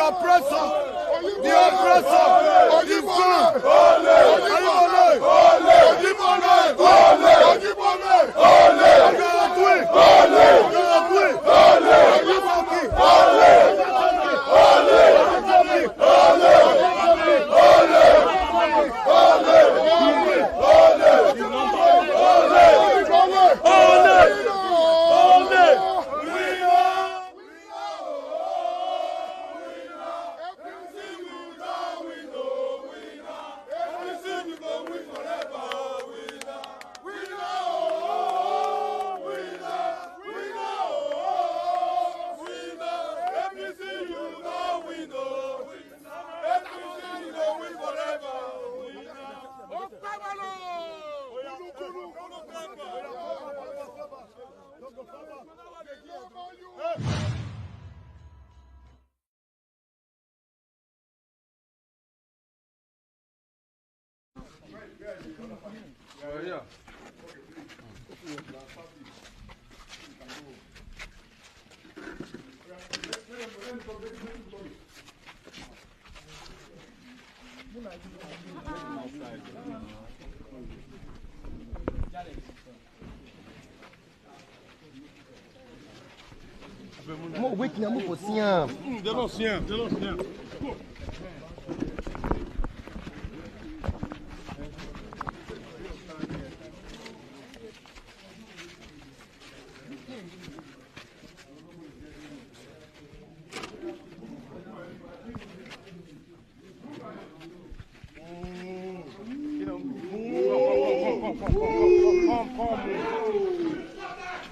oppressor is gone.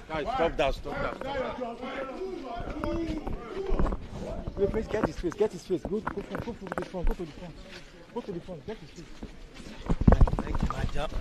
Guys, stop that. Wait, please get his face. Go to the front. Go to the front. Get his face. Thank you, my job.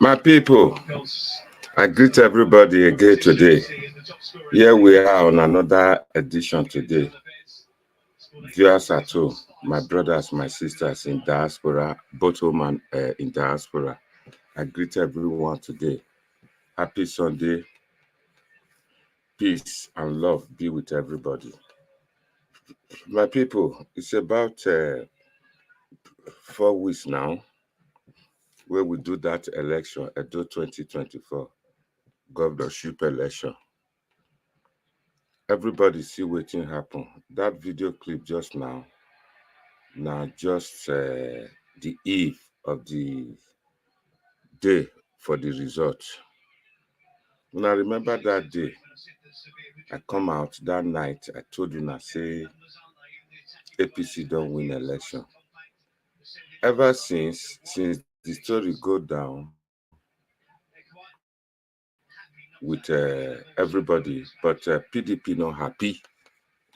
My people, I greet everybody again today. Here we are on another edition today. Viewers at home, my brothers, my sisters in diaspora, both home and in diaspora, I greet everyone today. Happy Sunday. Peace and love be with everybody. My people, it's about 4 weeks now where we do that election, Edo 2024 governorship election. Everybody see wetin happen. That video clip just now just the eve of the day for the result. When I remember that day, I come out that night, I told you, I say APC don't win election. Ever since the story go down with everybody, but PDP not happy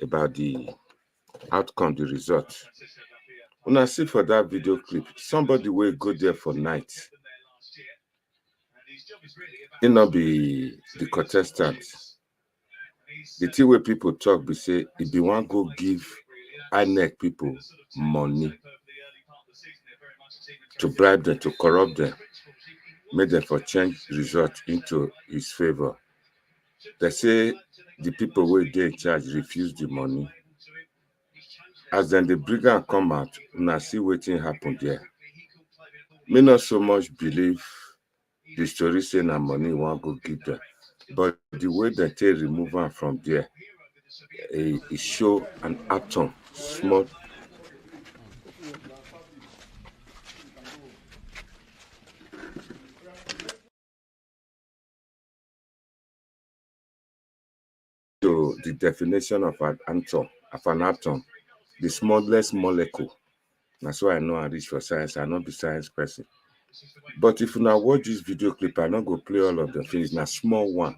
about the outcome, the result. When I see for that video clip, somebody will go there for night, It not be the contestant. The thing where people talk, be say, if you want go give INEC people money to bribe them, to corrupt them, make them for change result into his favor. They say the people where they in charge refuse the money. As then the brigand come out, now see what happen there. Me not so much believe the story saying that money won't go give them. But the way that they remove them from there, it show an atom, small. To the definition of an atom, the smallest molecule. That's why I know I reach for science. I not be science person. But if you now watch this video clip, I not go play all of the things. Now small one,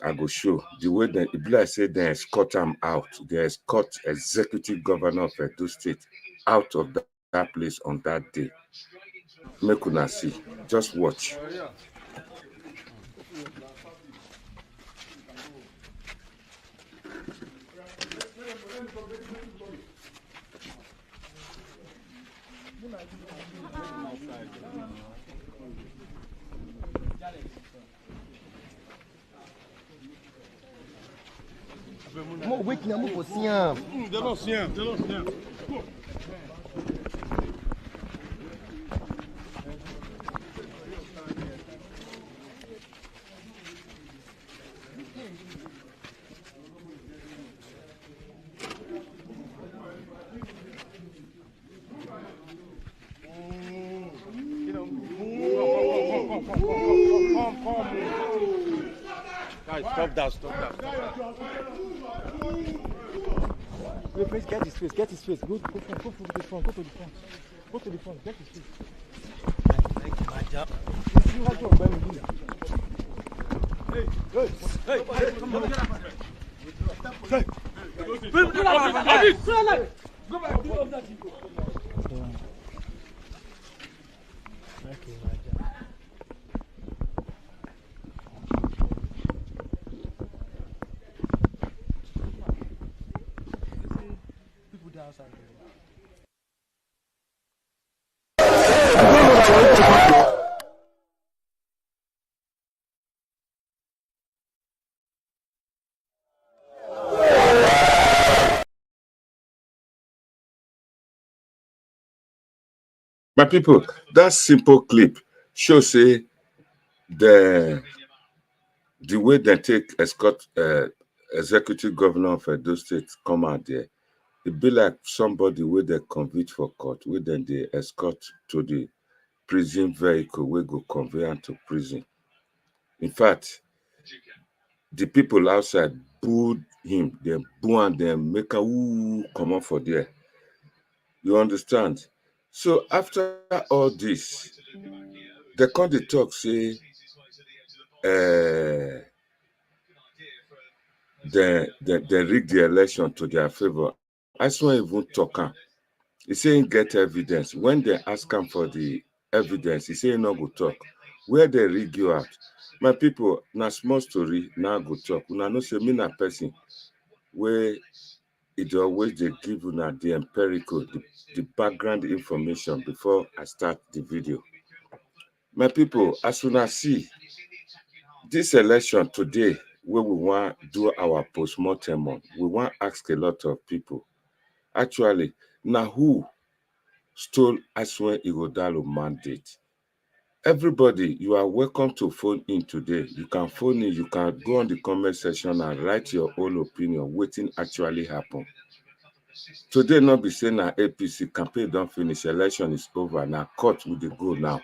I go show the way that it be like say they escort them out. They escort executive governor of Edo State out of that place on that day. Make una see. Just watch. Mo wait na mo for siam. They don't see him. They don't see him. Guys, stop that, stop that. Wait, please get his face, get his face. Go to the front, go to the front. Go to the front, get his face. Thank you, my job. You have to obey me. Hey, come on. Hey. Go back, do all that. Okay, my job. People down outside. My people, that simple clip shows say the way they take escort executive governor of Edo State come out there. It be like somebody where they convict for court, where then they escort to the prison vehicle where go convey am to prison. In fact, the people outside booed him, they boo and they make a woo come up for there. You understand? So after all this, they come the talk say they rig the election to their favor. I swear even talk am. He say he get evidence. When they ask him for the evidence, he say he no go talk. Where they rig you out? My people, na small story, now go talk. Una know say me na person where it always they give una the empirical, the background information before I start the video. My people, as una see, this election today, where we want do our postmortem on, we want ask a lot of people. Actually, now who stole Asue Ighodalo mandate? Everybody, you are welcome to phone in today. You can phone in, you can go on the comment section and write your own opinion, waiting actually happen. Today, not be saying that APC campaign don't finish, election is over, now court with the go now.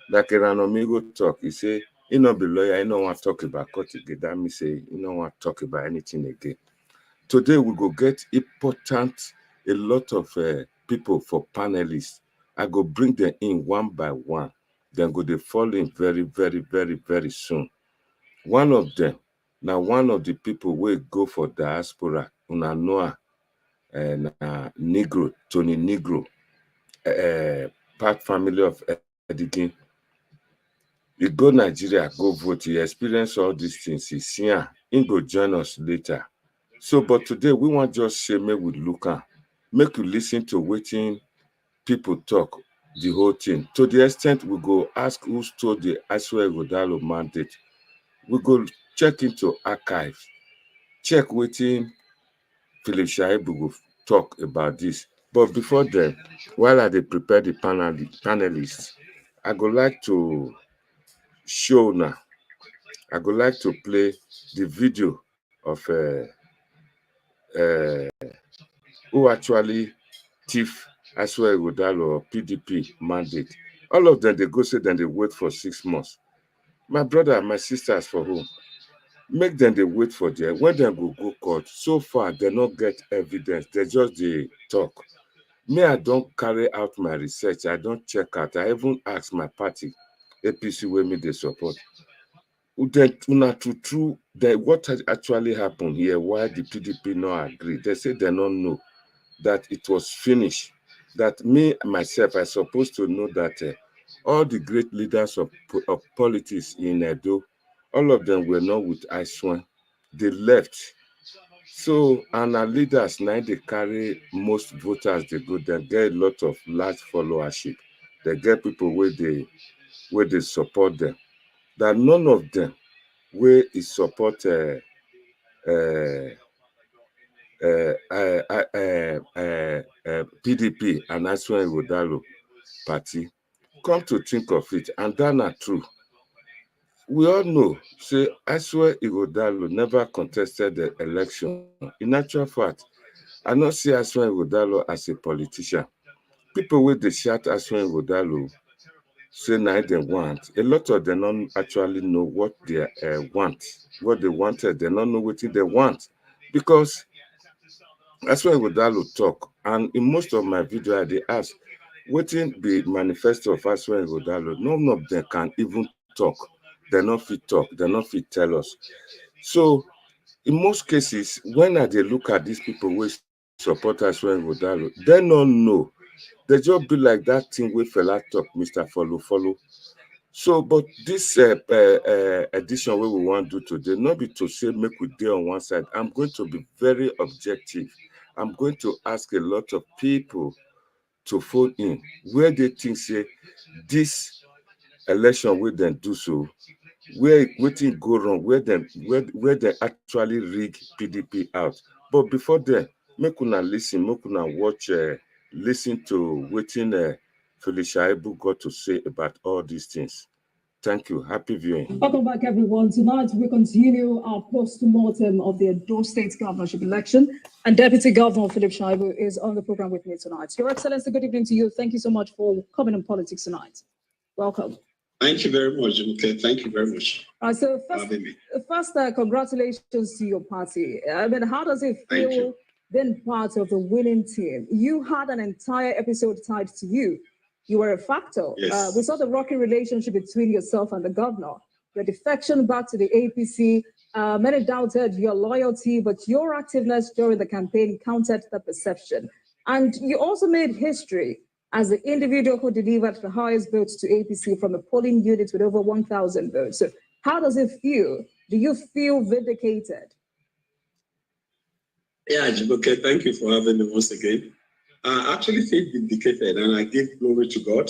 Like Amigo talk, he say, he not be lawyer, he don't want to talk about court again. That means say, he don't want to talk about anything again. Today, we go get important, a lot of people for panelists. I go bring them in one by one. Then go they fall in very, very, very, very soon. One of them, now one of the people will go for diaspora, una know and Negro, Tony Negro, part family of Edikin. He go Nigeria, go vote. He experience all these things. He's here. He go join us later. So, but today we want just say, make we look at, make you listen to waiting people talk the whole thing. To the extent we go ask who stole the Asue Ighodalo mandate. We go check into archives, check waiting Philip Shaibu go talk about this. But before then, while I dey prepare the panelists, I go like to show now. I go like to play the video of uh, who actually thief Asue Ighodalo or PDP mandate. All of them, they go say then they wait for 6 months. My brother and my sisters for home, make them they wait for there. When they go court, so far they not get evidence. They just they talk. Me, I don't carry out my research. I don't check out. I even ask my party, APC, where me they support. Una true that what has actually happened here, why the PDP not agree? They say they don't know that it was finished. That me, myself, I supposed to know that all the great leaders of politics in Edo, all of them were not with Asue. They left. So, and our leaders now they carry most voters, they go, they get a lot of large followership. They get people where they support them. That none of them where is support PDP and Asue Ighodalo party. Come to think of it, and that not true. We all know, say Asue Ighodalo never contested the election. In actual fact, I not see Asue Ighodalo as a politician. People with the shout Asue Ighodalo say now they want. A lot of them don't actually know what they want. What they wanted, they don't know what they want. Because Asue Ighodalo talk, and in most of my video, they ask, waiting the manifesto of Asue Ighodalo, none of them can even talk. They not fit talk, they not fit tell us. So in most cases, when they look at these people who support Asue Ighodalo, they don't know. They just be like that thing with fella talk, Mr. Follow. So, but this edition where we want to do today, not be to say make we dey on one side. I'm going to be very objective. I'm going to ask a lot of people to phone in where they think say this election will then do so, where things go wrong, where they actually rig PDP out. But before then, make una listen, make una watch, listen to waiting Felicia Shaibu got to say about all these things. Thank you. Happy viewing. Welcome back, everyone. Tonight, we continue our post-mortem of the Edo State governorship election, and Deputy Governor Philip Shaibu is on the program with me tonight. Your Excellency, good evening to you. Thank you so much for coming on Politics tonight. Welcome. Thank you very much, okay. Thank you very much. So first, congratulations to your party. I mean, how does it feel being part of the winning team? You had an entire episode tied to you. You were a factor. Yes. We saw the rocky relationship between yourself and the governor. Your defection back to the APC. Many doubted your loyalty, but your activeness during the campaign countered the perception. And you also made history as the individual who delivered the highest votes to APC from a polling unit with over 1,000 votes. So how does it feel? Do you feel vindicated? Yeah, okay, thank you for having me once again. I actually feel vindicated, and I give glory to God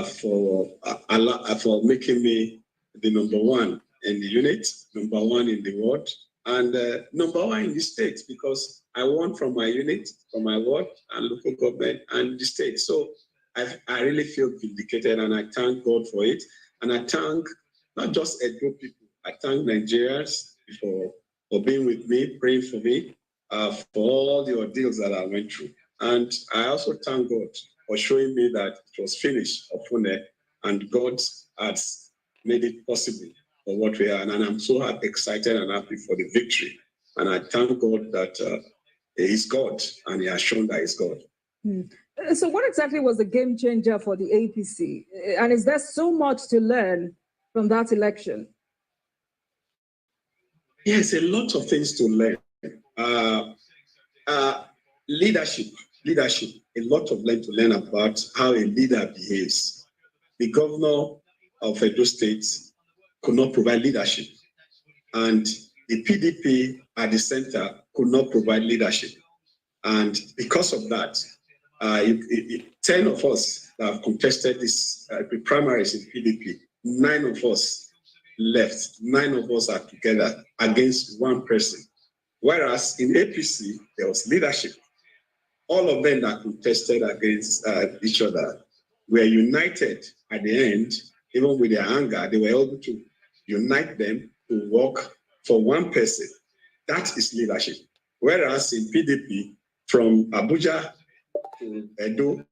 for making me the number one in the unit, number one in the world, and number one in the state, because I won from my unit, from my ward, and local government, and the state. So I really feel vindicated, and I thank God for it. And I thank not just Edo people, I thank Nigerians for being with me, praying for me, for all the ordeals that I went through. And I also thank God for showing me that it was finished upon it, and God has made it possible for what we are. And I'm so excited and happy for the victory. And I thank God that He's God, and He has shown that He's God. So what exactly was the game changer for the APC? And is there so much to learn from that election? Yes, a lot of things to learn. Leadership, a lot of to learn about how a leader behaves. The governor of Edo State could not provide leadership. And the PDP at the center could not provide leadership. And because of that, 10 of us that have contested this primaries in PDP, 9 of us left. 9 of us are together against one person. Whereas in APC, there was leadership. All of them that contested against each other were united at the end, even with their anger, they were able to unite them to work for one person. That is leadership. Whereas in PDP, from Abuja to Edo,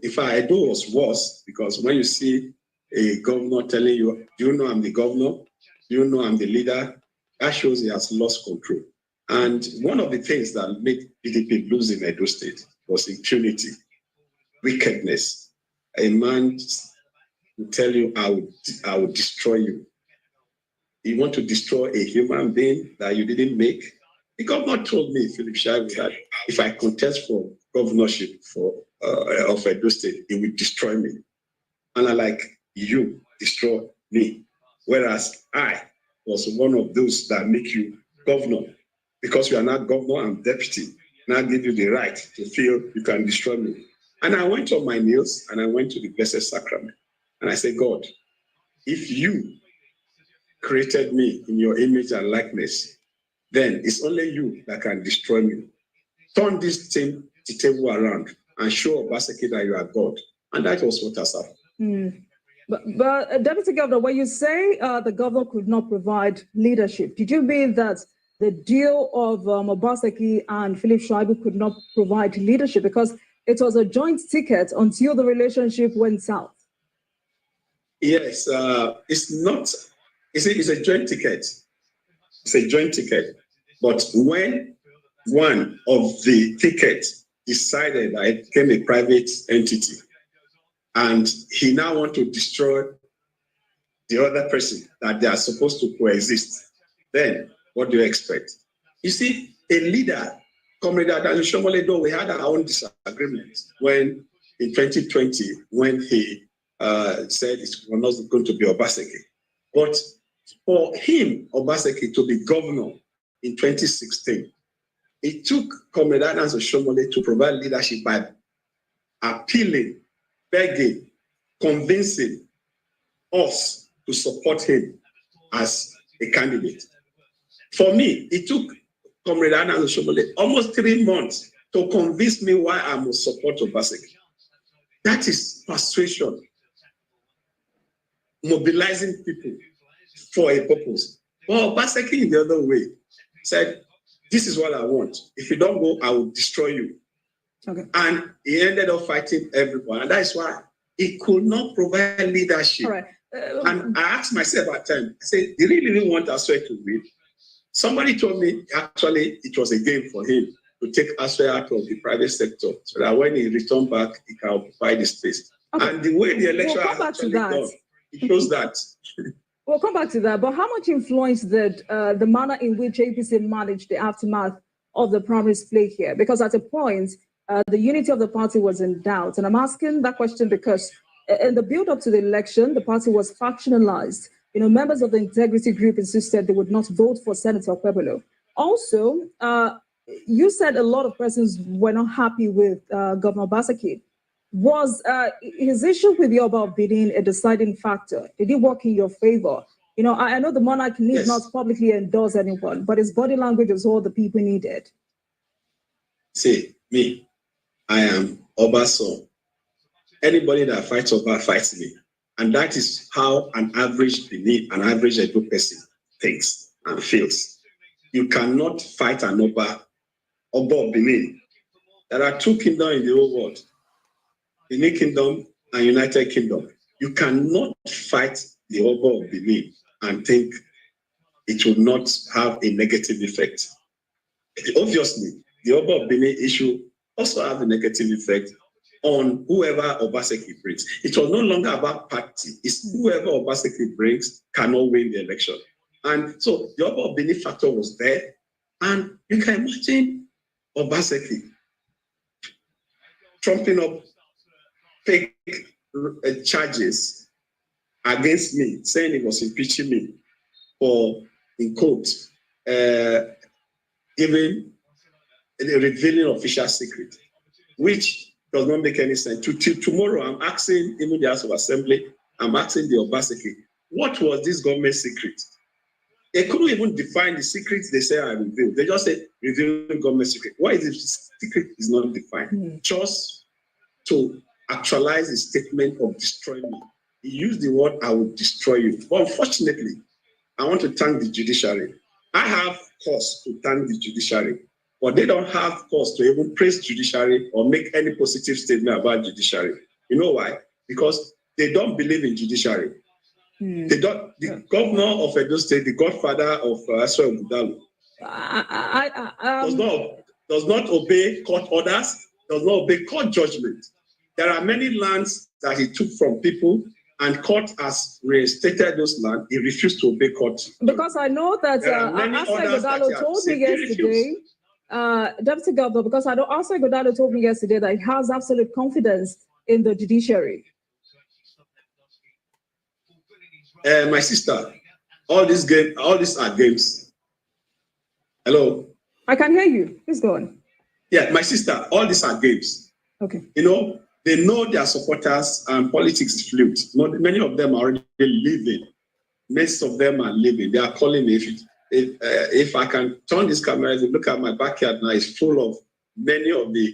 in fact, Edo was worse, because when you see a governor telling you, do you know I'm the governor? Do you know I'm the leader? That shows he has lost control. And one of the things that made PDP lose in Edo State was impunity, wickedness. A man will tell you, I will destroy you. You want to destroy a human being that you didn't make? The governor told me, Philip Shaibu, that if I contest for governorship of Edo State, he will destroy me. And I like, you destroy me. Whereas I was one of those that make you governor. Because you are not governor and deputy, now give you the right to feel you can destroy me. And I went on my knees and I went to the Blessed Sacrament. And I said, God, if you created me in your image and likeness, then it's only you that can destroy me. Turn this table around and show Obaseki that you are God. And that was what has happened. But Deputy Governor, when you say the governor could not provide leadership, did you mean that the deal of Obaseki and Philip Shaibu could not provide leadership because it was a joint ticket until the relationship went south? Yes, it's not. It's a joint ticket. It's a joint ticket. But when one of the tickets decided that it became a private entity, and he now wants to destroy the other person that they are supposed to coexist, then what do you expect? You see, a leader, Comrade Adan Shomole, though we had our own disagreements when in 2020, when he said it was not going to be Obaseki. But for him, Obaseki, to be governor in 2016, it took Comrade Adan Shomole to provide leadership by appealing, begging, convincing us to support him as a candidate. For me, it took Comrade Adan Shomole almost 3 months to convince me why I must support Obaseki. That is persuasion, mobilizing people for a purpose. Well, Obaseki in the other way said, this is what I want. If you don't go, I will destroy you. Okay. And he ended up fighting everyone. And that's why he could not provide leadership. All right. And I asked myself at times, I said, did he really want Asue to win? Somebody told me, actually, it was a game for him to take Asue out of the private sector so that when he returned back, he can occupy the space. Okay. And the way the election has actually done, it shows that. We'll come back to that, but how much influence did the manner in which APC managed the aftermath of the primaries play here? Because at a point, the unity of the party was in doubt. And I'm asking that question because in the build-up to the election, the party was factionalized. You know, members of the integrity group insisted they would not vote for Senator Pueblo. Also, you said a lot of persons were not happy with Governor Obaseki. Was his issue with Yoruba Benin a deciding factor? Did it work in your favor? You know, I know the monarch need not publicly endorse anyone, but his body language is all the people needed. See, me, I am Obaso. Anybody that fights Oba fights me. And that is how an average Benin, an average Edo person thinks and feels. You cannot fight an Oba of Benin. There are 2 kingdoms in the whole world. Benin Kingdom and United Kingdom. You cannot fight the Oba of Benin and think it will not have a negative effect. Obviously, the Oba of Benin issue also have a negative effect on whoever Obaseki brings. It was no longer about party. It's whoever Obaseki brings cannot win the election. And so the Oba of Benin factor was there. And you can imagine Obaseki trumping up fake charges against me, saying he was impeaching me for, in quote, giving, revealing official secret, which does not make any sense. Tomorrow, I'm asking even the House of Assembly, I'm asking the Obaseki, what was this government secret? They couldn't even define the secrets they say I revealed. They just say revealing government secret. Why is the secret is not defined? Just to actualize the statement of destroying me. He used the word, I will destroy you. But unfortunately, I want to thank the judiciary. I have cause to thank the judiciary, but they don't have cause to even praise judiciary or make any positive statement about judiciary. You know why? Because they don't believe in judiciary. They don't. The governor of Edo State, the godfather of Asue Ighodalo, does not obey court orders, does not obey court judgment. There are many lands that he took from people, and court has reinstated those lands. He refused to obey court. Because I know that Asue Ighodalo told me yesterday, Deputy Governor, because I know Asue Ighodalo told me yesterday that he has absolute confidence in the judiciary. My sister, all these are games. Hello? I can hear you. Please go on. Yeah, my sister, all these are games. Okay. You know, they know their supporters and politics is fluid. Many of them are already living. Most of them are living. They are calling me. If I can turn this camera and look at my backyard now, it's full of many of the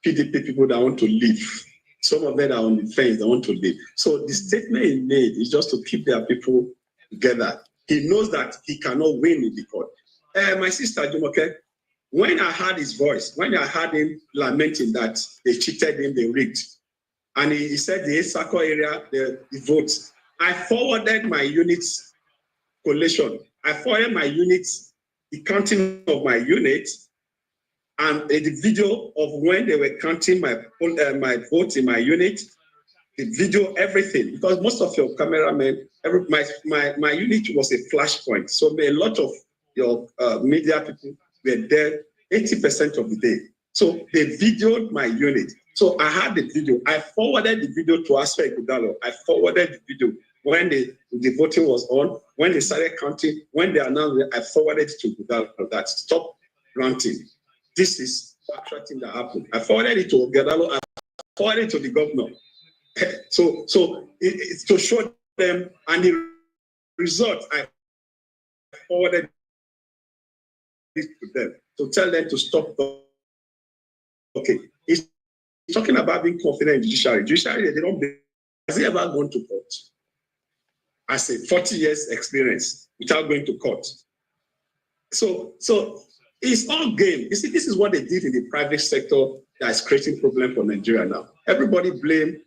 PDP people that want to leave. Some of them are on the fence, they want to leave. So the statement he made is just to keep their people together. He knows that he cannot win in the court. My sister, Jumoke, when I heard his voice, when I heard him lamenting that they cheated him, they rigged, and he said the Esako area, the votes, I forwarded my units collation. I forwarded my units, the counting of my units, and the video of when they were counting my votes in my unit, the video, everything, because most of your cameramen, my unit was a flashpoint. So a lot of your media people were there 80% of the day. So they videoed my unit. So I had the video. I forwarded the video to Asue Ighodalo. I forwarded the video when the voting was on, when they started counting, when they announced it, I forwarded it to Ighodalo that stop ranting. This is the actual thing that happened. I forwarded it to Ighodalo. I forwarded it to the governor. So it's to show them, and the result, I forwarded it to them to tell them to stop. Okay, he's talking about being confident in judiciary. Judiciary, they don't believe. Has he ever gone to court? I say 40 years experience without going to court. So it's all game. You see, this is what they did in the private sector that is creating problem for Nigeria now. Everybody blame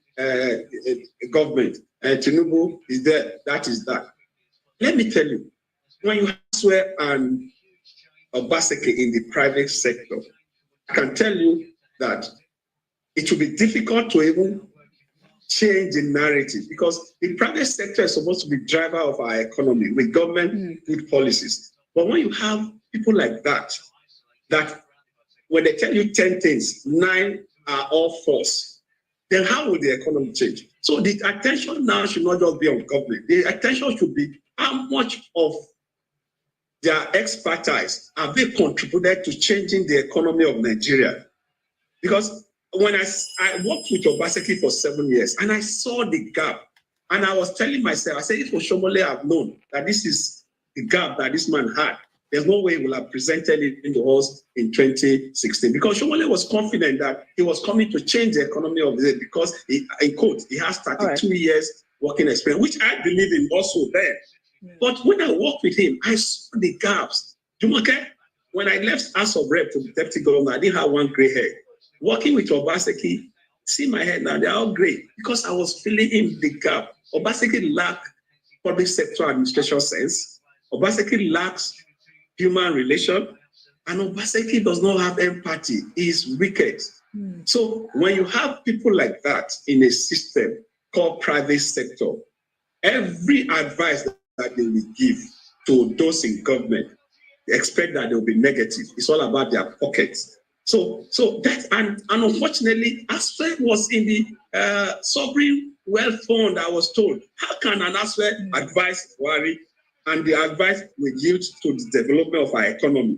government. Tinubu is there. That is that. Let me tell you, when you swear and Obaseki in the private sector, I can tell you that it will be difficult to even change the narrative, because the private sector is supposed to be driver of our economy with government good policies. But when you have people like that when they tell you 10 things, 9 are all false, then how will the economy change? So the attention now should not just be on government. The attention should be how much of their expertise have they contributed to changing the economy of Nigeria? Because when I worked with Obaseki for 7 years and I saw the gap, and I was telling myself, I said, if Oshomole have known that this is the gap that this man had, there's no way he will have presented it into us in 2016. Because Oshomole was confident that he was coming to change the economy of the, because in quote, he has 32 years working experience, which I believe in also there. But when I worked with him, I saw the gaps. Jumoke, when I left House of Rep to the deputy governor, I didn't have one gray hair. Working with Obaseki, see my head now, they're all gray, because I was filling in the gap. Obaseki lacks public sector administration sense. Obaseki lacks human relation, and Obaseki does not have empathy. He is wicked. So when you have people like that in a system called private sector, every advice that they will give to those in government, they expect that they will be negative. It's all about their pockets. So that, and unfortunately, Asue was in the sovereign wealth fund, I was told. How can an Asue advise Buhari and the advice will yield to the development of our economy?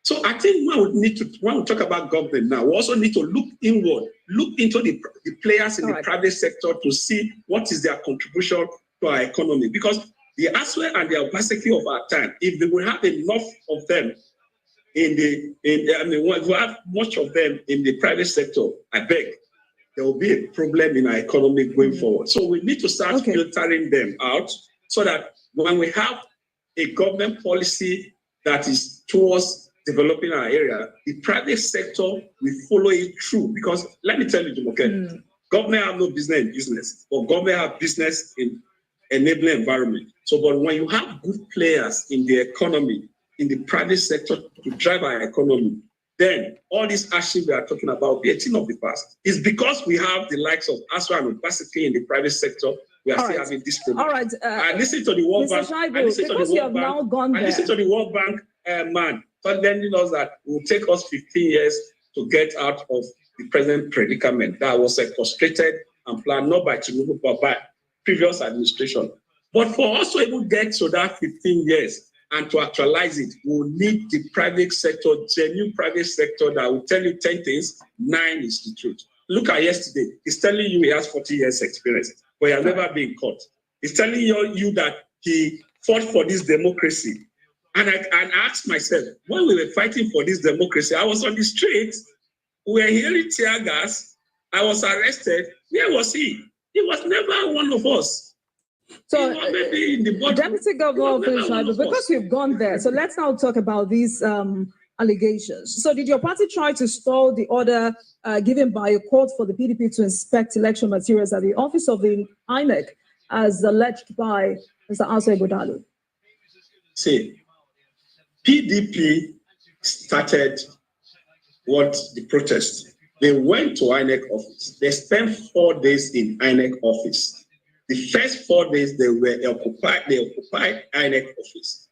So I think when we talk about government now, we also need to look inward, look into the players in the private sector to see what is their contribution to our economy. Because the Asue and the Obaseki of our time, if they will have enough of them if we have much of them in the private sector, I beg, there will be a problem in our economy going forward. So we need to start filtering them out so that when we have a government policy that is towards developing our area, the private sector will follow it through. Because let me tell you, Jumoke, government have no business in business, but government have business in enabling environment. So, but when you have good players in the economy, in the private sector to drive our economy, then all this action we are talking about will be a thing of the past. It's because we have the likes of Asue and Obaseki in the private sector, we are still having this problem. All right. I listen to the World Bank. Shaibu, I listen to the World Bank man telling us that it will take us 15 years to get out of the present predicament that was frustrated and planned not by Tinubu but by previous administration. But for us to even get to that 15 years and to actualize it, we'll need the private sector, genuine private sector that will tell you 10 things, 9 is the truth. Look at yesterday. He's telling you he has 40 years experience, but he has never been caught. He's telling you that he fought for this democracy. And I asked myself, when we were fighting for this democracy, I was on the streets, we were hearing tear gas, I was arrested. Where was he? He was never one of us. So, Deputy Governor, because we've gone there, so let's now talk about these allegations. So did your party try to stall the order given by a court for the PDP to inspect election materials at the office of the INEC, as alleged by Mr. Asue Ighodalo? See, PDP started the protest. They went to INEC office. They spent 4 days in INEC office. The first 4 days they occupied INEC office.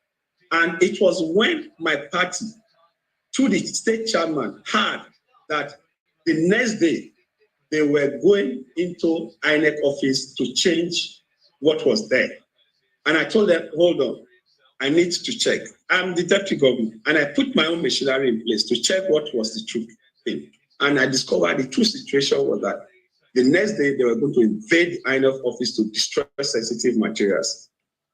And it was when my party, to the state chairman, heard that the next day they were going into INEC office to change what was there. And I told them, hold on, I need to check. I'm the deputy governor, and I put my own machinery in place to check what was the truth thing. And I discovered the true situation was that the next day they were going to invade the INEC office to destroy sensitive materials.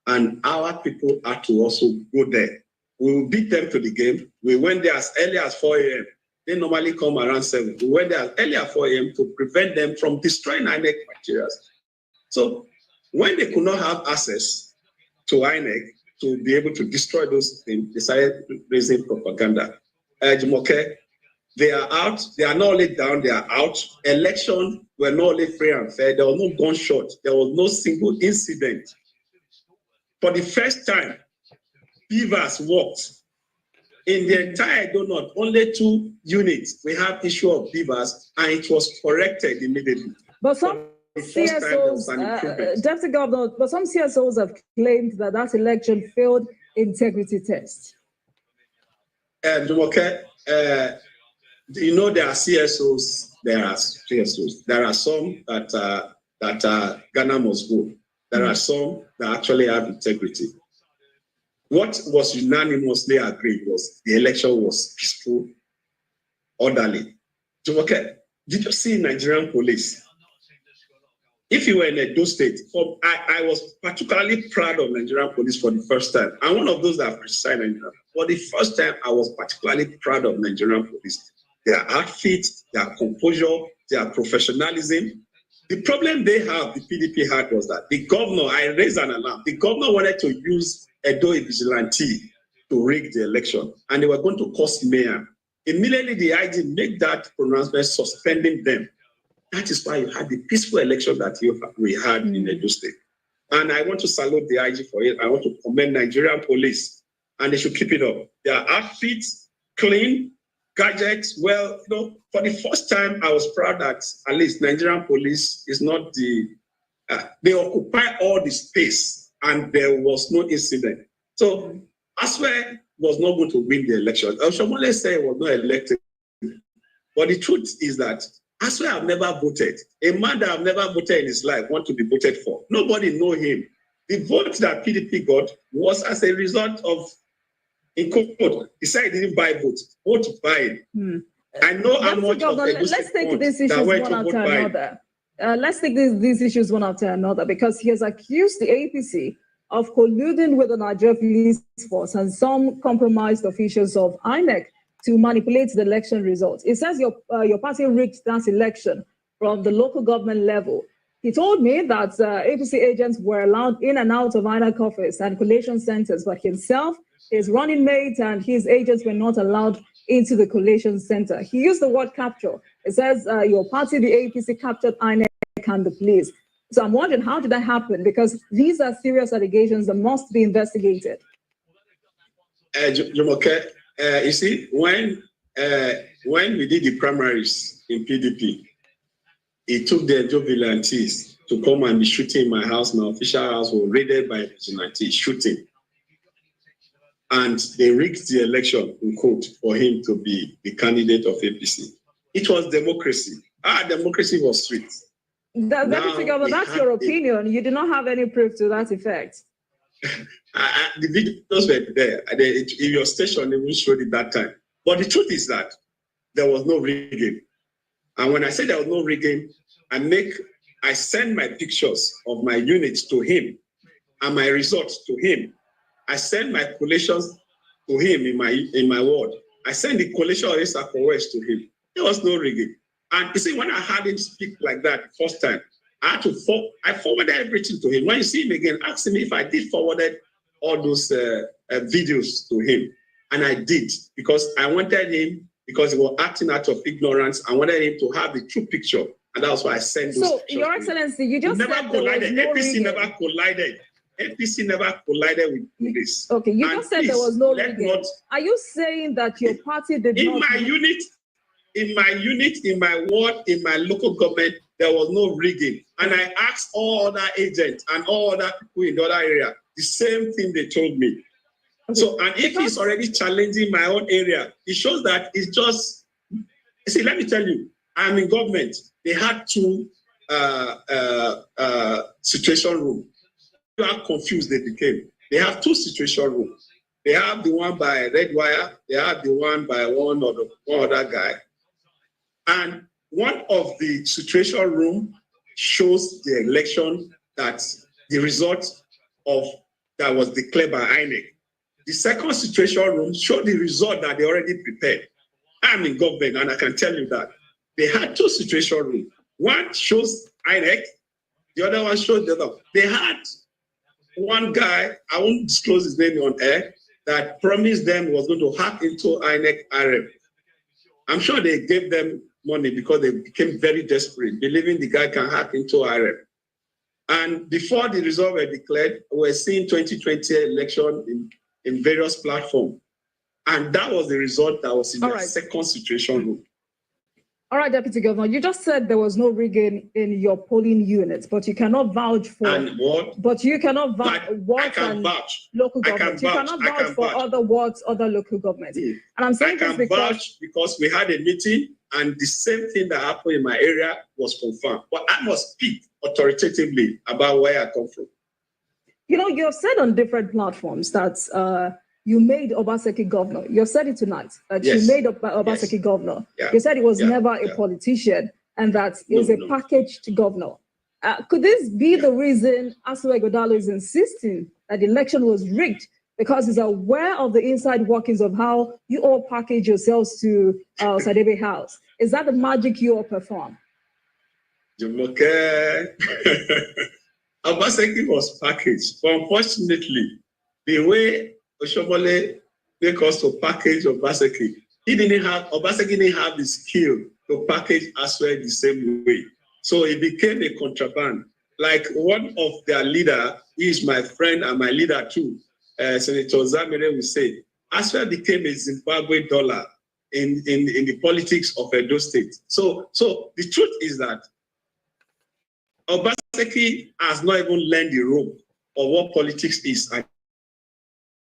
And our people had to also go there. We will beat them to the game. We went there as early as 4 a.m. They normally come around 7. We went there as early as 4 a.m. to prevent them from destroying INEC materials. So when they could not have access to INEC to be able to destroy those things, they started raising propaganda. Jumoke, they are out. They are not only down, they are out. Elections were not only free and fair. There was no gunshot. There was no single incident. For the first time, beavers walked. In the entire donut, only 2 units, we have issue of beavers, and it was corrected immediately. But some CSOs, Deputy Governor, but some CSOs have claimed that that election failed integrity test. Jumoke, you know there are CSOs, there are CSOs. There are some that Ghana must go. There are some that actually have integrity. What was unanimously agreed was the election was peaceful, orderly. Jumoke, did you see Nigerian police? If you were in Edo State, I was particularly proud of Nigerian police for the first time. I'm one of those that have criticized Nigeria. For the first time, I was particularly proud of Nigerian police. Their outfits, their composure, their professionalism. The problem they have, the PDP had, was that the governor, I raised an alarm, the governor wanted to use Edo vigilante to rig the election, and they were going to cost mayor. Immediately, the IG made that pronouncement suspending them. That is why you had the peaceful election that we had in Edo State. And I want to salute the IG for it. I want to commend Nigerian police, and they should keep it up. Their outfits, clean, gadgets, well, you know, for the first time, I was proud that at least Nigerian police is not they occupy all the space, and there was no incident. So Asue was not going to win the election. Shomole said he was not elected. But the truth is that Asue have never voted. A man that have never voted in his life want to be voted for. Nobody know him. The vote that PDP got was as a result of, in quote, he said he didn't buy votes. Vote buying. I know how much of let's take these issues one after another. Let's take these issues one after another, because he has accused the APC of colluding with the Nigeria Police Force and some compromised officials of INEC to manipulate the election results. It says your party rigged that election from the local government level. He told me that APC agents were allowed in and out of INEC office and collation centers, but himself, his running mate, and his agents were not allowed into the collation center. He used the word capture. It says your party, the APC, captured INEC and the police. So I'm wondering, how did that happen? Because these are serious allegations that must be investigated. Jumoke, you see, when we did the primaries in PDP, it took the vigilantes to come and be shooting in my house. My official house was raided by vigilantes shooting. And they rigged the election, in quote, for him to be the candidate of APC. It was democracy. Democracy was sweet. That's your opinion. You do not have any proof to that effect. The videos were there. In your station, they will show it that time. But the truth is that there was no rigging. And when I say there was no rigging, I send my pictures of my units to him and my results to him. I send my collations to him in my ward. I send the collation of Issa for West to him. There was no rigging. And you see, when I heard him speak like that the first time, I forwarded everything to him. When you see him again, ask him if I did forwarded all those videos to him. And I did, because I wanted him, because he was acting out of ignorance, I wanted him to have the true picture. And that's why I sent those pictures. So, Your Excellency, you just said there was no rigging. never collided. APC never collided with police. Okay, you just said there was no rigging. Are you saying that your party did not? In my ward, in my local government, there was no rigging. And I asked all other agents and all other people in the other area, the same thing they told me. Okay. So, and if he's already challenging my own area, it shows that it's just, see, let me tell you, I'm in government. They had two situation rooms. How confused they became. They have two situation rooms. They have the one by Red Wire. They have the one by one other guy. And one of the situation room shows the election, that the result of that was declared by INEC. The second situation room showed the result that they already prepared. I'm in government and I can tell you that. They had two situation rooms. One shows INEC, the other one showed the other. They had one guy, I won't disclose his name on air, that promised them was going to hack into INEC RM. I'm sure they gave them money because they became very desperate, believing the guy can hack into RM. And before the results were declared, we're seeing 2020 election in various platforms. And that was the result that was in the second situation room. All right, Deputy Governor, you just said there was no rigging in your polling units, but you cannot vouch for. And what? But you cannot vouch wards and local governments. You cannot vouch for other wards, other local governments. And I'm saying this because I can vouch because we had a meeting and the same thing that happened in my area was confirmed. But I must speak authoritatively about where I come from. You know, you've said on different platforms that you made Obaseki governor. You said it tonight that you made Obaseki governor. Yeah. You said he was never a politician and that he's a packaged governor. Could this be the reason Asue Ighodalo is insisting that the election was rigged, because he's aware of the inside workings of how you all package yourselves to Sadebe House? Is that the magic you all perform? Jumoke, Obaseki was packaged. But unfortunately, the way Oshomole make us to package Obaseki, Obaseki didn't have the skill to package Asue the same way. So it became a contraband. Like one of their leader, he is my friend and my leader too, Senator Zamere will say, Asue became a Zimbabwe dollar in the politics of Edo State. So the truth is that Obaseki has not even learned the rope of what politics is, and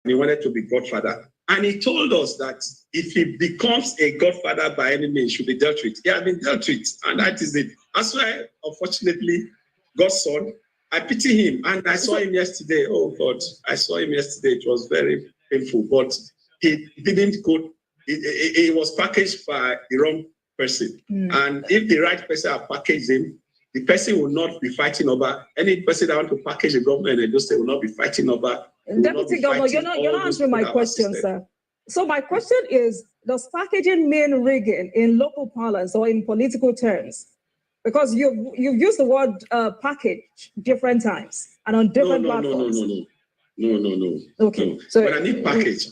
he wanted to be godfather. And he told us that if he becomes a godfather by any means, should be dealt with. He has been dealt with, and that is it. That's why, unfortunately, God's son, I pity him. And I saw him yesterday. Oh, God, I saw him yesterday. It was very painful, but he didn't go. He was packaged by the wrong person. And if the right person had packaged him, the person will not be fighting over. Any person that want to package the government in those states will not be fighting over. Deputy Governor, you're not answering my question, sir. So my question is, does packaging mean rigging in local parlance or in political terms? Because you've used the word package different times and on different platforms. No. Okay. No. So when I need package,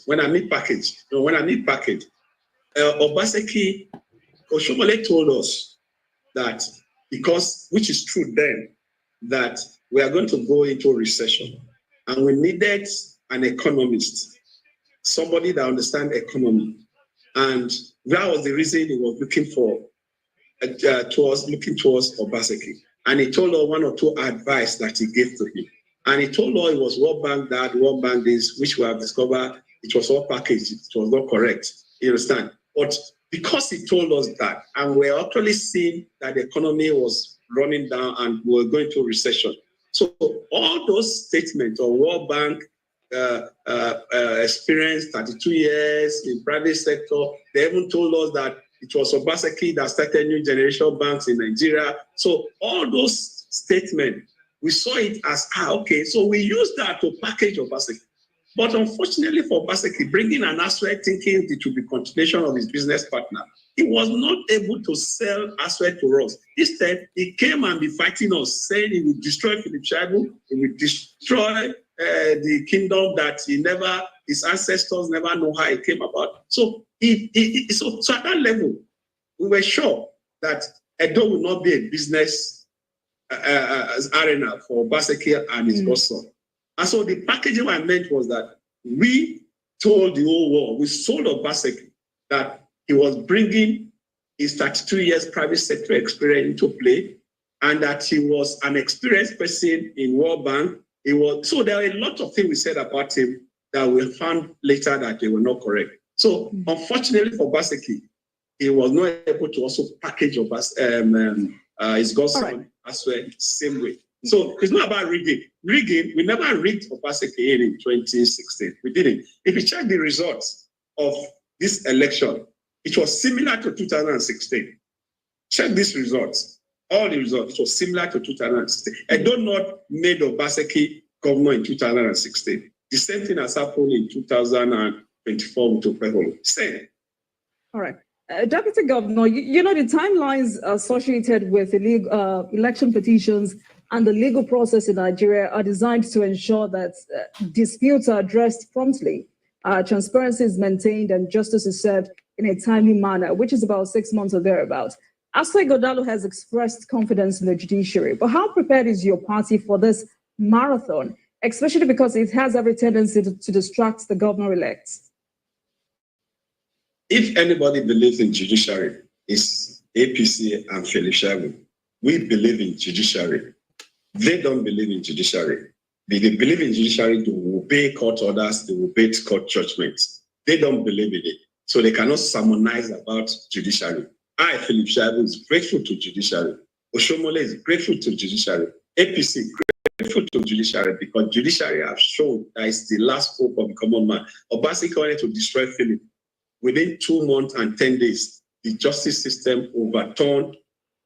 Obaseki, Oshomole told us that because, which is true then, that we are going to go into a recession and we needed an economist, somebody that understands economy. And that was the reason he was looking for, looking towards Obaseki. And he told us one or two advice that he gave to him. And he told us it was World Bank that, World Bank this, which we have discovered, it was all packaged, it was not correct. You understand? But because he told us that, and we're actually seeing that the economy was running down and we were going to recession. So all those statements of World Bank experience, 32 years in private sector, they even told us that it was Obaseki that started new generation banks in Nigeria. So all those statements, we saw it as, okay, so we use that to package Obaseki. But unfortunately for Obaseki, bringing an Asue thinking it would be continuation of his business partner, he was not able to sell Asue to us. Instead, he came and be fighting us, saying he would destroy Philip Shaibu, he would destroy the kingdom that his ancestors never know how it came about. So, so at that level, we were sure that Edo would not be a business arena for Obaseki and his godson. And so the packaging I meant was that we told the whole world, we sold Obaseki that he was bringing his 32 years private sector experience into play, and that he was an experienced person in World Bank. So there are a lot of things we said about him that we found later that they were not correct. So unfortunately for Obaseki, he was not able to also package his godson as well, same way. So it's not about rigging. Rigging, we never rigged Obaseki in 2016. We didn't. If you check the results of this election, it was similar to 2016. Check these results. All the results, it was similar to 2016. Edo not made Obaseki governor in 2016. The same thing has happened in 2024 with Updatewho. Same. All right. Deputy Governor, you know the timelines associated with illegal, election petitions and the legal process in Nigeria are designed to ensure that disputes are addressed promptly, transparency is maintained, and justice is served in a timely manner, which is about 6 months or thereabouts. Asue Ighodalo has expressed confidence in the judiciary, but how prepared is your party for this marathon, especially because it has every tendency to distract the governor-elect? If anybody believes in judiciary, it's APC and Philip Shaibu. We believe in judiciary. They don't believe in judiciary. They believe in judiciary to obey court orders, to obey court judgments. They don't believe in it. So they cannot sermonize about judiciary. I, Philip Shaibu, is grateful to judiciary. Oshomole is grateful to judiciary. APC grateful to judiciary because judiciary have shown that it's the last hope of the common man. Obaseki wanted to destroy Philip. Within 2 months and 10 days, the justice system overturned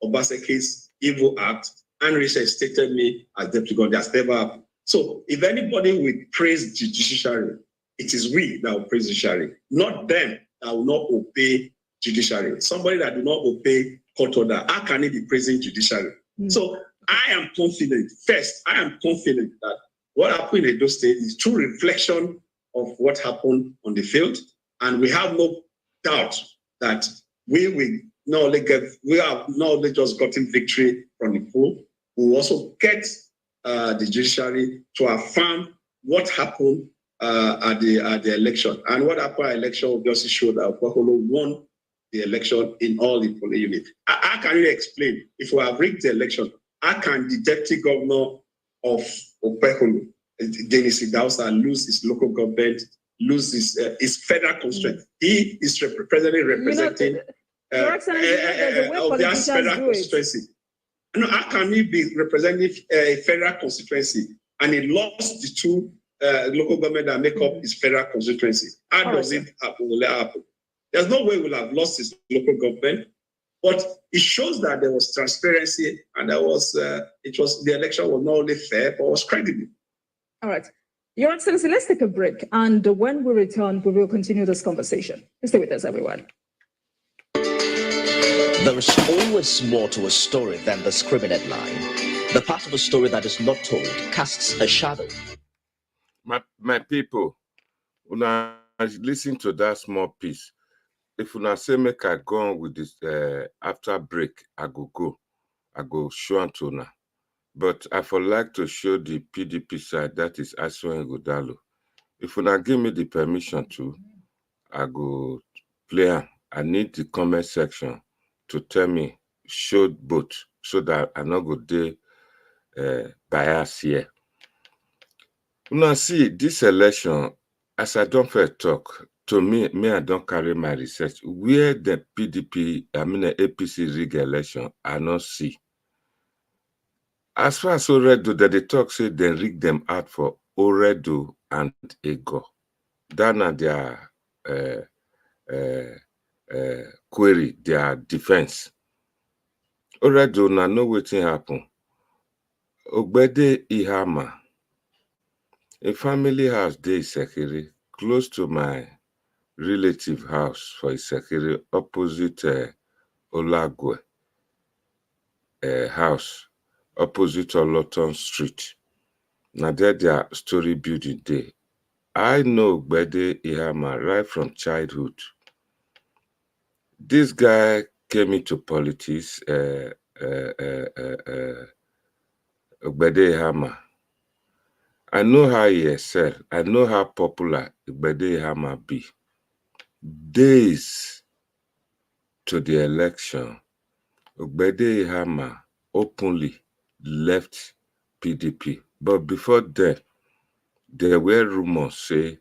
Obaseki's evil act and reinstated me as deputy governor. That's never happened. So if anybody will praise the judiciary, it is we that will praise the judiciary, not them that will not obey judiciary. Somebody that do not obey court order, how can he be praising judiciary? So I am confident, first, I am confident that what happened in those states is true reflection of what happened on the field. And we have no doubt that we have not only just gotten victory from the poll, we will also get the judiciary to affirm what happened at the election. And what happened at the election will just show that Updatewho won the election in all the polling units. How can you explain, if we have rigged the election, how can the deputy governor of Updatewho, Dennis Idausa, lose his local government lose his federal constituency. He is presently representing Your Excellency, there's a way politicians federal do constituency. No, how can he be representing a federal constituency and he lost the two local government that make up his federal constituency? How does it happen? Will it happen? There's no way we'll have lost his local government, but it shows that there was transparency and there was the election was not only fair but was credible. All right. Your Excellency, let's take a break, and when we return, we will continue this conversation. Stay with us, everyone. There is always more to a story than the scribbling line. The part of a story that is not told casts a shadow. My people, when I listen to that small piece, if una say make I go on with this after break, I go show to una. But I would like to show the PDP side, that is Asue Ighodalo. If una give me the permission to, I go play am. I need the comment section to tell me, show both, so that I not go dey bias here. Una see, this election, as I don't first talk, to me I don't carry my research. Where the PDP, APC rig election, I not see. As far as Oredo, that they talk say they rig them out for Oredo and Ego. That na their query, their defense. Oredo na know wetin happen. Ogbede Ihama, a family house dey Isekiri, close to my relative house for Isekiri, opposite Olagwe house, opposite Oloton Street. Now there their story building day. I know Ogbede Ihama right from childhood. This guy came into politics, Ogbede Ihama. I know how he excel. I know how popular Ogbede Ihama be. Days to the election, Ogbede Ihama openly left PDP. But before that, there were rumors say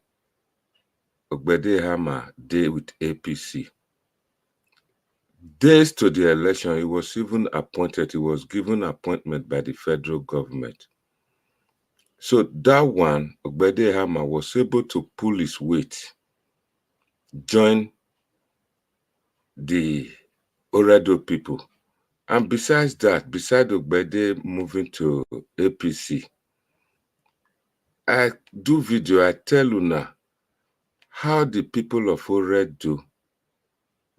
Ogbede Ihama dey with APC. Days to the election, he was even appointed. He was given appointment by the federal government. So that one, Ogbede Ihama was able to pull his weight, join the Oredo people. And besides that, besides Ogbede moving to APC, I do video, I tell Una how the people of Oredo,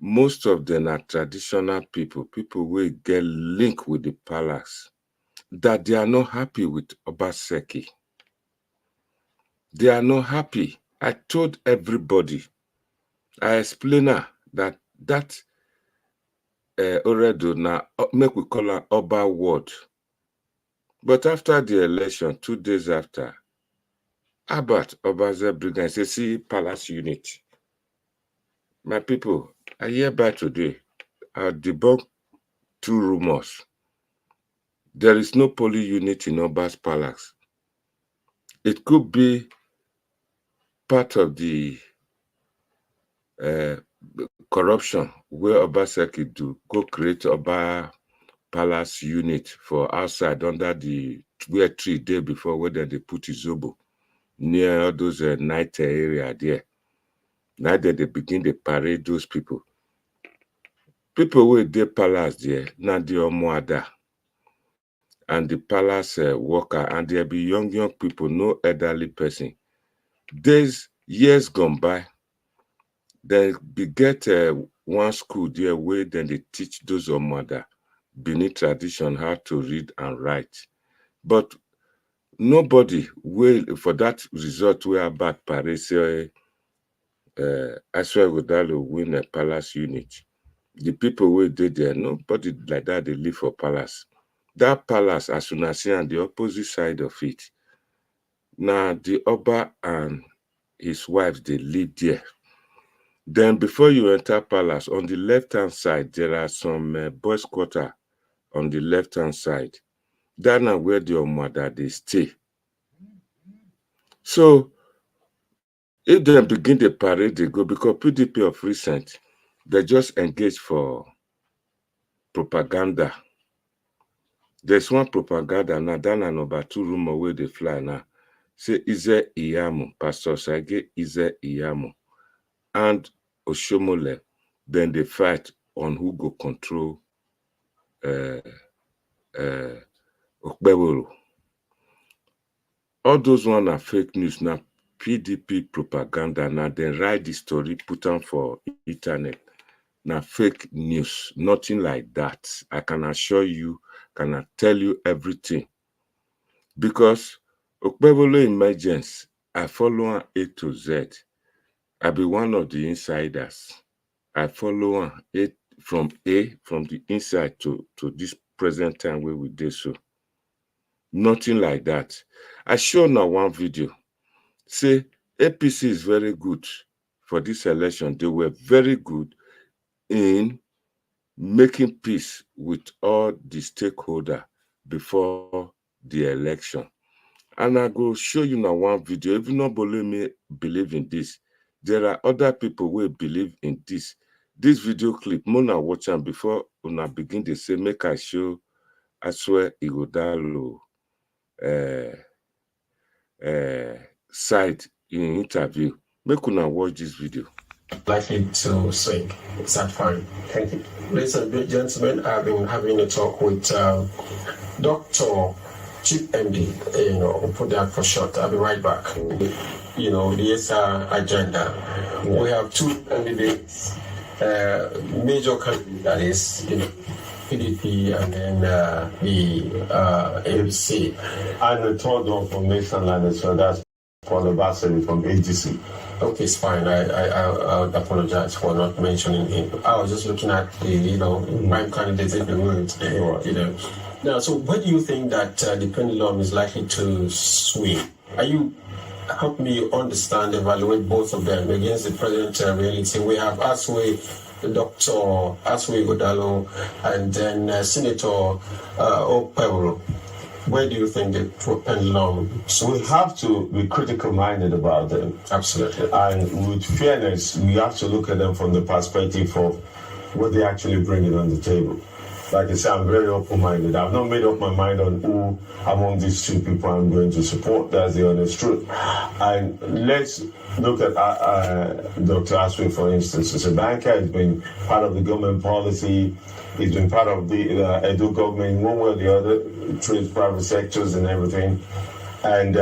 most of them are traditional people who get linked with the palace, that they are not happy with Obaseki. They are not happy. I told everybody, I explained that Oredo now, make we call her Oba ward. But after the election, 2 days after, Abat Obaze Brigade say, see palace unit. My people, I hereby today, I debunk 2 rumors. There is no poly unit in Oba's palace. It could be part of the corruption where Obaseki do go create Oba palace unit for outside under the where 3 days before where they put Izobo near all those night area there. Now that they begin to parade those people. People with the palace there, now the Omoada and the palace worker, and there be young people, no elderly person. Years gone by, they get one school there where then they teach those Omoada beneath tradition how to read and write. But nobody will, for that result, where about Paris say Asue Ighodalo win a palace unit. The people who did there, nobody like that, they live for palace. That palace, as soon as see on the opposite side of it, now the Oba and his wives, they live there. Then before you enter palace, on the left-hand side, there are some boys' quarter on the left-hand side. That's not where the Omada they stay. So, If they begin the parade, they go, because PDP of recent, they just engage for propaganda. There's one propaganda now, then number 2 rumor where they fly now. Say Ize Iyamu, Pastor Sage Ize Iyamu, and Oshomole, then they fight on who go control Okpebolo. All those one are fake news now. PDP propaganda now. Then write the story, put on for internet. Now fake news, nothing like that. I can assure you, can I tell you everything? Because Okpebolo emergence, I follow A to Z. I be one of the insiders. I follow it from the inside to this present time where we did so. Nothing like that. I show now one video. Say APC is very good for this election. They were very good in making peace with all the stakeholders before the election. And I go show you now one video. If you not believe in this, there are other people who believe in this. This video clip, Mona watch them before una begin to say, make I show Asue Ighodalo side in interview. Make una watch this video. Likely to swing. Zanfara. Thank you. Ladies and gentlemen, I've been having a talk with Dr. Chief MD, we'll put that for short. I'll be right back. The ESR agenda. We have 2 candidates, major candidates, that is, PDP and then the APC. And the third one from Masonland, so that's for the Basel from AGC. Okay, it's fine. I apologize for not mentioning him. I was just looking at the, prime candidates in the room today, Now, so where do you think that the pendulum is likely to swing? Help me understand, evaluate both of them against the present reality. We have Dr. Asue Ighodalo, and then Senator Okpebolo. Where do you think the pendulum? So we have to be critical-minded about them. Absolutely. And with fairness, we have to look at them from the perspective of what they actually bring it on the table. Like I said, I'm very open-minded. I've not made up my mind on who among these 2 people I'm going to support. That's the honest truth. And let's look at Dr. Asue, for instance. As a banker, he's been part of the government policy. He's been part of the Edo government, one way or the other, trades private sectors and everything. And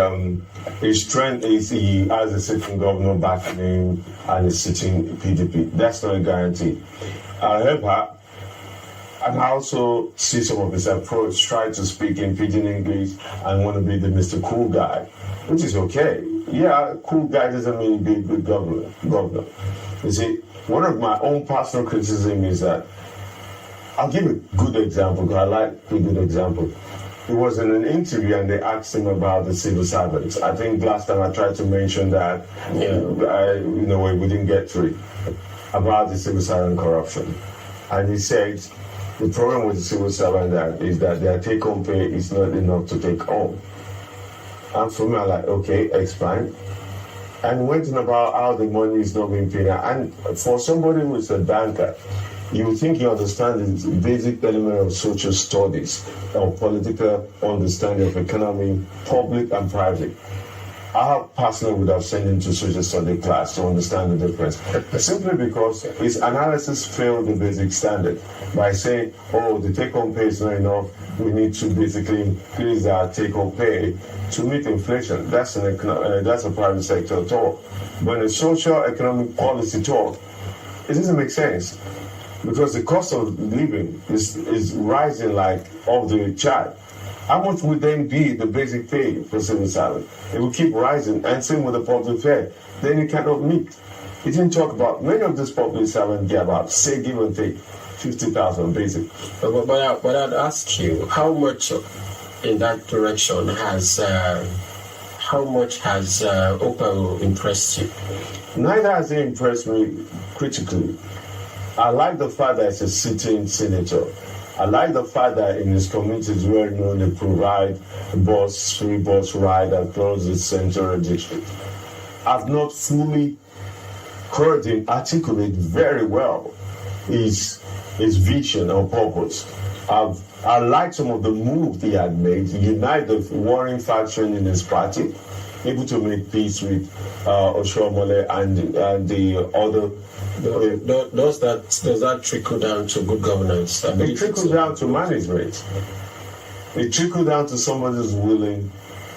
his strength is he has a sitting governor backing him and a sitting PDP. That's not a guarantee. However, and I also see some of his approach, try to speak in pidgin English and want to be the Mr. Cool guy, which is okay. Yeah, cool guy doesn't mean be a good governor. You see, one of my own personal criticism is that, I'll give a good example, because I like a good example. He was in an interview and they asked him about the civil servants. I think last time I tried to mention that, we didn't get through it, about the civil servant corruption. And he said, the problem with the civil servant is that their take-home pay is not enough to take home. And for me, I'm like, okay, explain. And went on about how the money is not being paid. And for somebody who is a banker, you would think you understand the basic element of social studies, or political understanding of economy, public and private. I personally would have sent him to social study class to understand the difference. Simply because his analysis failed the basic standard by saying, the take-home pay is not enough, we need to basically increase our take-home pay to meet inflation. That's a private sector talk. When a social economic policy talk, it doesn't make sense. Because the cost of living is rising like off the chart. How much would then be the basic pay for civil servant? It will keep rising, and same with the public fare. Then you cannot meet. He didn't talk about, many of these public servants get about, say, give and take, 50,000 basic. But I'd ask you, how much in that direction has Okpebolo impressed you? Neither has he impressed me critically. I like the fact that he's a sitting senator. I like the fact that in his community is well known to provide free bus ride across the central district. I've not fully heard him articulate very well his vision or purpose. I like some of the moves he had made to unite the warring faction in his party, able to make peace with Oshiomhole and the other. Does that trickle down to good governance? It trickles down to management. It trickles down to somebody who's willing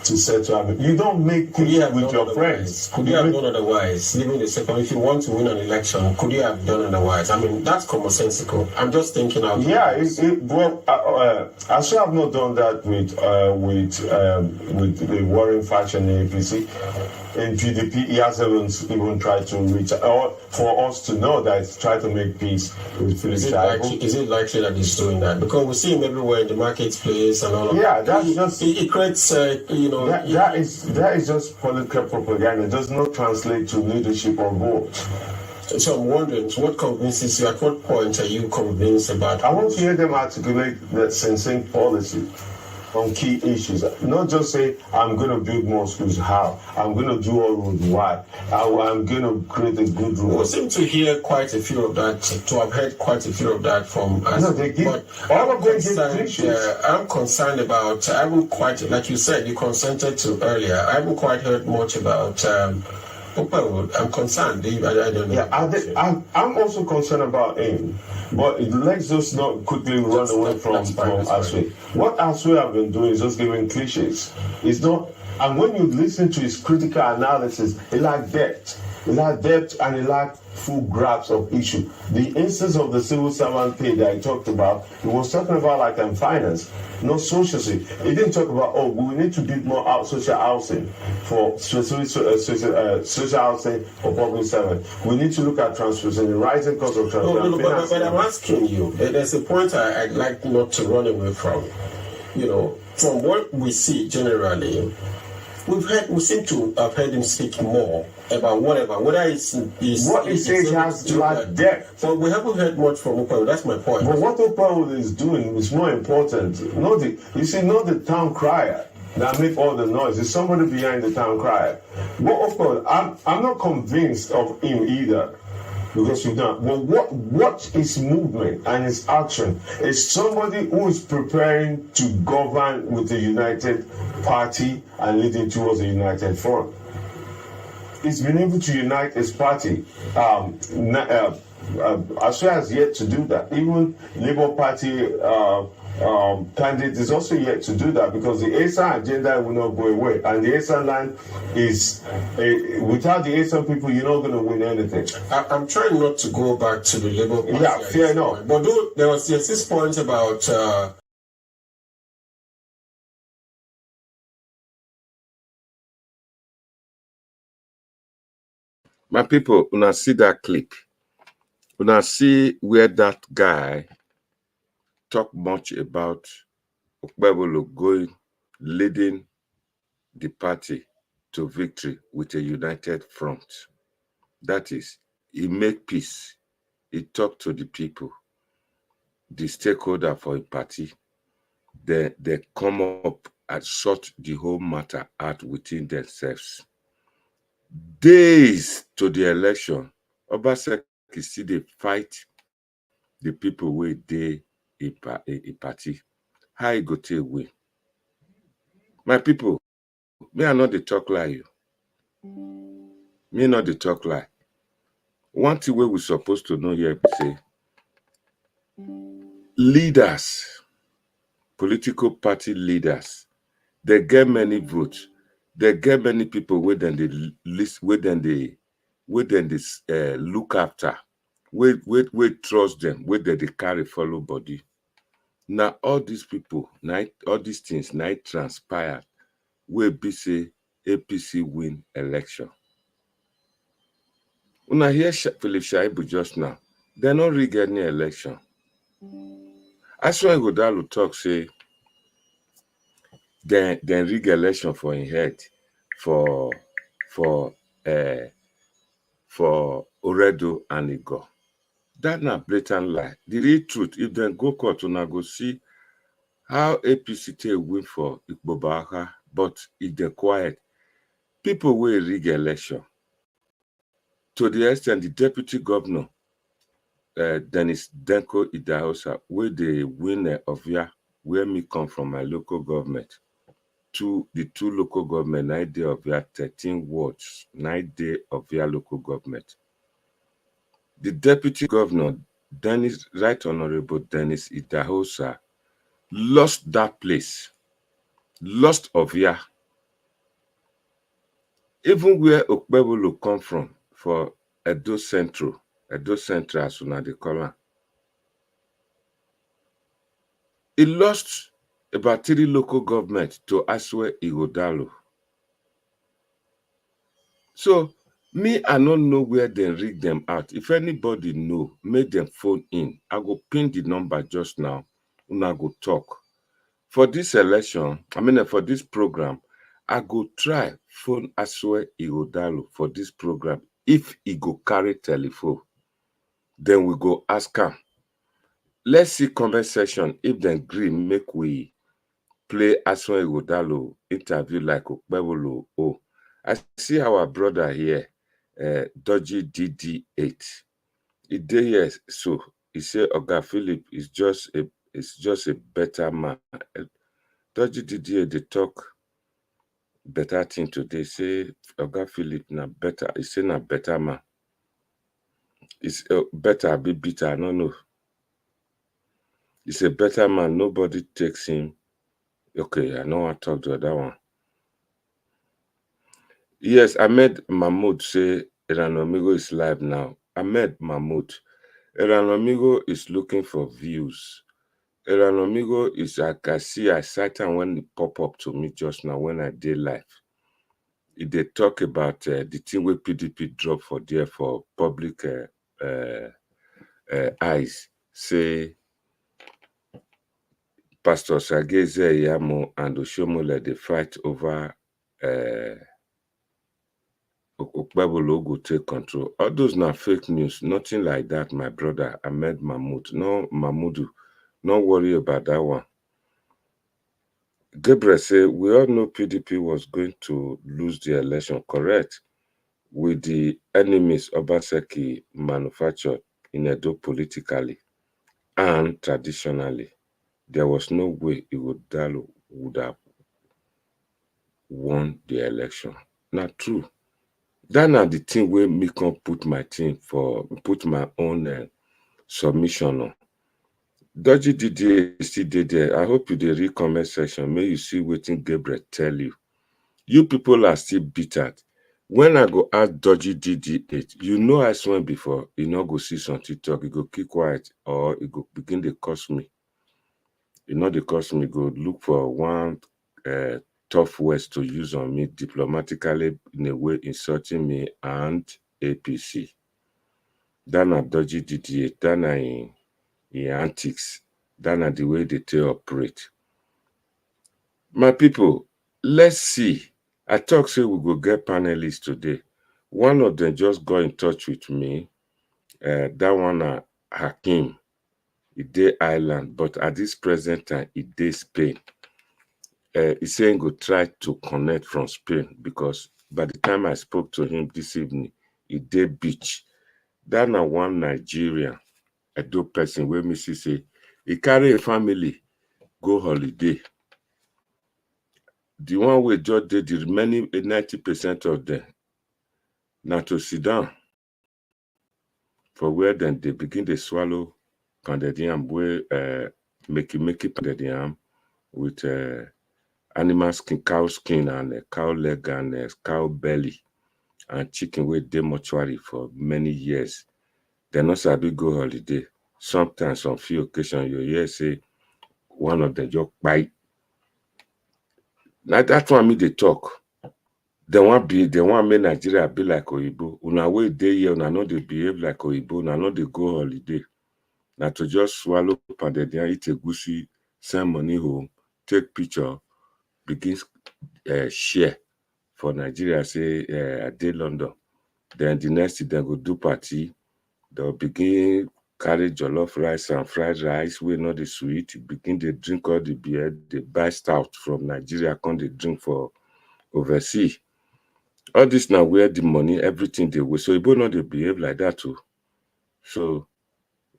to settle. You don't make peace with your friends. Could you have done otherwise? Even the second, if you want to win an election, could you have done otherwise? I mean, that's commonsensical. I'm just thinking out. Yeah, I should have not done that with the warring faction in APC. In PDP, he hasn't even tried to reach or for us to know that he's trying to make peace with Philip Shaibu. Is it likely that he's doing that? Because we see him everywhere in the marketplace and all of that. Yeah, that's just it creates that is just political propaganda. It does not translate to leadership or vote. So I'm wondering, what convinces you? At what point are you convinced about? I want to hear them articulate that sensing policy on key issues. Not just say, I'm going to build more schools. How? I'm going to do all roads. Why? I'm going to create a good road. We seem to hear quite a few of that, to have heard quite a few of that from us. No, they give, all of them give pictures. I'm concerned about, I haven't quite, like you said, you consented to earlier, I haven't quite heard much about I'm concerned. I don't know. Yeah, I'm also concerned about him. But let's just not quickly run away from Asue. What Asue have been doing is just giving cliches. It's not, and when you listen to his critical analysis, it lacked depth. It lacked depth and it lacked full grasp of issue. The instance of the civil servant pay that I talked about, he was talking about like finance, not socially. He didn't talk about, we need to build more social housing for social housing for public servants. We need to look at transportation, the rising cost of transport. But I'm asking you, there's a point I'd like not to run away from. From what we see generally, we seem to have heard him speak more about whether it's what he says has lacked depth. But we haven't heard much from Updatewho. That's my point. But what Updatewho is doing is more important. Not the town crier that make all the noise. There's somebody behind the town crier. But of course, I'm not convinced of him either. Because you've done. But what his movement and his action is somebody who is preparing to govern with the united party and leading towards a united front. He's been able to unite his party. Asue has yet to do that. Even Labour Party candidate is also yet to do that because the ASAN agenda will not go away. And the ASAN line is, without the ASAN people, you're not going to win anything. I'm trying not to go back to the Labour Party. Yeah, fair enough. But there was this point about my people, una see that clip. Una see where that guy talk much about Updatewho going, leading the party to victory with a united front. That is, he make peace. He talk to the people, the stakeholder for a party. They come up and sort the whole matter out within themselves. Days to the election, Obaseki see they fight the people where they a party. How you go take win? My people, me are not the talk lie. Me not the talk lie. One thing we supposed to know here is say leaders, political party leaders, they get many votes. They get many people where then they list, where then they look after, where trust them, where they carry follow body. Now all these people, all these things, transpire, where be say APC win election. When I hear Philip Shaibu just now, they not rig any election. Asue Ighodalo talk say then rig election for in head for Oredo and Igor. That not blatant lie. The real truth, if they go court, una go see how APC take win for Igbobaha, but if they quiet, people will rig election. to the extent the deputy governor, Dennis Denko Idahosa, where they win of where me come from, my local government, to the two local government, 9 day of 13 wards, 9 day of local government. The deputy governor, Right Honorable Dennis Idahosa, lost that place, lost Ovia. Even where Okpebolo come from, for Edo Central as soon they call her. He lost about 3 local government to Asue Ighodalo. So, me, I don't know where they rig them out. If anybody know, make them phone in. I go pin the number just now, and I go talk. For this election, for this program, I go try phone Asue Ighodalo for this program. If he go carry telephone, then we go ask him. Let's see comment section. If they agree, make we play Asue Ighodalo interview like Okpebolo. Oh, I see our brother here, Dodgy DD8. He did here, so he said Oga Philip is just a better man. Dodgy DD8 they talk better thing today. Say Oga Philip na better. He say na better man. It's better be bitter. I don't know. He's a better man. Nobody takes him. Okay, I know I talked to that one. Yes, Ahmed Mahmoud say Amigo is live now. Ahmed Mahmoud. Amigo is looking for views. Amigo is, I can see, I cite him when it pop up to me just now when I did live. They talk about the thing where PDP drop for there for public eyes. Say Pastor Sageze Yamo and Oshomole, they fight over Okpebolo go take control. All those now fake news. Nothing like that, my brother Ahmed Mahmoud. No, Mahmoudu, don't worry about that one. Gabriel said, we all know PDP was going to lose the election, correct? With the enemies Obaseki manufactured in Edo politically and traditionally. There was no way Ighodalo would have won the election. Not true. That na the thing where me can put my own submission on. Dodgy DD still there. I hope you the read comment section. May you see what Gabriel tell you. You people are still bitter. When I go ask Dodgy DD8, you know I swear before, you know go see some TikTok, you go keep quiet or you go begin to curse me. You know the curse me, go look for one tough words to use on me diplomatically in a way insulting me and APC. That na Dodgy DD8, that na in antics, that na the way they operate. My people, let's see. I talk say we go get panelists today. One of them just got in touch with me. That one Hakim. He dey Ireland, but at this present time, he dey Spain. He's saying go try to connect from Spain because by the time I spoke to him this evening, he dey beach. That na one Nigerian, a dope person where me see say he carry a family go holiday. The one we just did the remaining 90% of them now to sit down for where then they begin to swallow pounded yam where make pounded yam with animal skin, cow skin and cow leg and cow belly and chicken with dey mortuary for many years. They not sabi go holiday. Sometimes on few occasions you hear say one of them just bite. Now that one me they talk. They want make Nigeria be like Oyibo. Una way dey here, una know they behave like Oyibo, una know they go holiday. Now to just swallow pounded yam, eat a goosey, send money home, take picture, begin share for Nigeria, say I dey London. Then the next thing they go do party, they'll begin carry jollof rice and fried rice, we know the sweet, begin they drink all the beer, they buy stout from Nigeria, come they drink for overseas. All this now where the money, everything they will. So you not they behave like that too. So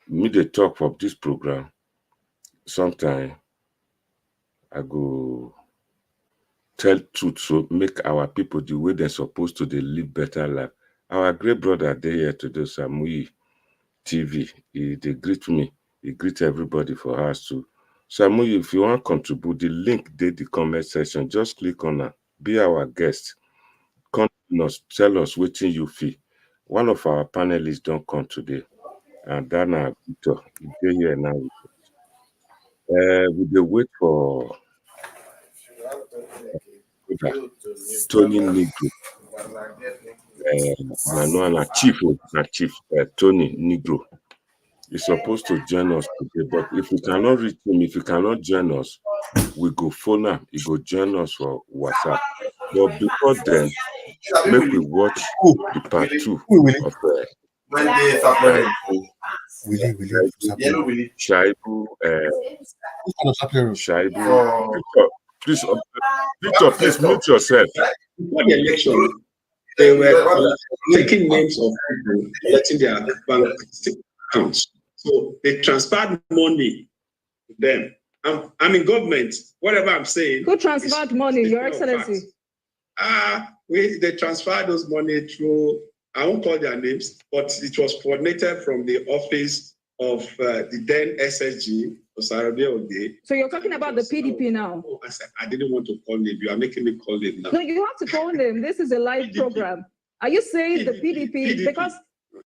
me they talk of this program. Sometime I go tell truth, so make our people the way they're supposed to, they live better life. Our great brother they here to do Samui TV. They greet me. He greet everybody for us too. Samui, if you want to contribute, the link did the comment section. Just click on it. Be our guest. Come tell us what you feel. One of our panelists don't come today, and Dana Victor, they here now. We will wait for Tony Negro. Chief Tony Negro is supposed to join us today, but if we cannot reach him, if he cannot join us, we go phone him. He go join us for WhatsApp. But before then, make we watch the part 2 of Shaibu. Shaibu. Victor, please mute yourself. Before the election, they were taking names of people, letting their bank accounts. So they transferred money to them. I'm in government. Whatever I'm saying. Who transferred money, Your Excellency? They transferred those money through, I won't call their names, but it was coordinated from the office of the then SSG. So you're talking about the PDP now? Oh, I didn't want to call him. You are making me call him now. No, you have to call him. This is a live PDP program. Are you saying the PDP? Because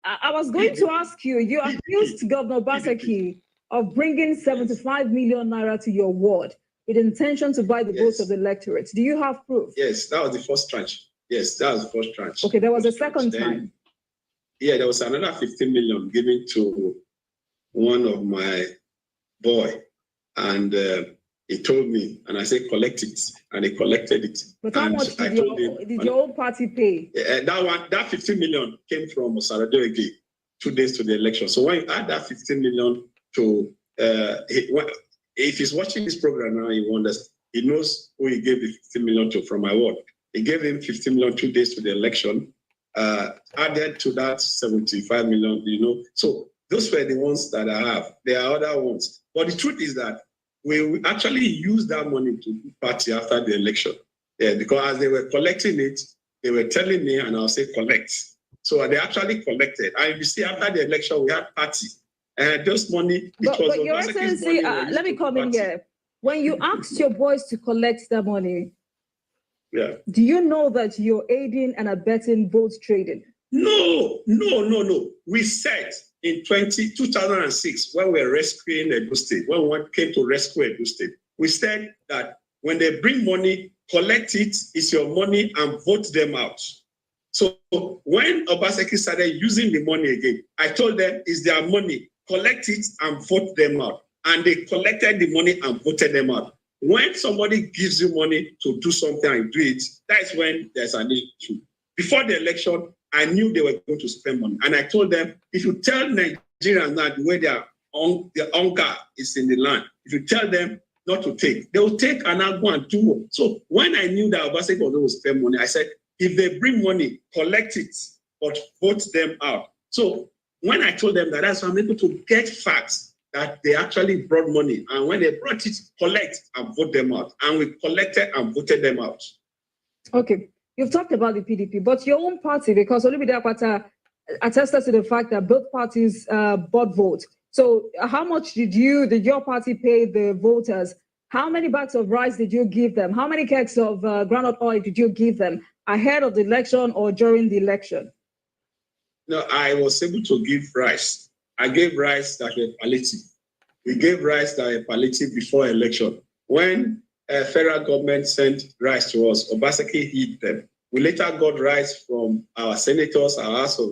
I was going to ask you, you accused Governor Obaseki of bringing 75 million naira to your ward with intention to buy the votes of the electorate. Do you have proof? Yes, that was the first tranche. Yes, that was the first tranche. Okay, there was a second time. Yeah, there was another 15 million given to one of my boy, and he told me, and I said, collect it, and he collected it. But how much did your own party pay? That 15 million came from Osaradoege 2 days to the election. So when you add that 15 million to, if he's watching this program now, he knows who he gave the 15 million to from my ward. He gave him 15 million 2 days to the election, added to that 75 million, So those were the ones that I have. There are other ones. But the truth is that we actually used that money to do party after the election. Yeah, because as they were collecting it, they were telling me, and I'll say collect. So they actually collected. And you see, after the election, we had party. And those money, but Your Excellency, let me come in here. When you asked your boys to collect the money, do you know that you're aiding and abetting vote trading? No. We said in 2006, when we were rescuing Edo State, when we came to rescue Edo State, we said that when they bring money, collect it, it's your money, and vote them out. So when Obaseki started using the money again, I told them it's their money, collect it and vote them out. And they collected the money and voted them out. When somebody gives you money to do something and do it, that's when there's an issue. Before the election, I knew they were going to spend money. And I told them, if you tell Nigerians now the way their hunger is in the land, if you tell them not to take, they will take and I'll go and do. So when I knew that Obaseki was going to spend money, I said, if they bring money, collect it, but vote them out. So when I told them that, that's why I'm able to get facts that they actually brought money. And when they brought it, collect and vote them out. And we collected and voted them out. Okay. You've talked about the PDP, but your own party, because Olumide Akpata attested to the fact that both parties bought votes. So how much did your party pay the voters? How many bags of rice did you give them? How many kegs of groundnut oil did you give them ahead of the election or during the election? No, I was able to give rice. I gave rice that were palliative. We gave rice that were palliative before election. When federal government sent rice to us, Obaseki hid them. We later got rice from our senators, our House of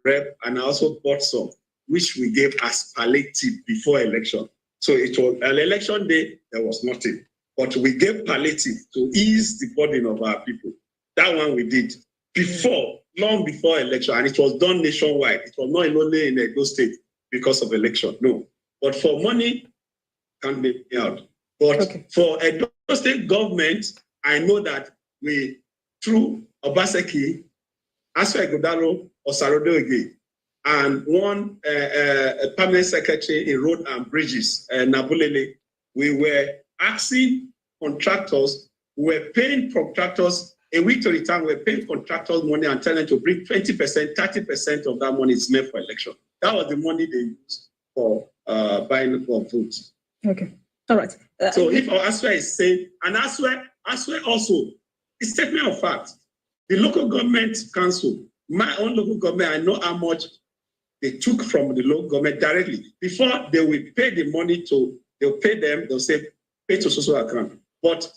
Rep, and I also bought some, which we gave as palliative before election. So it was an election day, there was nothing. But we gave palliative to ease the burden of our people. That one we did before, long before election, and it was done nationwide. It was not only in Edo State because of election, no. But for money, can't make me out. But for Edo State government, I know that we through Obaseki, Asue Ighodalo, Osarodo Ege, and one permanent secretary in road and bridges, Nabulele. We were asking contractors, we were paying contractors a week to return, we were paying contractors money and telling them to bring 20%, 30% of that money is meant for election. That was the money they used for buying for votes. Okay. All right. So if Asue is saying, and Asue also, it's statement of fact. The local government council, my own local government, I know how much they took from the local government directly. Before they will pay the money to, they'll pay them, they'll say, pay to social account. But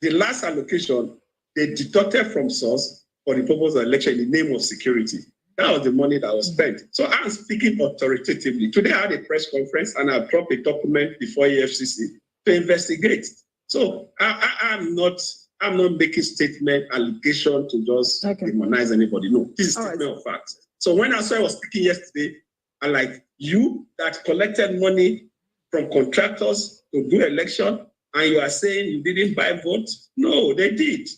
the last allocation, they deducted from source for the purpose of election in the name of security. That was the money that was spent. So I'm speaking authoritatively. Today I had a press conference and I dropped a document before EFCC to investigate. So I'm not making statement, allegation to just demonize anybody. No, this is statement of fact. So when I was speaking yesterday, I'm like, you that collected money from contractors to do election, and you are saying you didn't buy votes? No, they did.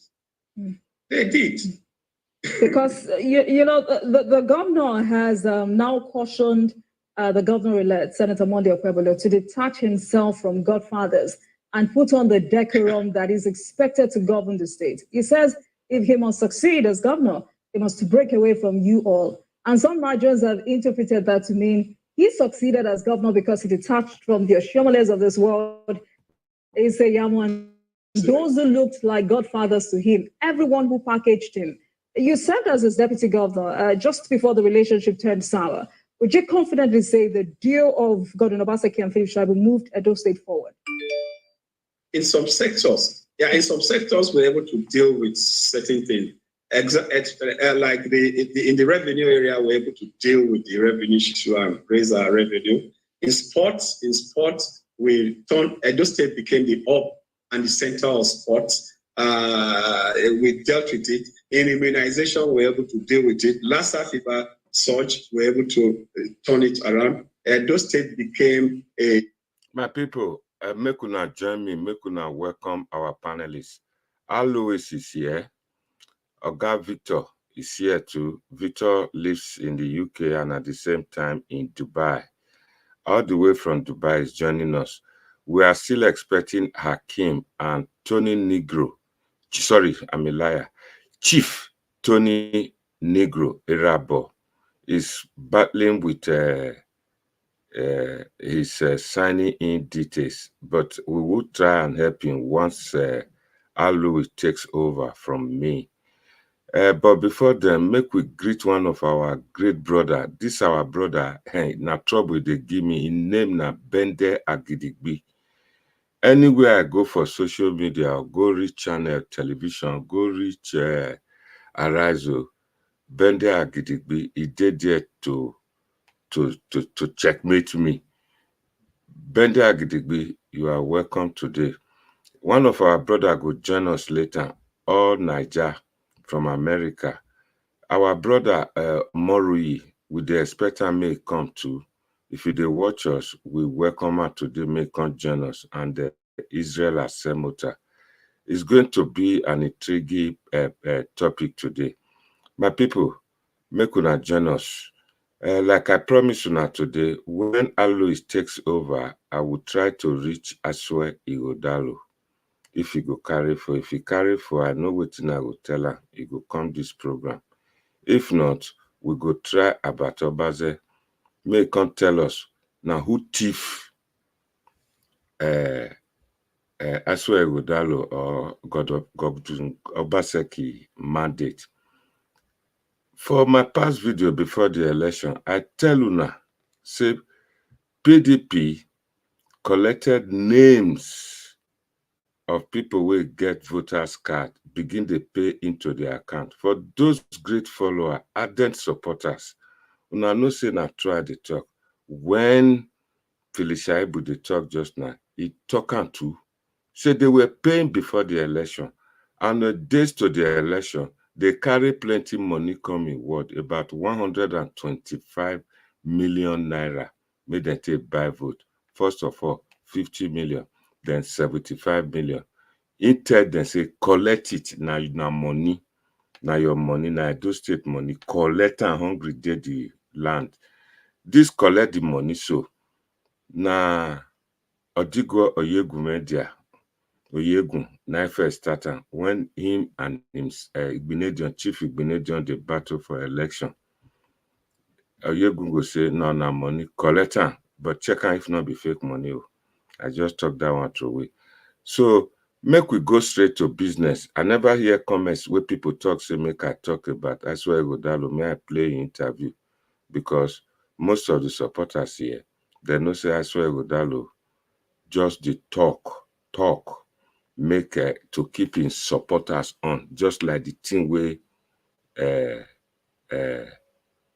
They did. Because, you know, the governor has now cautioned the governor-elect, Senator Monday Okpebholo, to detach himself from godfathers and put on the decorum that is expected to govern the state. He says if he must succeed as governor, he must break away from you all. And some Nigerians have interpreted that to mean he succeeded as governor because he detached from the Oshomoles of this world, Yamu, those who looked like godfathers to him, everyone who packaged him. You served as his deputy governor just before the relationship turned sour. Would you confidently say the deal of Godwin Obaseki and Philip Shaibu moved Edo State forward? In some sectors, we're able to deal with certain things. Like in the revenue area, we're able to deal with the revenue issue and raise our revenue. In sports, we turned Edo State became the hub and the center of sports. We dealt with it. In immunization, we're able to deal with it. Lassa fever surge, we're able to turn it around. Edo State became a... My people, make una join me, make una welcome our panelists. Alois is here. Oga Victor is here too. Victor lives in the UK and at the same time in Dubai. All the way from Dubai is joining us. We are still expecting Hakim and Tony Negro. Sorry, I'm a liar. Chief Tony Negro Irabo is battling with his signing in details, but we will try and help him once Alois takes over from me. But before then, make we greet one of our great brother. This our brother, hey, na trouble they give me. In name na Bende Agidigbi. Anywhere I go for social media, I'll go reach channel television, go reach Arizo, Bende Agidigbi. He did there to checkmate me. Bende Agidigbi, you are welcome today. One of our brother will join us later, all Niger from America. Our brother Morui, with the expecter may come too. If you watch us, we welcome her today, may come join us, and Israel Asemota. It's going to be an intriguing topic today. My people, make una join us. Like I promised you today, when Alois takes over, I will try to reach Asue Ighodalo. If he go carry for, I know what I will tell her. He go come this program. If not, we go try Abatobaze. May come tell us now who thief Asue Ighodalo or Godwin Obaseki mandate. For my past video before the election, I tell una, say PDP collected names of people who get voters card, begin to pay into their account. For those great followers, ardent supporters, una know say na try the talk. When Philip Shaibu the talk just now, he talk am too. Say they were paying before the election. And the days to the election, they carry plenty money coming, what, about 125 million naira, made them take buy vote. First of all, 50 million, then 75 million. Instead, they say, collect it, now money. Now your money, now do state money, collect and hungry dey the land. This collect the money so. Now Odigo Oyegu media. Oyegun, na first starter when him and him Chief Igbenedion dey battle for election. Oyegun go say, no, money, collect am, but check am if not be fake money. I just talk that one away. So make we go straight to business. I never hear comments where people talk, say make I talk about Asue Ighodalo, may I play interview? Because most of the supporters here, they know say Asue Ighodalo just the talk, make to keep his supporters on, just like the thing where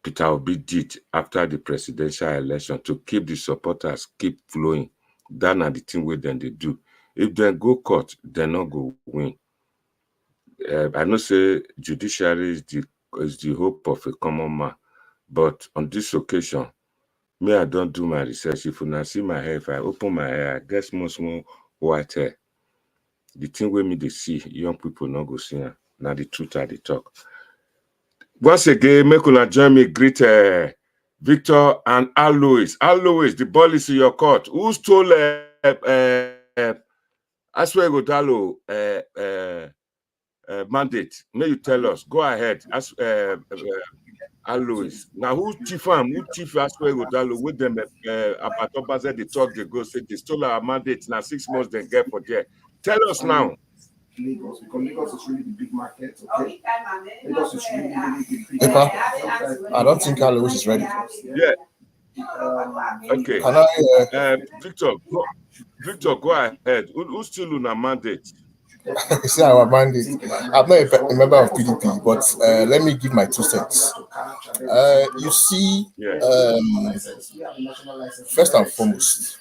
Peter Obi did after the presidential election to keep the supporters keep flowing. That's not the thing where then they do. If they go court, they not go win. I know say judiciary is the hope of a common man, but on this occasion, me I don't do my research. If you not see my hair, if I open my hair, I get small white hair. The thing where me they see, young people not go see. Now the truth are they talk. Once again, make una join me greet Victor and Alois. Alois, the ball is in your court. Who stole Asue Ighodalo mandate? May you tell us. Go ahead. Alois. Now who chief Asue Ighodalo with them about Obaze they talk they go say they stole our mandate. Now 6 months they get for there. Tell us now. Lagos, because Lagos is really the big market. Okay, Lagos is really big. I don't think Alois is ready. Yeah. Okay. Can I, Victor, go ahead. Who's still on a mandate? See our mandate. I'm not a member of PDP, but let me give my 2 cents. You see, first and foremost,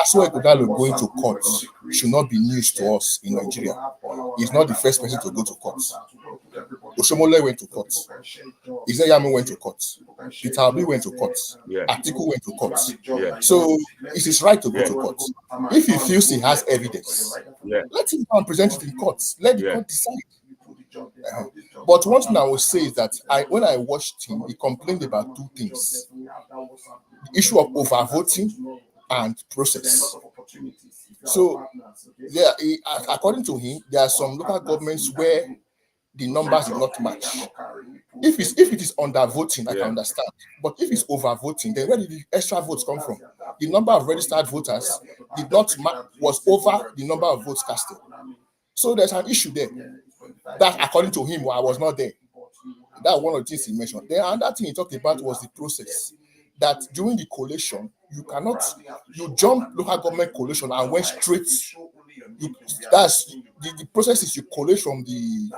Asue Ighodalo going to court should not be news to us in Nigeria. He's not the first person to go to court. Oshomole went to court. Izeyami went to court. Peter Obi went to court. Atiku went to court. So it is right to go to court. If he feels he has evidence, let him come and present it in court. Let the court decide. But one thing I will say is that when I watched him, he complained about 2 things: the issue of overvoting and process. So, according to him, there are some local governments where the numbers do not match. If it is undervoting, I can understand. But if it's overvoting, then where did the extra votes come from? The number of registered voters did not was over the number of votes casted. So there's an issue there. That, according to him, I was not there. That's one of the things he mentioned. Then another thing he talked about was the process. That during the collation, you jump local government collation and went straight. That's the process is you collate from the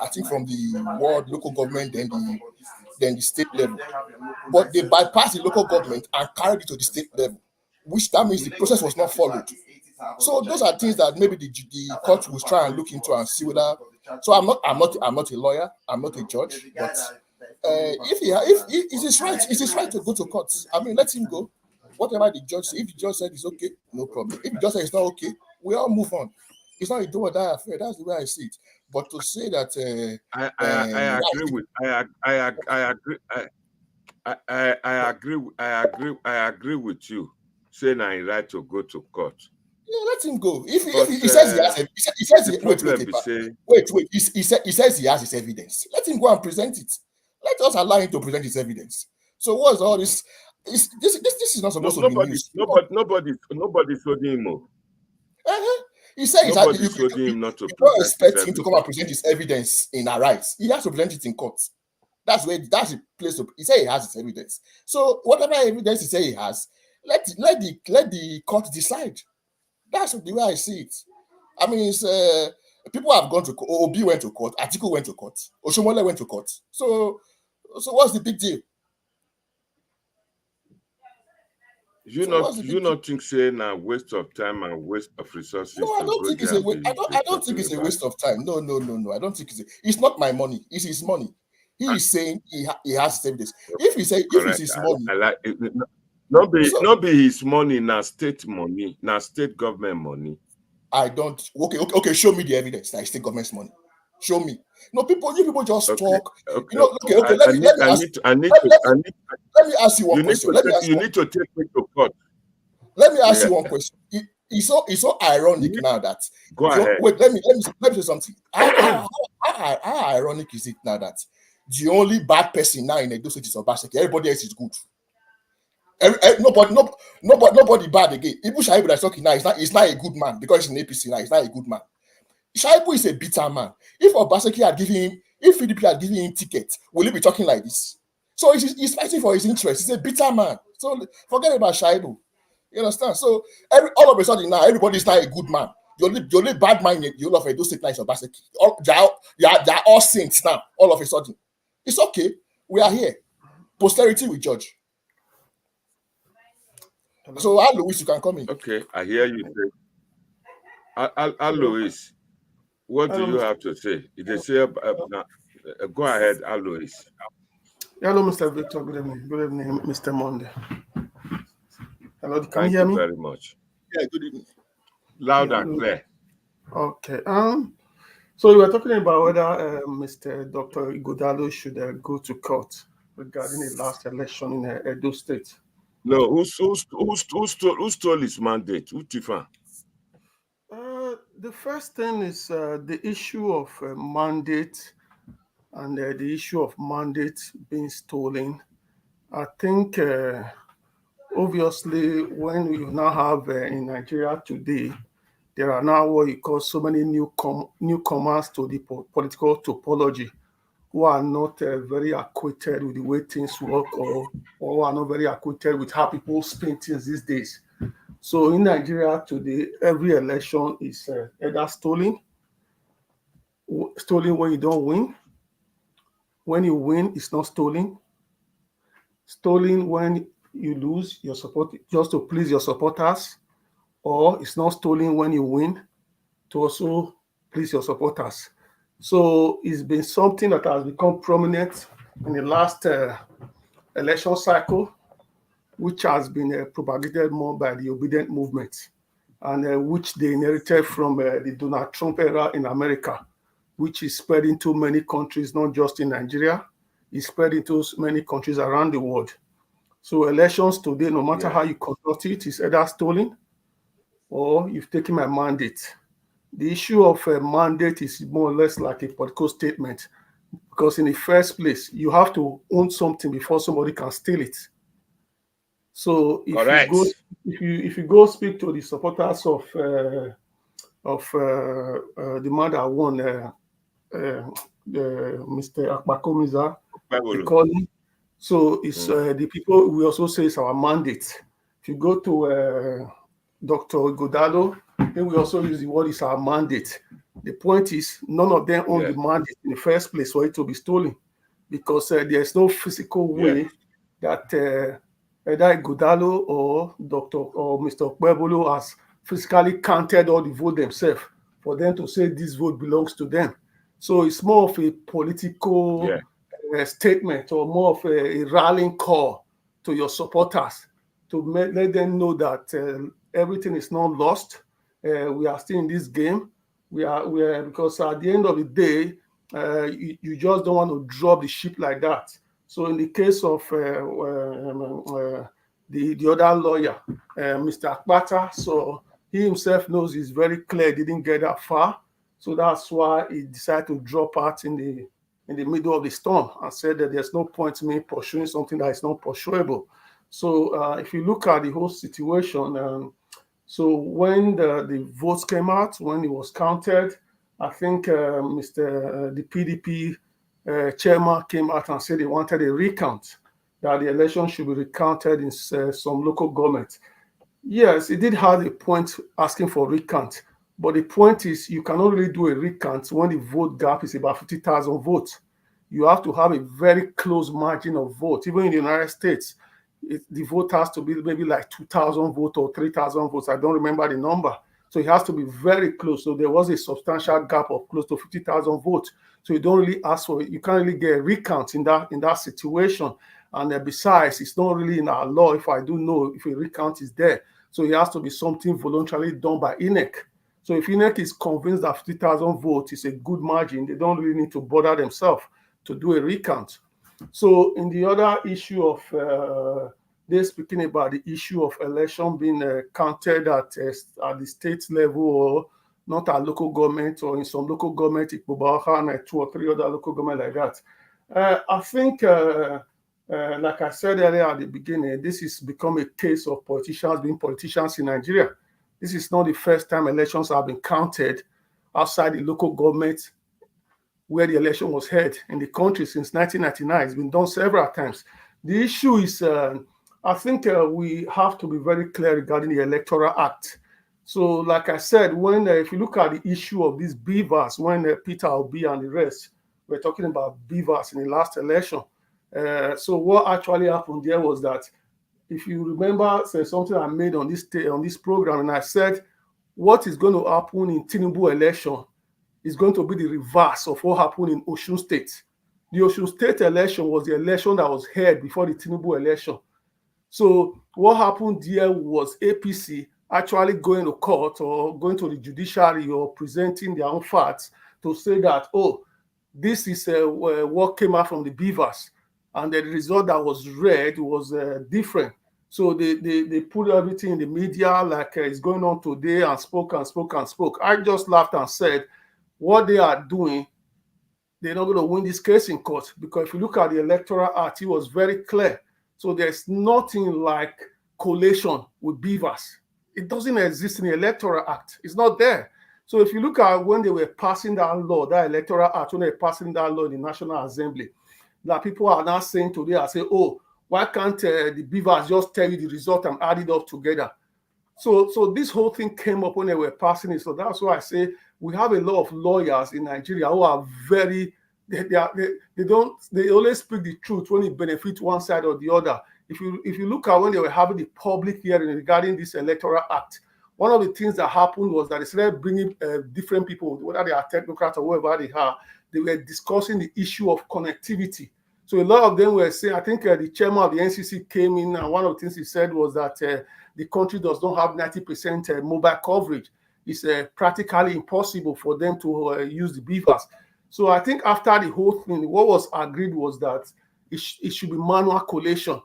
ward local government, then the state level. But they bypassed the local government and carried it to the state level, which that means the process was not followed. So those are things that maybe the court will try and look into and see whether. So I'm not a lawyer, I'm not a judge, but if it is right to go to court. I mean, let him go. Whatever the judge says, if the judge said it's okay, no problem. If the judge says it's not okay, we all move on. It's not a do or die affair. That's the way I see it. But to say that I agree with you. Saying I right to go to court. Yeah, let him go. If he says he has, he says he says he has his evidence. Let him go and present it. Let us allow him to present his evidence. So what's all this? This is not supposed to be news. Nobody told him. He said you don't expect him to come and present his evidence in our rights. He has to present it in court. That's the place to. He said he has his evidence. So whatever evidence he says he has, let the court decide. That's the way I see it. I mean, people have gone to court. Obi went to court. Atiku went to court. Oshomole went to court. So what's the big deal? You not think saying a waste of time and waste of resources? No, I don't think it's a waste. I don't think it's a waste of time. No. I don't think it's not my money. It's his money. He is saying he has to save this. If he say if it's his money, I like it. Not be his money, now state money, now state government money. I don't. Okay. Show me the evidence that it's state government's money. Show me. No, you people just talk. Okay. You know, okay. Let me ask you one question. You need to take me to court. Let me ask you one question. It's so ironic now that. Go ahead. Wait, let me say something. How ironic is it now that the only bad person now in Edo State is Obaseki? Everybody else is good. Nobody bad again. Even Shaibu that's talking now, he's not a good man because he's in APC now. He's not a good man. Shaibu is a bitter man. If Obaseki had given him, if PDP had given him ticket, will he be talking like this? So he's fighting for his interest. He's a bitter man. So forget about Shaibu. You understand? So all of a sudden now, everybody's not a good man. The only bad man in the whole of Edo State now is Obaseki. They are all saints now, all of a sudden. It's okay. We are here. Posterity will judge. So, Alois, you can come in. Okay, I hear you say. Alois, what do you have to say? They say, go ahead, Alois. Hello, Mr. Victor. Good evening. Good evening, Mr. Monday. Hello, can Thank you hear me? very much. Yeah, good evening. Loud and clear. Okay. So you were talking about whether Mr. Dr. Ighodalo should go to court regarding the last election in Edo State. No, who stole his mandate? Who Tifa? The first thing is the issue of mandate and the issue of mandate being stolen. I think obviously when you now have in Nigeria today, there are now what you call so many newcomers to the political topology who are not very acquainted with the way things work or are not very acquainted with how people spin things these days. So in Nigeria today, every election is either stolen when you don't win. When you win, it's not stolen. Stolen when you lose your support, just to please your supporters, or it's not stolen when you win to also please your supporters. So it's been something that has become prominent in the last election cycle, which has been propagated more by the obedient movement, and which they inherited from the Donald Trump era in America, which is spread into many countries, not just in Nigeria. It's spread into many countries around the world. So elections today, no matter how you conduct it, is either stolen or you've taken my mandate. The issue of a mandate is more or less like a political statement, because in the first place, you have to own something before somebody can steal it. So if you go speak to the supporters of the man that won, Mr. Akbakomiza, so it's the people we also say it's our mandate. If you go to Dr. Ighodalo, then we also use the word is our mandate. The point is none of them own the mandate in the first place for it to be stolen, because there's no physical way that either Ighodalo or Mr. Okpebolo has physically counted all the vote themselves for them to say this vote belongs to them. So it's more of a political statement, or more of a rallying call to your supporters to let them know that everything is not lost. We are still in this game. We are because at the end of the day, you just don't want to drop the ship like that. So in the case of the other lawyer, Mr. Akpata, so he himself knows it's very clear he didn't get that far. So that's why he decided to drop out in the middle of the storm and said that there's no point in me pursuing something that is not pursuable. So if you look at the whole situation, so when the votes came out, when it was counted, I think the PDP chairman came out and said they wanted a recount, that the election should be recounted in some local government. Yes, it did have a point asking for recount, but the point is you cannot really do a recount when the vote gap is about 50,000 votes. You have to have a very close margin of vote. Even in the United States, the vote has to be maybe like 2,000 votes or 3,000 votes. I don't remember the number. So it has to be very close. So there was a substantial gap of close to 50,000 votes. So you don't really ask for it. You can't really get a recount in that situation. And besides, it's not really in our law if I do know if a recount is there. So it has to be something voluntarily done by INEC. So if INEC is convinced that 50,000 votes is a good margin, they don't really need to bother themselves to do a recount. So in the other issue of, they're speaking about the issue of election being counted at the state level or not at local government, or in some local government, and 2 or 3 other local government like that. I think, like I said earlier at the beginning, this has become a case of politicians being politicians in Nigeria. This is not the first time elections have been counted outside the local government where the election was held in the country since 1999. It's been done several times. The issue is, I think we have to be very clear regarding the Electoral Act. So, like I said, when if you look at the issue of these beavers, when Peter Obi and the rest were talking about beavers in the last election, so what actually happened there was that, if you remember, something I made on this program, and I said, what is going to happen in Tinubu election is going to be the reverse of what happened in Osun State. The Osun State election was the election that was held before the Tinubu election. So what happened there was APC actually going to court or going to the judiciary or presenting their own facts to say that, oh, this is what came out from the beavers, and the result that was read was different. So they put everything in the media like it's going on today, and spoke. I just laughed and said, what they are doing, they're not going to win this case in court, because if you look at the Electoral Act, it was very clear. So there's nothing like collation with beavers. It doesn't exist in the Electoral Act. It's not there. So if you look at when they were passing that law, that Electoral Act, when they were passing that law in the National Assembly, that people are now saying today, I say, oh, why can't the beavers just tell you the result and add it up together? So this whole thing came up when they were passing it. So that's why I say we have a lot of lawyers in Nigeria who are very, they only speak the truth when it benefits one side or the other. If you look at when they were having the public hearing regarding this Electoral Act, one of the things that happened was that they started bringing different people, whether they are technocrats or whoever they are, they were discussing the issue of connectivity. So a lot of them were saying, I think the chairman of the NCC came in, and one of the things he said was that the country does not have 90% mobile coverage. It's practically impossible for them to use the beavers. So I think after the whole thing, what was agreed was that it should be manual collation.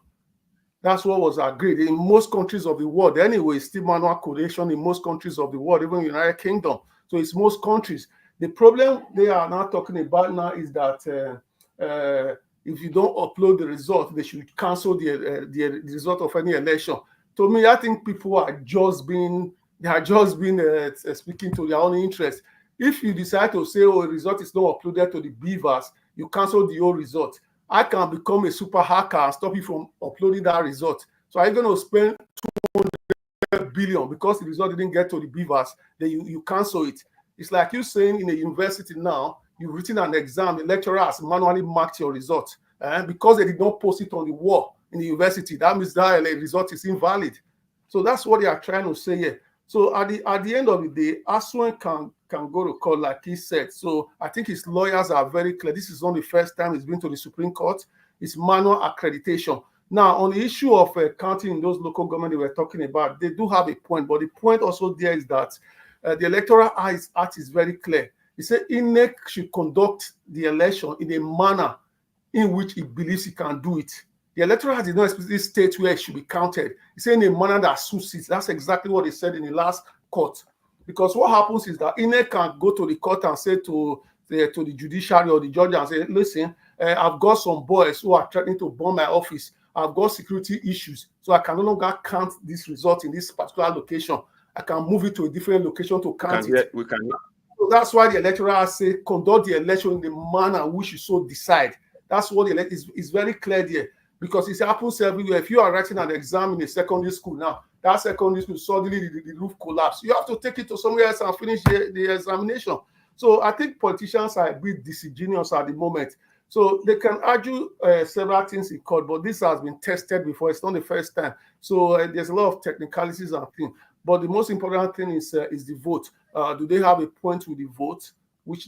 That's what was agreed. In most countries of the world, anyway, it's still manual collation in most countries of the world, even the United Kingdom. So it's most countries. The problem they are now talking about now is that if you don't upload the result, they should cancel the result of any election. To me, I think people are just being speaking to their own interest. If you decide to say, oh, the result is not uploaded to the beavers, you cancel the whole result. I can become a super hacker and stop you from uploading that result. So are you going to spend 200 billion because the result didn't get to the beavers? Then you cancel it. It's like you saying in a university now, you've written an exam, the lecturer has manually marked your result. Because they did not post it on the wall in the university, that means that result is invalid. So that's what they are trying to say here. So at the end of the day, Asue can go to court, like he said. So I think his lawyers are very clear. This is not the first time he's been to the Supreme Court. It's manual accreditation. Now, on the issue of counting in those local government they were talking about, they do have a point. But the point also there is that the Electoral Act is very clear. He said INEC should conduct the election in a manner in which it believes it can do it. The Electoral Act did not explicitly state where it should be counted. It's in a manner that suits it. That's exactly what they said in the last court. Because what happens is that INEC can go to the court and say to the judiciary or the judge and say, listen, I've got some boys who are threatening to bomb my office. I've got security issues, so I can no longer count this result in this particular location. I can move it to a different location to count it. So that's why the Electoral Act say conduct the election in the manner which you so decide. That's what the is very clear there, because it happens everywhere. If you are writing an exam in a secondary school now, that secondary school suddenly the roof collapse. You have to take it to somewhere else and finish the examination. So I think politicians are a bit disingenuous at the moment. So they can argue several things in court, but this has been tested before. It's not the first time. So there's a lot of technicalities and things. But the most important thing is the vote. Do they have a point with the vote, which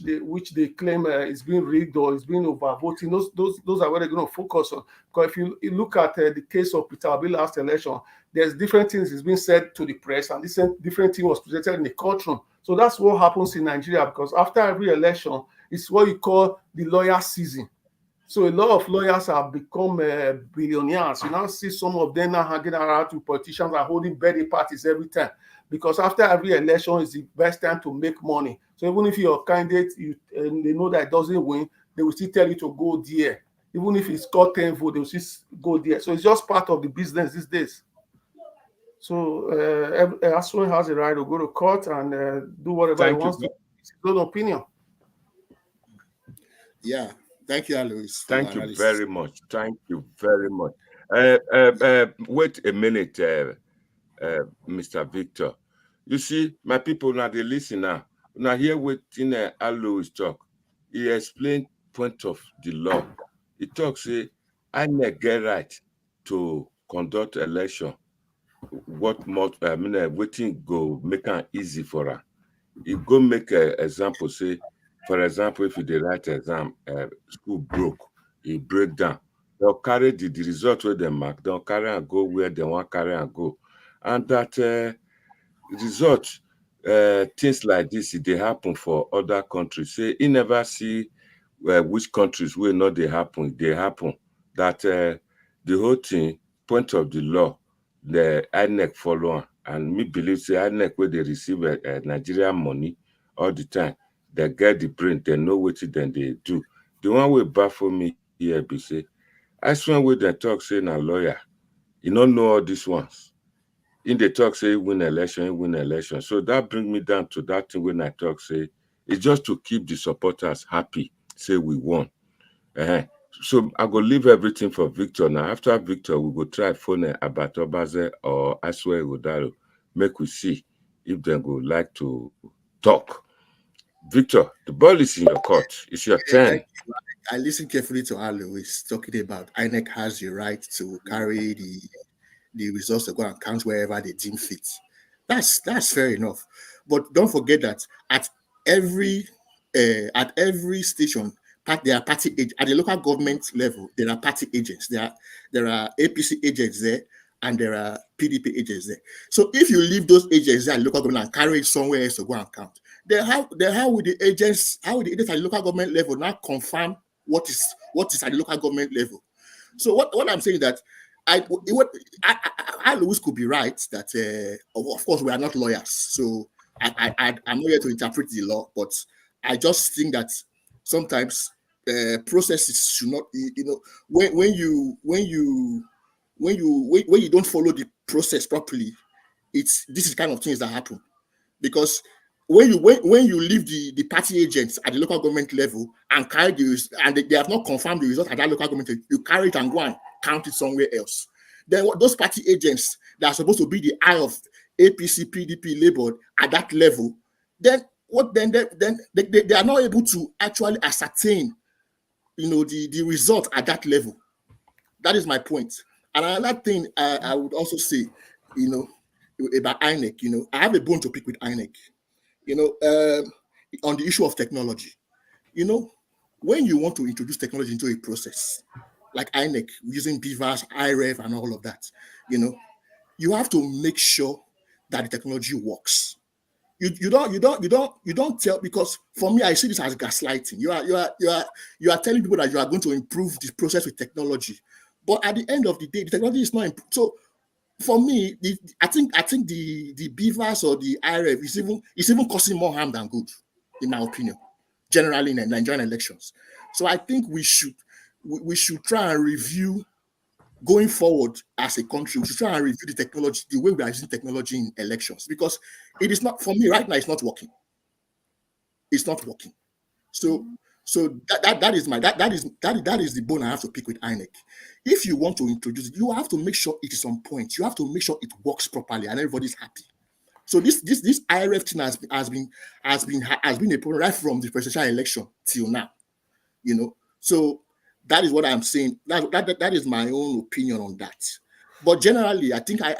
they claim is being rigged or is being overvoting? Those are what they're going to focus on. Because if you look at the case of Peter Obi last election, there's different things is being said to the press, and this different thing was presented in the courtroom. So that's what happens in Nigeria, because after every election, it's what you call the lawyer season. So a lot of lawyers have become billionaires. You now see some of them now hanging around with politicians and holding birthday parties every time, because after every election is the best time to make money. So even if you're a candidate and they know that it doesn't win, they will still tell you to go there. Even if it's got 10 votes, they will still go there. So it's just part of the business these days. So Asue has a right to go to court and do whatever he wants to. It's his own opinion. Yeah. Thank you, Alois. Thank you very much. Thank you very much. Wait a minute, Mr. Victor. You see, my people, now they listen now. Now here waiting Alois talk. He explained point of the law. He talks, say, I get right to conduct election. What more, waiting go make it easy for her. You go make an example, say, for example, if you dey write exam, school broke, e break down, they'll carry the result where they mark, they'll carry and go where they want carry and go. And that result, things like this, they happen for other countries. Say, you never see which countries will not they happen. That the whole thing, point of the law, the INEC follow, and me believe say INEC where they receive Nigerian money all the time. They get the brain, they know what then they do. The one will baffle me here be say, I swear with they talk saying a lawyer, you don't know all these ones. In the talk say win election. So that brings me down to that thing when I talk say it's just to keep the supporters happy. Say we won. So I go leave everything for Victor now. After Victor, we go try phone Abatobaze or Asue Ighodalo. Make we see if they go like to talk. Victor, the ball is in your court. It's your turn. I listened carefully to Alois talking about INEC has the right to carry the results to go and count wherever they deem fit. That's fair enough. But don't forget that at every station, there are party agents. At the local government level, there are party agents. There are APC agents there, and there are PDP agents there. So if you leave those agents there at local government and carry it somewhere else to go and count, then how would the agents at the local government level now confirm what is at the local government level? So what I'm saying is that I Alois could be right that of course we are not lawyers, so I'm not here to interpret the law, but I just think that sometimes processes should not, when you don't follow the process properly, this is the kind of things that happen. Because when you leave the party agents at the local government level and carry and they have not confirmed the result at that local government, you carry it and go and count it somewhere else. Then those party agents that are supposed to be the eye of APC, PDP, Labour at that level, then they are not able to actually ascertain, the result at that level. That is my point. And another thing I would also say, about INEC, I have a bone to pick with INEC. On the issue of technology, when you want to introduce technology into a process, like INEC using BVAS, IREV, and all of that, you have to make sure that the technology works. You don't tell, because for me, I see this as gaslighting. You are telling people that you are going to improve the process with technology, but at the end of the day, the technology is not improved. So for me, I think the BVAS or the IREV is even causing more harm than good, in my opinion, generally in Nigerian elections. So I think we should try and review, going forward as a country, we should try and review the technology, the way we are using technology in elections, because it is not, for me right now, it's not working. It's not working. So that is the bone I have to pick with INEC. If you want to introduce it, you have to make sure it is on point. You have to make sure it works properly and everybody's happy. So this IRF thing has been a problem right from the presidential election till now. So that is what I'm saying. That is my own opinion on that. But generally, I think I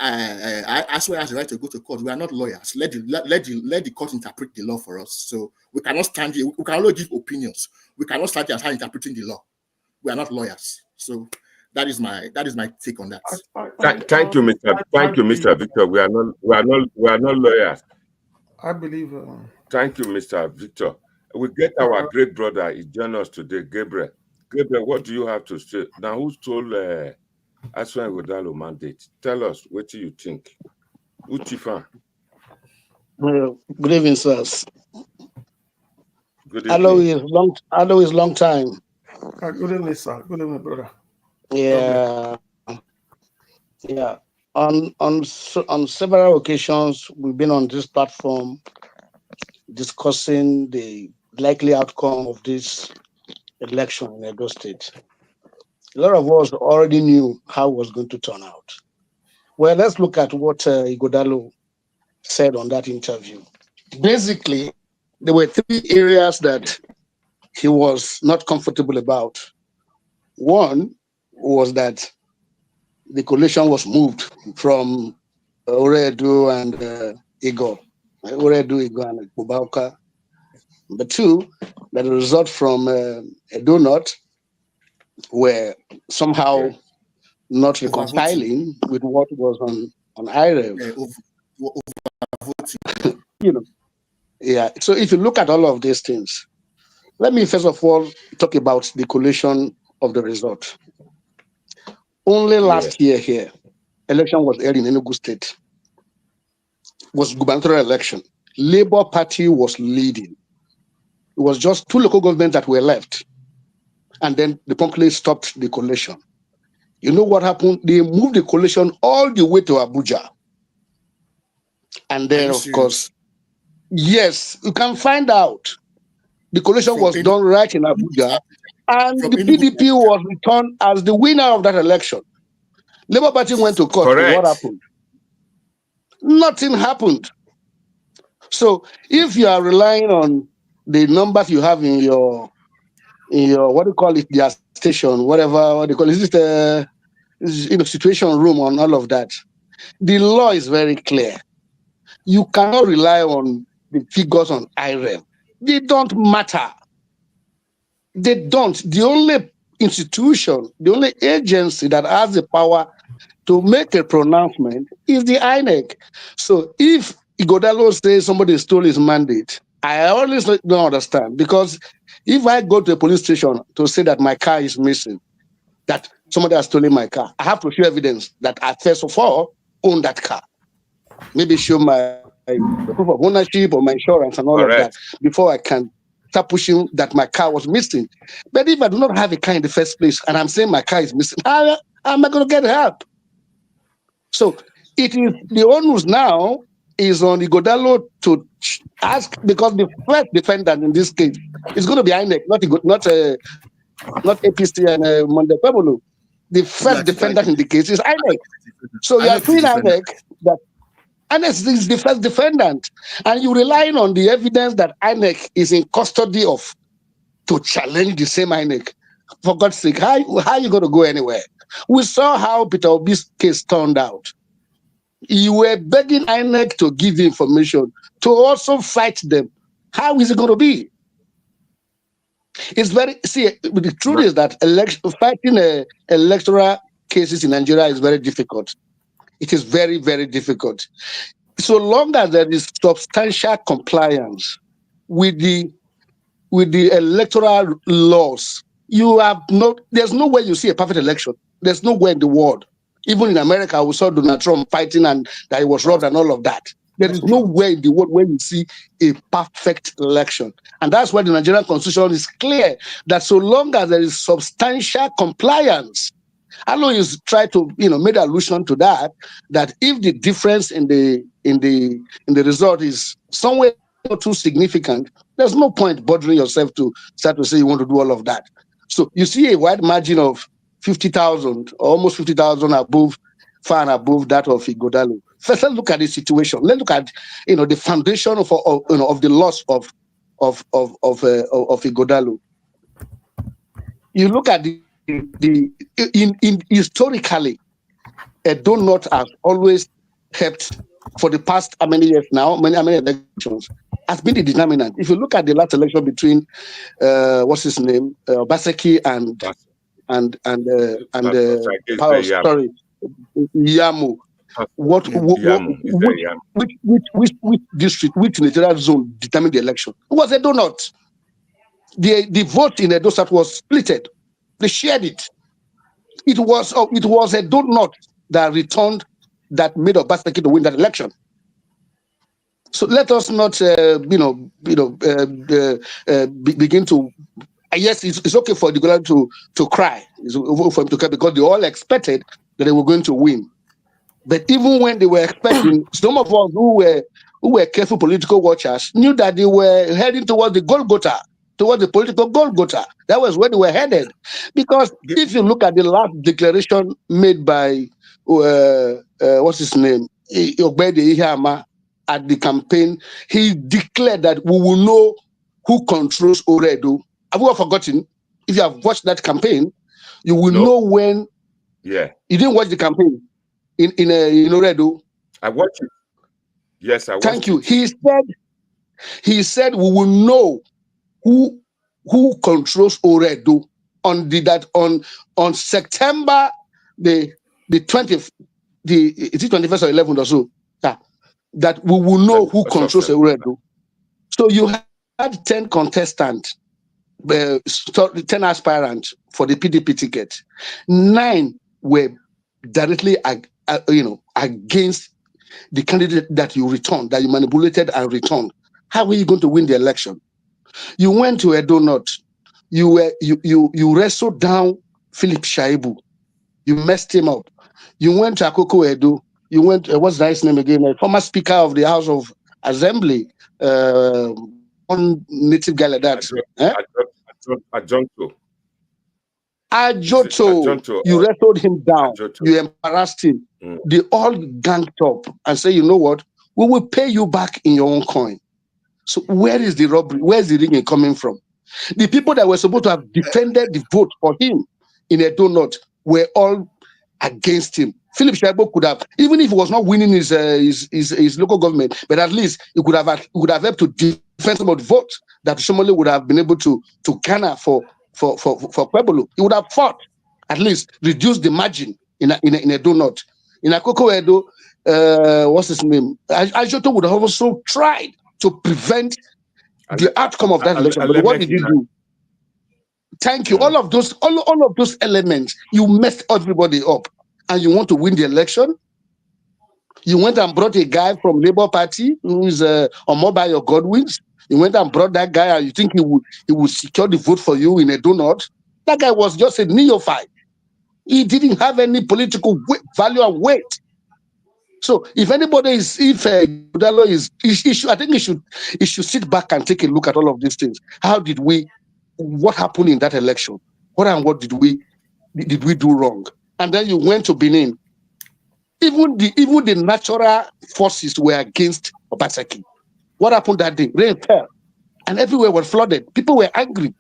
as well as the right to go to court. We are not lawyers. Let the court interpret the law for us. So we cannot stand here. We can only give opinions. We cannot stand here and start interpreting the law. We are not lawyers. So that is my take on that. Thank you, Mr. Victor. We are not lawyers. I believe. Thank you, Mr. Victor. We get our great brother. He joined us today, Gabriel. Gabriel, what do you have to say? Now, who stole Asue Ighodalo mandate? Tell us, what do you think? Uchifan. Well, good evening, sirs. Good evening. Hello is long time. Good evening, sir. Good evening, brother. Yeah. Yeah. On several occasions, we've been on this platform discussing the likely outcome of this election in Edo State. A lot of us already knew how it was going to turn out. Well, let's look at what Ighodalo said on that interview. Basically, there were three areas that he was not comfortable about. One was that the coalition was moved from Oredu and Igor. Oredu, Igor, and Bubauka. Number two, that the result from Edo North were somehow not reconciling with what was on IREV. You know, yeah. So if you look at all of these things, let me first of all talk about the collation of the result. Only last year here, election was held in Enugu State. Was gubernatorial election. Labour Party was leading. It was just two local governments that were left. And then they promptly stopped the collation. You know what happened? They moved the collation all the way to Abuja. And then, of course, yes, you can find out. The collation was done right in Abuja, and the PDP was returned as the winner of that election. Labour Party went to court. Correct. What happened? Nothing happened. So if you are relying on the numbers you have in your what do you call it, their station, whatever, what do you call it, is it situation room on all of that? The law is very clear. You cannot rely on the figures on IREV. They don't matter. They don't. The only institution, the only agency that has the power to make a pronouncement is the INEC. So if Ighodalo says somebody stole his mandate, I always don't understand, because if I go to a police station to say that my car is missing, that somebody has stolen my car, I have to show evidence that I first of all own that car. Maybe show my proof of ownership or my insurance and all of that before I can start pushing that my car was missing. But if I do not have a car in the first place and I'm saying my car is missing, how am I going to get help? So it is the onus now is on Ighodalo to ask, because the first defendant in this case is going to be INEC, not APC and Monde Pebolo. The first defendant in the case is INEC. So you are treating INEC that INEC is the first defendant, and you're relying on the evidence that INEC is in custody of to challenge the same INEC. For God's sake, how are you going to go anywhere? We saw how Peter Obi's case turned out. You were begging INEC to give information, to also fight them. How is it going to be? It's the truth is that fighting electoral cases in Nigeria is very difficult. It is very, very difficult. So long as there is substantial compliance with the electoral laws, there's no way you see a perfect election. There's nowhere in the world. Even in America, we saw Donald Trump fighting and that he was robbed and all of that. There is no way in the world where you see a perfect election. And that's why the Nigerian Constitution is clear that so long as there is substantial compliance, I know you try to, made allusion to that if the difference in the result is somewhere not too significant, there's no point bothering yourself to start to say you want to do all of that. So you see a wide margin of 50,000, almost 50,000 far and above that of Ighodalo. First, let's look at the situation. Let's look at the foundation of the loss of Ighodalo. You look at historically, Edo North has always helped for the past how many years now, many elections, has been the determinant. If you look at the last election between what's his name, Baseki and Yamu, which district, which electoral zone determined the election. It was Edo North. The vote in Edo South was splitted. They shared it. It was Edo North that returned, that made Obaseki to win that election. So let us not, begin to. Yes, it's okay for the girl to cry. It's okay for him to cry because they all expected that they were going to win. But even when they were expecting, some of us who were careful political watchers knew that they were heading towards the Golgotha, towards the political Golgotha. That was where they were headed. Because if you look at the last declaration made by what's his name, Ogbede Ihama, at the campaign, he declared that we will know who controls Oredo. Have you all forgotten? If you have watched that campaign, you will know when. Yeah. You didn't watch the campaign in Oredo. I watched it. Yes, I watched Thank you. it. He said we will know who controls Oredo on September the 20th, is it 21st or 11th or so? Yeah. That we will know who controls Oredo. So you had 10 contestants, 10 aspirants for the PDP ticket. 9 were directly against the candidate that you returned, that you manipulated and returned. How were you going to win the election? You went to Edo North. You wrestled down Philip Shaibu. You messed him up. You went to Akoko Edo. You went, what's that name again? Former Speaker of the House of Assembly, one native guy like that. Ajoto. You wrestled him down. You embarrassed him. They all ganged up and say, you know what? We will pay you back in your own coin. So where is the robbery? Where is the rigging coming from? The people that were supposed to have defended the vote for him in Edo North were all against him. Philip Shaibu could have, even if he was not winning his local government, but at least he could have helped to defend some of the votes that Shomole would have been able to garner for Pueblo. He would have fought, at least reduce the margin in Edo North. In Akoko Edo, what's his name? Ajoto would have also tried to prevent the outcome of that election. But what did you do? Thank you. All of those elements, you messed everybody up. And you want to win the election? You went and brought a guy from Labour Party who is Omobayo Godwins. You went and brought that guy, and you think he would secure the vote for you in Edo North? That guy was just a neophyte. He didn't have any political value and weight. So if anybody is, Ighodalo is, I think he should sit back and take a look at all of these things. What happened in that election? What did we do wrong? And then you went to Benin. Even the natural forces were against Obaseki. What happened that day? Rain fell, and everywhere was flooded. People were angry.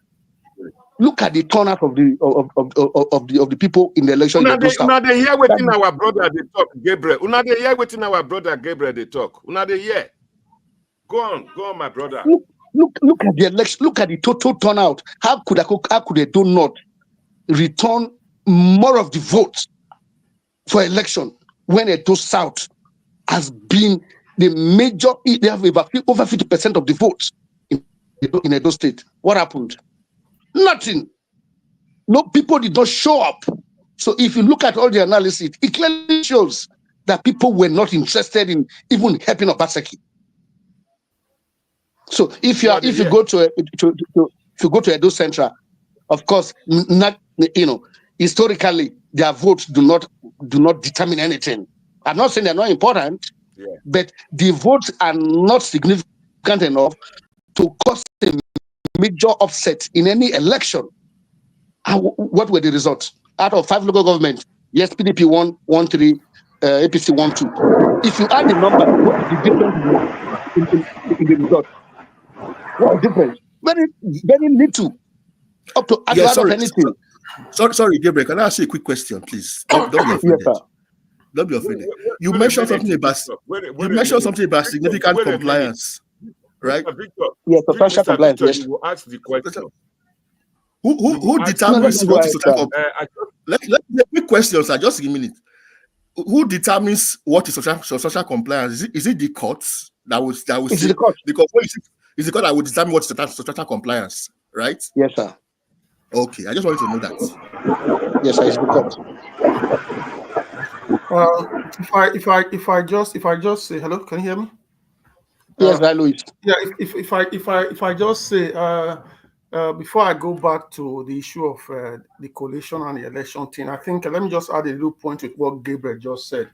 Look at the turnout of the people in the election. Una dey hear wetin our brother they talk, Gabriel. Una dey hear wetin our brother Gabriel they talk. Una dey hear. Go on, my brother. Look at the election. Look at the total turnout. How could they do not return more of the votes for election when Edo South has been the major? They have over 50% of the votes in Edo State. What happened? Nothing. No, people did not show up. So if you look at all the analysis, it clearly shows that people were not interested in even helping Obaseki. So if you go to Edo Central, of course, historically their votes do not determine anything. I'm not saying they're not important, but the votes are not significant enough to cause a major upset in any election. And what were the results? Out of 5 local governments, yes, PDP won 3, APC won 2. If you add the number, what is the difference in the result? What is the difference? Very, very little. Up to anything. Sorry, Gabriel. Can I ask you a quick question, please? Don't be offended. Yes, don't be offended. You mentioned something about significant compliance, right? Yes, substantial compliance. Yes. You will ask the question. Who determines what is substantial? Let me quick questions. Just a minute. who determines what is social compliance? Is it the courts that will It's say, the court. because it's the court that will determine what is social compliance, right? Yes, sir. Okay, I just wanted to know that. Yes, sir, it's the court. If I just say hello, can you hear me? Yes, Louis. Yeah, if I just say before I go back to the issue of the coalition and the election thing, I think let me just add a little point with what Gabriel just said.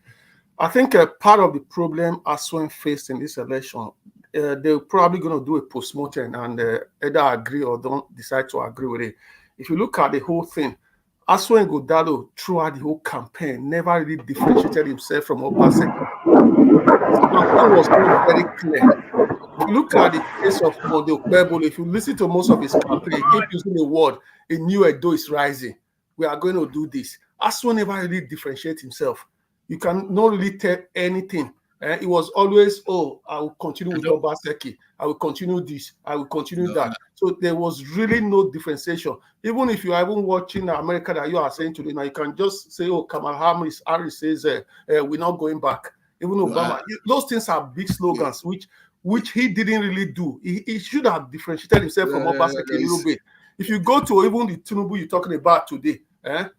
I think part of the problem Asue faced in this election, they're probably going to do a postmortem and either agree or don't decide to agree with it. If you look at the whole thing, Asue Ighodalo throughout the whole campaign never really differentiated himself from Obaseki. It was not very clear. If you look at the case of Monday Okpebholo, if you listen to most of his campaign, he kept using the word, a new Edo is rising. We are going to do this. Asue never really differentiate himself. You can not really tell anything. It was always, oh, I will continue with Obaseki. I will continue this. I will continue that. So there was really no differentiation. Even if you are even watching America that you are saying today, now you can just say, oh, Kamala Harris says, we're not going back. Even Obama, those things are big slogans, which he didn't really do. He should have differentiated himself from Obaseki a little bit. If you go to even the Tinubu you're talking about today,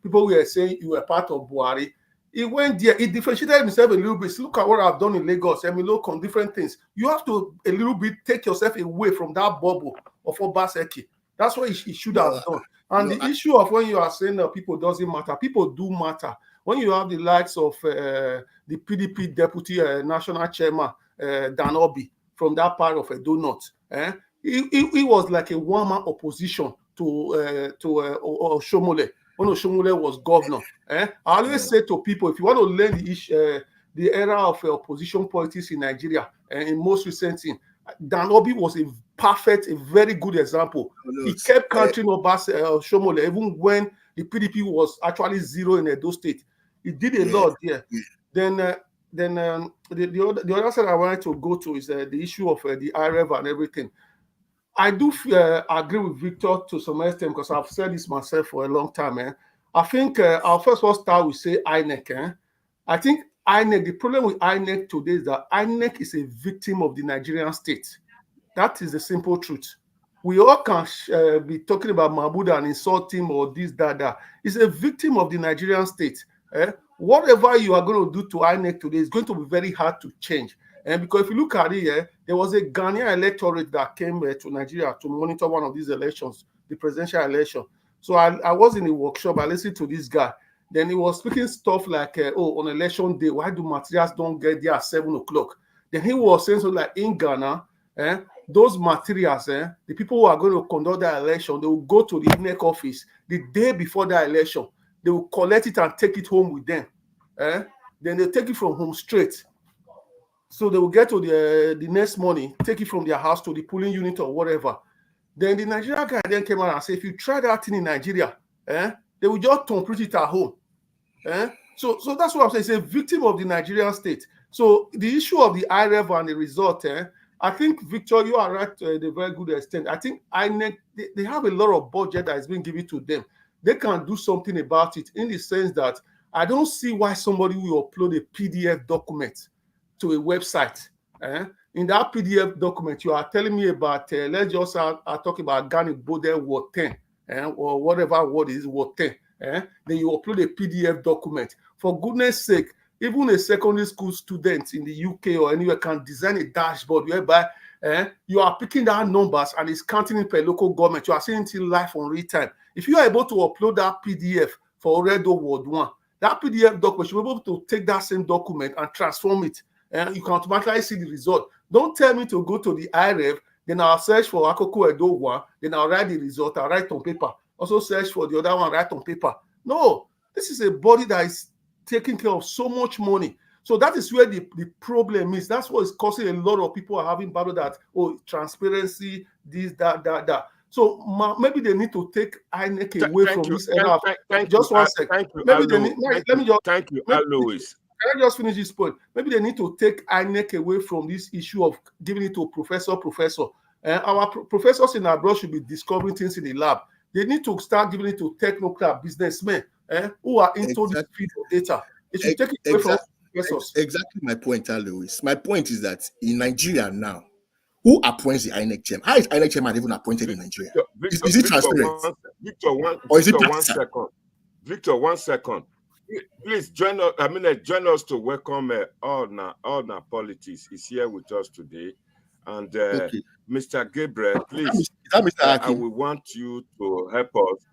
people were saying you were part of Buhari. He went there, he differentiated himself a little bit. So look at what I've done in Lagos, and we look on different things. You have to a little bit take yourself away from that bubble of Obaseki. That's what he should have done. And the issue of when you are saying that people doesn't matter, people do matter. When you have the likes of the PDP deputy national chairman, Dan Obi, from that part of Edo North, he was like a one-man opposition to Oshomole. When Oshomole was governor. I always say to people, if you want to learn the era of opposition politics in Nigeria, in most recent thing, Dan Obi was a very good example. He kept countering Oshomole even when the PDP was actually zero in Edo State. He did a lot there. Then the other side I wanted to go to is the issue of the IREV and everything. I do agree with Victor to some extent because I've said this myself for a long time. I think our first one start with say INEC. I think INEC, the problem with INEC today is that INEC is a victim of the Nigerian state. That is the simple truth. We all can be talking about Mahmoud and insult him or this, that. It's a victim of the Nigerian state. Whatever you are going to do to INEC today is going to be very hard to change. And because if you look at it, there was a Ghanaian electorate that came to Nigeria to monitor one of these elections, the presidential election. So I was in the workshop, I listened to this guy. Then he was speaking stuff like, on election day, why do materials don't get there at 7 o'clock? Then he was saying something like, in Ghana, those materials, the people who are going to conduct that election, they will go to the INEC office the day before the election. They will collect it and take it home with them. Then they take it from home straight. So they will get to the next morning, take it from their house to the polling unit or whatever. Then the Nigerian guy then came out and said, if you try that thing in Nigeria, they will just complete it at home. So that's what I'm saying. It's a victim of the Nigerian state. So the issue of the IREV and the result, I think, Victor, you are right to a very good extent. I think INEC, they have a lot of budget that is being given to them. They can do something about it in the sense that I don't see why somebody will upload a PDF document to a website. In that PDF document, you are telling me about, let's just talk about Ghana Bode Word 10, or whatever word is Word 10. Then you upload a PDF document. For goodness sake, even a secondary school student in the UK or anywhere can design a dashboard whereby you are picking down numbers and it's counting it per local government. You are seeing it live on real time. If you are able to upload that PDF for Redo Word 1, that PDF document, you'll be able to take that same document and transform it. And you can automatically see the result. Don't tell me to go to the IREV, then I'll search for Akoko Edo 1, then I'll write the result, I'll write on paper. Also search for the other one, write on paper. No, this is a body that is taking care of so much money. So that is where the problem is. That's what is causing a lot of people are having battle that, transparency, this, that. So maybe they need to take INEC away from this era. Just one second. Maybe they need, let me just thank you, Alois. Can I just finish this point? Maybe they need to take INEC away from this issue of giving it to professor. Our professors in abroad should be discovering things in the lab. They need to start giving it to technocrat businessmen who are into this field of data. It should take it away from professors. Exactly my point, Alois. My point is that in Nigeria now, who appoints the INEC chairman? How is INEC chairman even appointed in Nigeria? Is it transparent? Victor, 1 second. Please join us. Join us to welcome all na politics is here with us today, and Mr. Gabriel, please. I will want you to help us.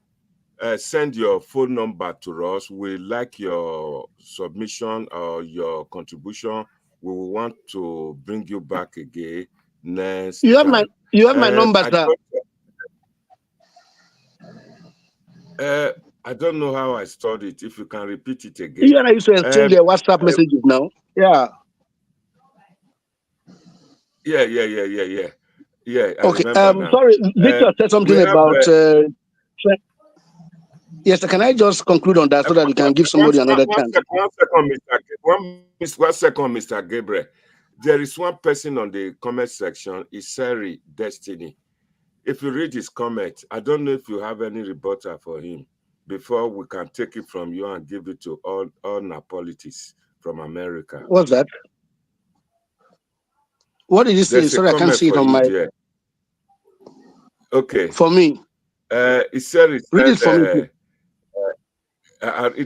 Send your phone number to us. We like your submission or your contribution. We will want to bring you back again next you have time. You have my number, sir. I don't know how I stored it. If you can repeat it again. You and I used to exchange their WhatsApp messages now. Yeah. Yeah. Okay. Sorry, Victor said something about. Yes, can I just conclude on that so that we can give somebody another chance? 1 second, Mr. Gabriel. There is one person on the comment section, Iseri Destiny. If you read his comment, I don't know if you have any rebuttal for him before we can take it from you and give it to all Napolitis from America. What's that? What did you say? Sorry, I can't see it on my... There. Okay. For me. He said read it for me.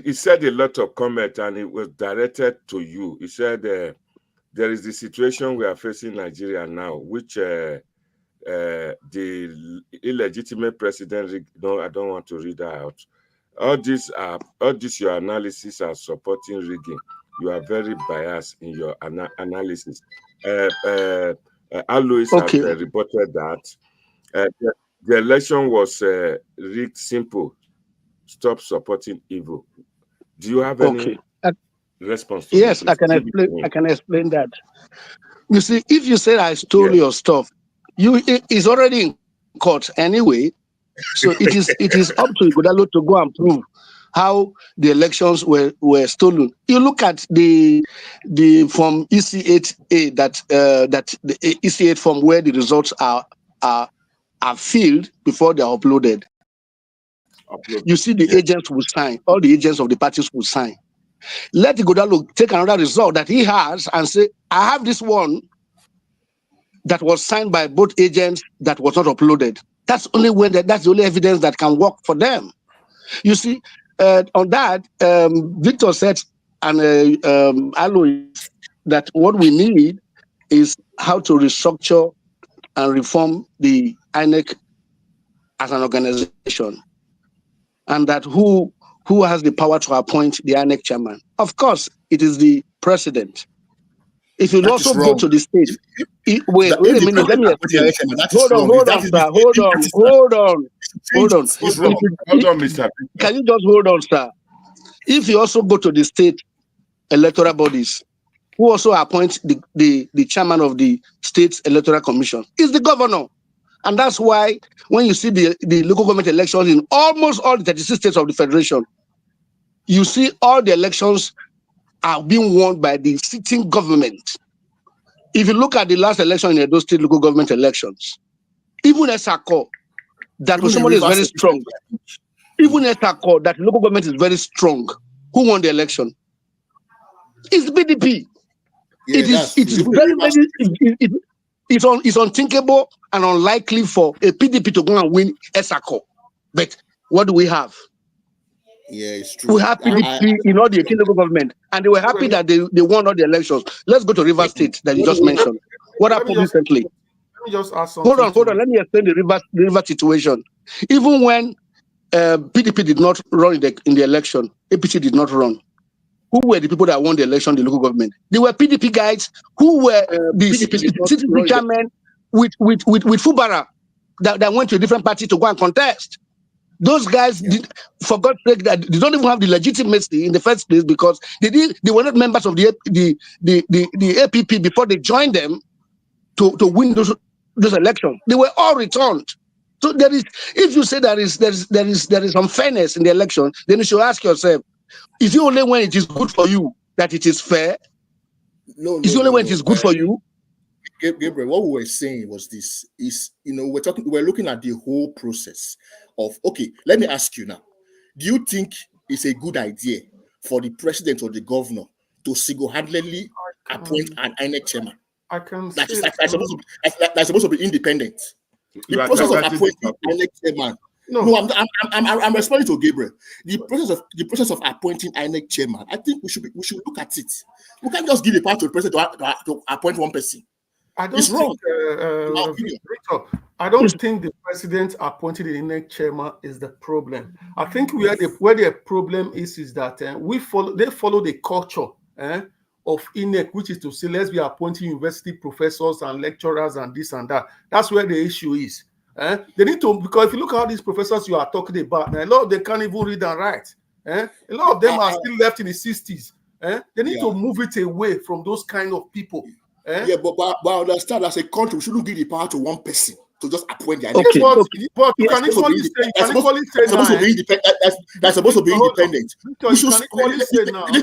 He said a lot of comment and it was directed to you. He said there is the situation we are facing in Nigeria now, which the illegitimate president, no, I don't want to read that out. All this your analysis are supporting rigging. You are very biased in your analysis. Alois has reported that the election was rigged. Simple. Stop supporting evil. Do you have any response to yes, this? I can explain that. You see, if you say I stole your stuff, it's already in court anyway. So it is up to Ighodalo to go and prove how the elections were stolen. You look at the form EC8A that the EC8 form where the results are filled before they are uploaded. You see the agents will sign, all the agents of the parties will sign. Let Ighodalo take another result that he has and say, I have this one that was signed by both agents that was not uploaded. That's only when that's the only evidence that can work for them. You see, on that, Victor said, and Alois, that what we need is how to restructure and reform the INEC as an organization, and that who has the power to appoint the INEC chairman. Of course, it is the president. If you also go to the state, wait a minute, let me explain. Hold on, sir. Hold on. Hold on, Mr. Can you just hold on, sir? If you also go to the state electoral bodies, who also appoint the chairman of the state's electoral commission, is the governor. And that's why when you see the local government elections in almost all the 36 states of the federation, you see all the elections are being won by the sitting government. If you look at the last election in those state local government elections, even Esako, that Osomole is very strong. Even Esako, that local government is very strong. Who won the election? It's the PDP. It's unthinkable and unlikely for a PDP to go and win Esako. But what do we have? Yeah, it's true. We have PDP in all the 18 local government, and they were happy that they won all the elections. Let's go to Rivers State that you just mentioned. What happened recently? Let me just ask something. Hold on. Let me explain the Rivers situation. Even when PDP did not run in the election, APC did not run. Who were the people that won the election, the local government? They were PDP guys who were the citizen chairman with Fubara that went to a different party to go and contest. Those guys, for God's sake, that they don't even have the legitimacy in the first place because they were not members of the APP before they joined them to win those elections. They were all returned. So if you say there is unfairness in the election, then you should ask yourself, is it only when it is good for you that it is fair? Is it only when it is good for you? Gabriel, what we were saying was this: we're looking at the whole process of. Okay, let me ask you now: do you think it's a good idea for the president or the governor to single-handedly appoint an INEC chairman. I can That's say supposed to be independent. The process of appointing INEC chairman. No, I'm responding to Gabriel. The process of appointing INEC chairman. I think we should look at it. We can't just give a power to the president to appoint one person. It's wrong. Victor, I don't think the president appointed the INEC chairman is the problem. I think where the problem is that they follow the culture of INEC, which is to say, let's be appointing university professors and lecturers and this and that. That's where the issue is. They need to, because if you look at how these professors you are talking about, a lot of them can't even read and write. A lot of them are still left in the 60s. They need to move it away from those kind of people. Yeah, but I understand, as a country, we shouldn't give the power to one person to just appoint the INEC. But you can equally say, that's supposed to be independent. Victor,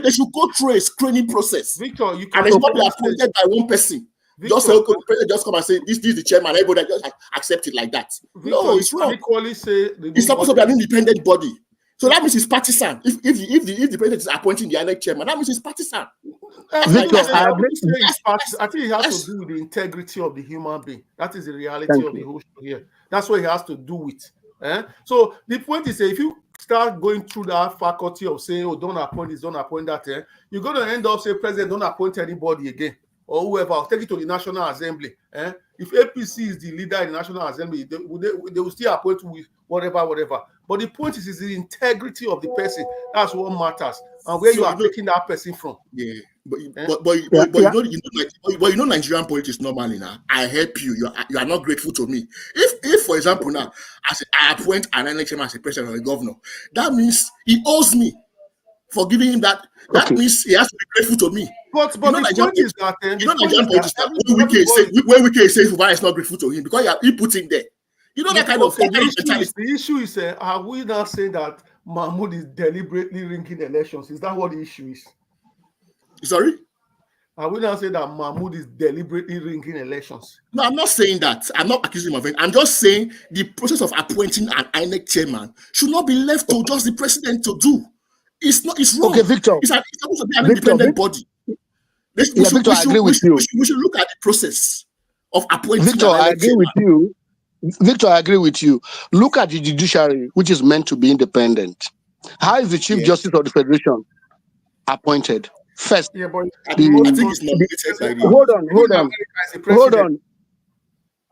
they should go through a screening process. Victor, you can, and it's not be appointed by one person. Victor, just say, okay, the president just come and say, this is the chairman, everybody just accept it like that. Victor, no, it's wrong. It's supposed to be an independent body. So that means it's partisan. If the president is appointing the INEC chairman, that means it's partisan. Victor, I think it has to do with the integrity of the human being. That is the reality of the whole show here. That's what it has to do with. So the point is, if you start going through that faculty of saying, oh, don't appoint this, don't appoint that, you're going to end up saying, president, don't appoint anybody again. Or whoever, I'll take it to the National Assembly. If APC is the leader in the National Assembly, they will still appoint with whatever. But the point is the integrity of the person. That's what matters. And where you are taking that person from. Yeah. But you know Nigerian politics normally now. I help you. You are not grateful to me. If for example now, I appoint an INEC chairman as a president or a governor, that means he owes me for giving him that. That means he has to be grateful to me. But the point is that when we say Fubara is not grateful to him because he put him there. You know that kind of thing. The issue is, are we now saying that Mahmoud is deliberately ringing elections? Is that what the issue is? Sorry? Are we now saying that Mahmoud is deliberately ringing elections? No, I'm not saying that. I'm not accusing him of it. I'm just saying the process of appointing an INEC chairman should not be left to just the president to do. It's wrong. Okay, Victor. It's supposed to be an independent body. We should look at the process of appointing. Victor, I agree with you. Victor, I agree with you. Look at the judiciary, which is meant to be independent. How is the Chief Justice of the Federation appointed? First, I think it's nominated. Hold on.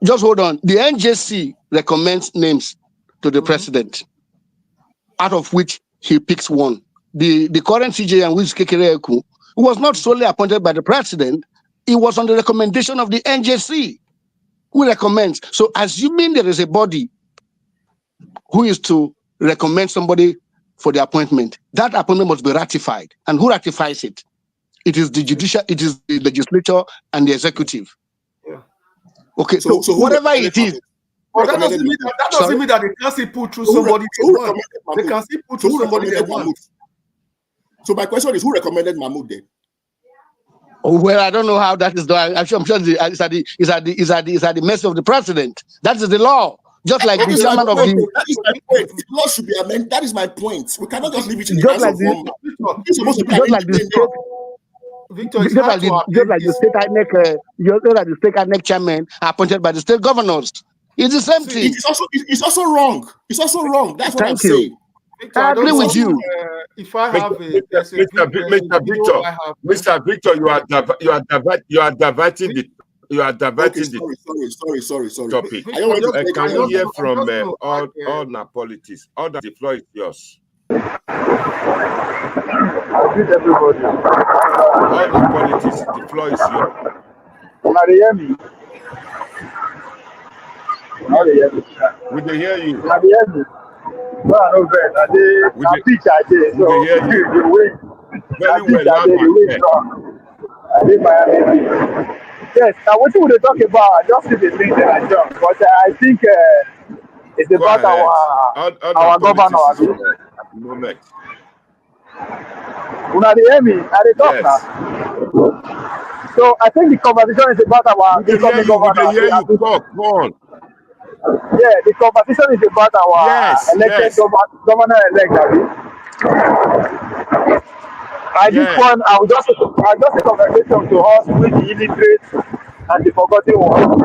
Just hold on. The NJC recommends names to the president, out of which he picks one. The current CJN, which is Kekere Eku, who was not solely appointed by the president, it was on the recommendation of the NJC, who recommends. So assuming there is a body who is to recommend somebody for the appointment, that appointment must be ratified. And who ratifies it? It is the judicial, it is the legislature and the executive. Yeah. Okay, so whatever it is. But that doesn't mean that they can't still put through somebody. They can still put through somebody they want. So my question is, who recommended Mahmoud then? Oh, well, I don't know how that is done. I'm sure it's at the mercy of the president. That is the law. Just like the chairman of the. That is my point. The law should be amended. That is my point. We cannot just leave it in the hands of one man. It's supposed to be Victor, just like the state INEC chairman appointed by the state governors. It's the same thing. It's also wrong. It's also wrong. That's what I'm saying. Victor, I agree with you. If I have Mr. Victor, you are diverting the topic. Can you hear from all Napolitis? All the floor is yours. I greet everybody. All Napolitis, the floor is yours. Can you hear me? We can hear you. Can you hear me? No, I know that. I teach. So the way very well. I did Miami. Yes, now what would they talk about? I just see the things that I jump, but I think it's about our governor. At the moment. Una dey hear me? I dey talk now. So I think the conversation is about our incoming governor. Yeah, the conversation is about our elected governor-elect. This one, I will just a conversation to us with the illiterate and the forgotten ones.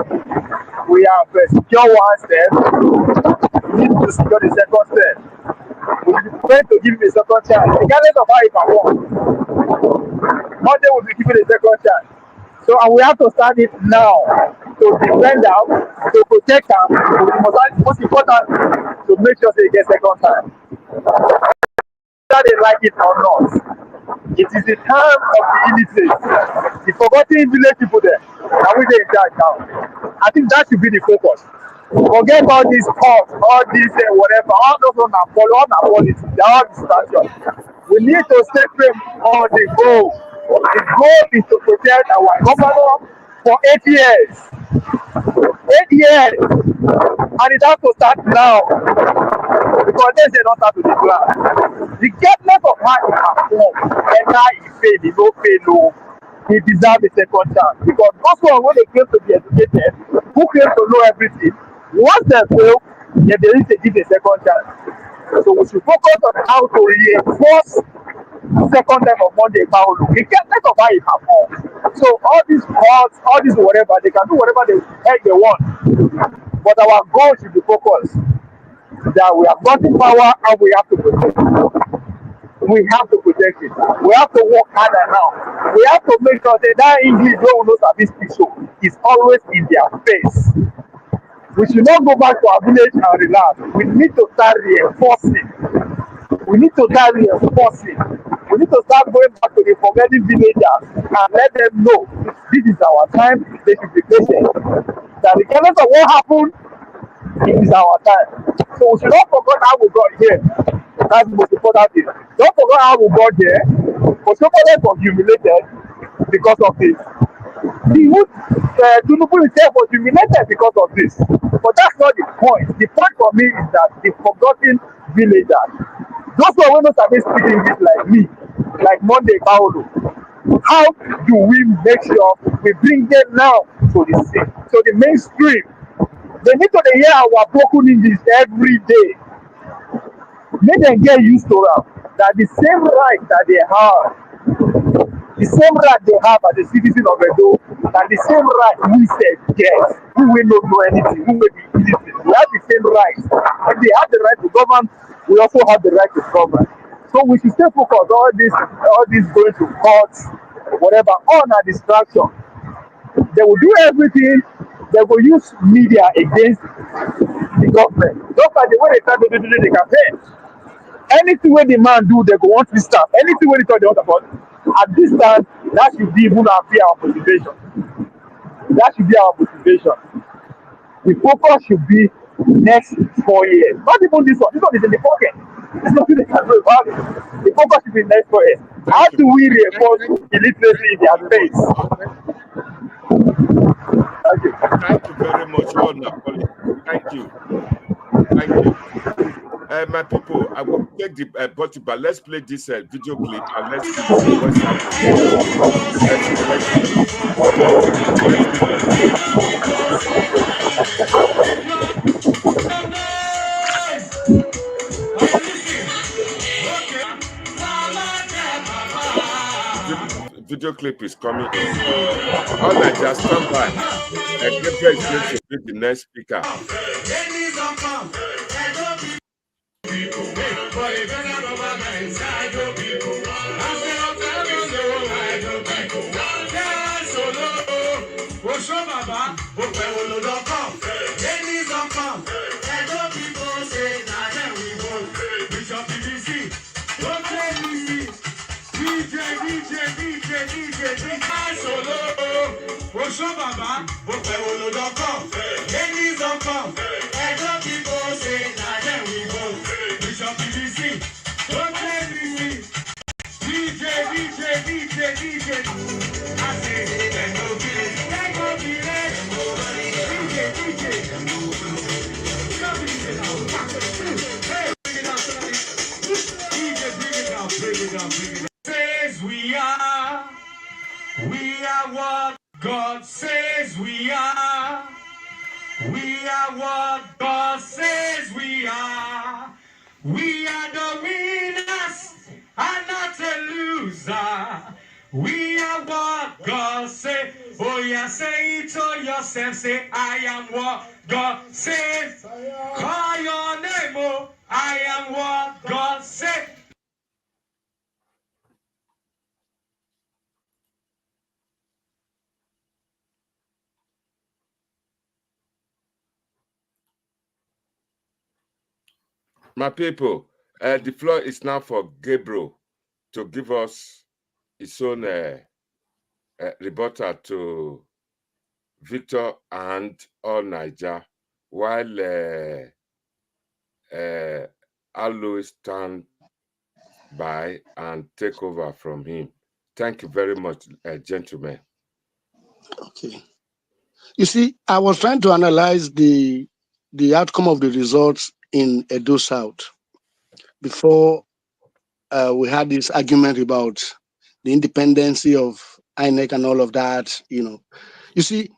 We have secure one step. We need to secure the second step. We need to give him a second chance, regardless of how he performs. Monday will be given a second chance. So, and we have to start it now to defend them, to protect them. Most important, to make sure they get second time. Whether they like it or not, it is the time of the illiterate, the forgotten village people there, and we dey in charge now. I think that should be the focus. Forget all these courts, all these whatever, all those on our politics, they are all distraction. We need to stay firm on the goal. The goal is to protect our governor for 8 years. 8 years, and it has to start now. Because they say not start to declare. Regardless of how he performs, whether he fail, he no fail, no, he deserves a second chance. Because those who are when they claim to be educated, who claim to know everything, once they fail, they need to give a second chance. So we should focus on how to reinforce second time of Monday Paolo. Regardless of how he performs. So all these courts, all this whatever, they can do whatever they want. But our goal should be focused. That we have got the power and we have to protect it. We have to protect it. We have to work harder now. We have to make sure that English wey we know sabi speak so is always in their face. We should not go back to our village and relax. We need to start reinforcing. We need to start reinforcing. We need to start going back to the forgotten villagers and let them know this is our time. They should be patient. That regardless of what happened, it is our time. So we should not forget how we got here. That's the most important thing. Don't forget how we got here. For somebody was humiliated because of this. The youth, Tinubu himself was humiliated because of this. But that's not the point. The point for me is that the forgotten villagers, those who are not speaking English like me, like Monday Paolo, how do we make sure we bring them now to the mainstream? They need to hear our broken English every day. Make them get used to it. That the same right that they have, the same right they have as a citizen of Edo, and the same right we said yes, who will not know anything, who will be innocent. We have the same rights. If they have the right to govern, we also have the right to govern. So we should stay focused. All this going to courts, whatever, on a distraction. They will do everything. They will use media against the government. Just like the way they try to do the campaign. Anything where the man do, they go want to stop. Anything where they talk, they want about. At this time, that should be even our motivation. That should be our motivation. The focus should be next 4 years. Not even this one. This one is in the pocket. There's nothing they can do about it. The focus should be next 4 years. How do we reinforce illiteracy in their face? Thank you very much. Thank you. Thank you. My people, I will take the bottle, but let's play this video clip and let's see what's happening. Video clip is coming in. All Nigeria, stand by. Gabriel is going to be the next speaker. Says we are what God says we are. We are what God says we are. We are the winners and not the losers. Now say it to yourself, say, I am what God says. Call your name, oh, I am what God says. My people, the floor is now for Gabriel to give us his own rebuttal to Victor and all Niger, while Aloy stand by and take over from him. Thank you very much, gentlemen. Okay. You see, I was trying to analyze the outcome of the results in Edo South before we had this argument about the independency of INEC and all of that. You see,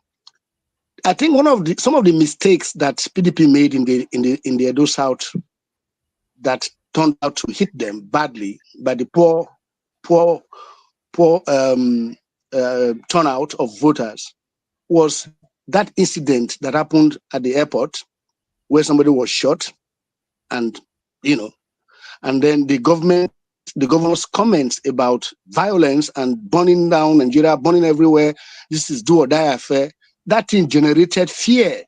I think some of the mistakes that PDP made in the Edo South that turned out to hit them badly by the poor turnout of voters was that incident that happened at the airport where somebody was shot, and and then the governor's comments about violence and burning down Nigeria, burning everywhere. This is do or die affair. That thing generated fear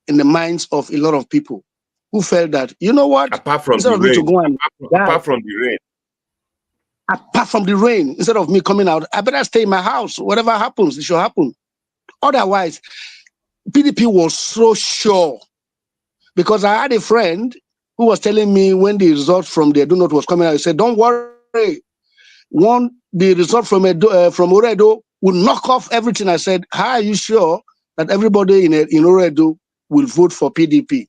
in the minds of a lot of people who felt that, you know what? Apart from instead the of me rain, to go and apart from the rain, instead of me coming out, I better stay in my house. Whatever happens, it should happen. Otherwise, PDP was so sure, because I had a friend who was telling me when the result from the Edo North was coming out, he said, "Don't worry, the result from Oredo will knock off everything." I said, "How are you sure that everybody in Oredo will vote for PDP,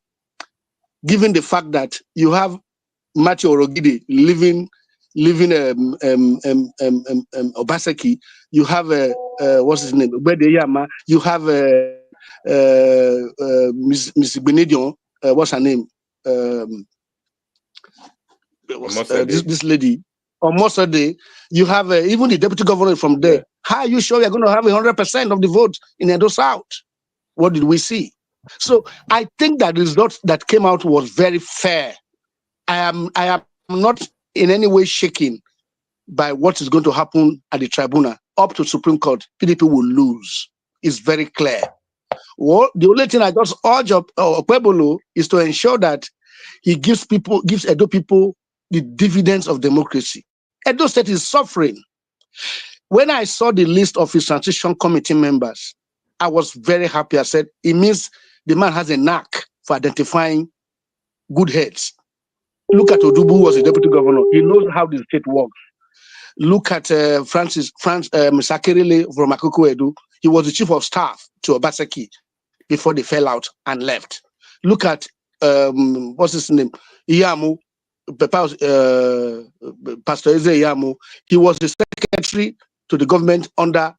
given the fact that you have Matthew Orogide living Obaseki, you have what's his name, Ubedeyama, you have Miss Benedion, what's her name, this lady, or Mosade, you have even the deputy governor from there. Yeah. How are you sure you're going to have 100% of the vote in Edo South? What did we see? So I think that the result that came out was very fair. I am not in any way shaken by what is going to happen at the tribunal. Up to Supreme Court, PDP will lose. It's very clear. Well, the only thing I just urge Okpebholo is to ensure that he gives Edo people the dividends of democracy. Edo State is suffering. When I saw the list of his transition committee members, I was very happy. I said, it means the man has a knack for identifying good heads. Look at Odubu, who was a deputy governor. He knows how the state works. Look at Francis Misakirile from Akoko Edu. He was the chief of staff to Obaseki before they fell out and left. Look at what's his name, Iyamu, Pastor Eze Iyamu. He was the secretary to the government under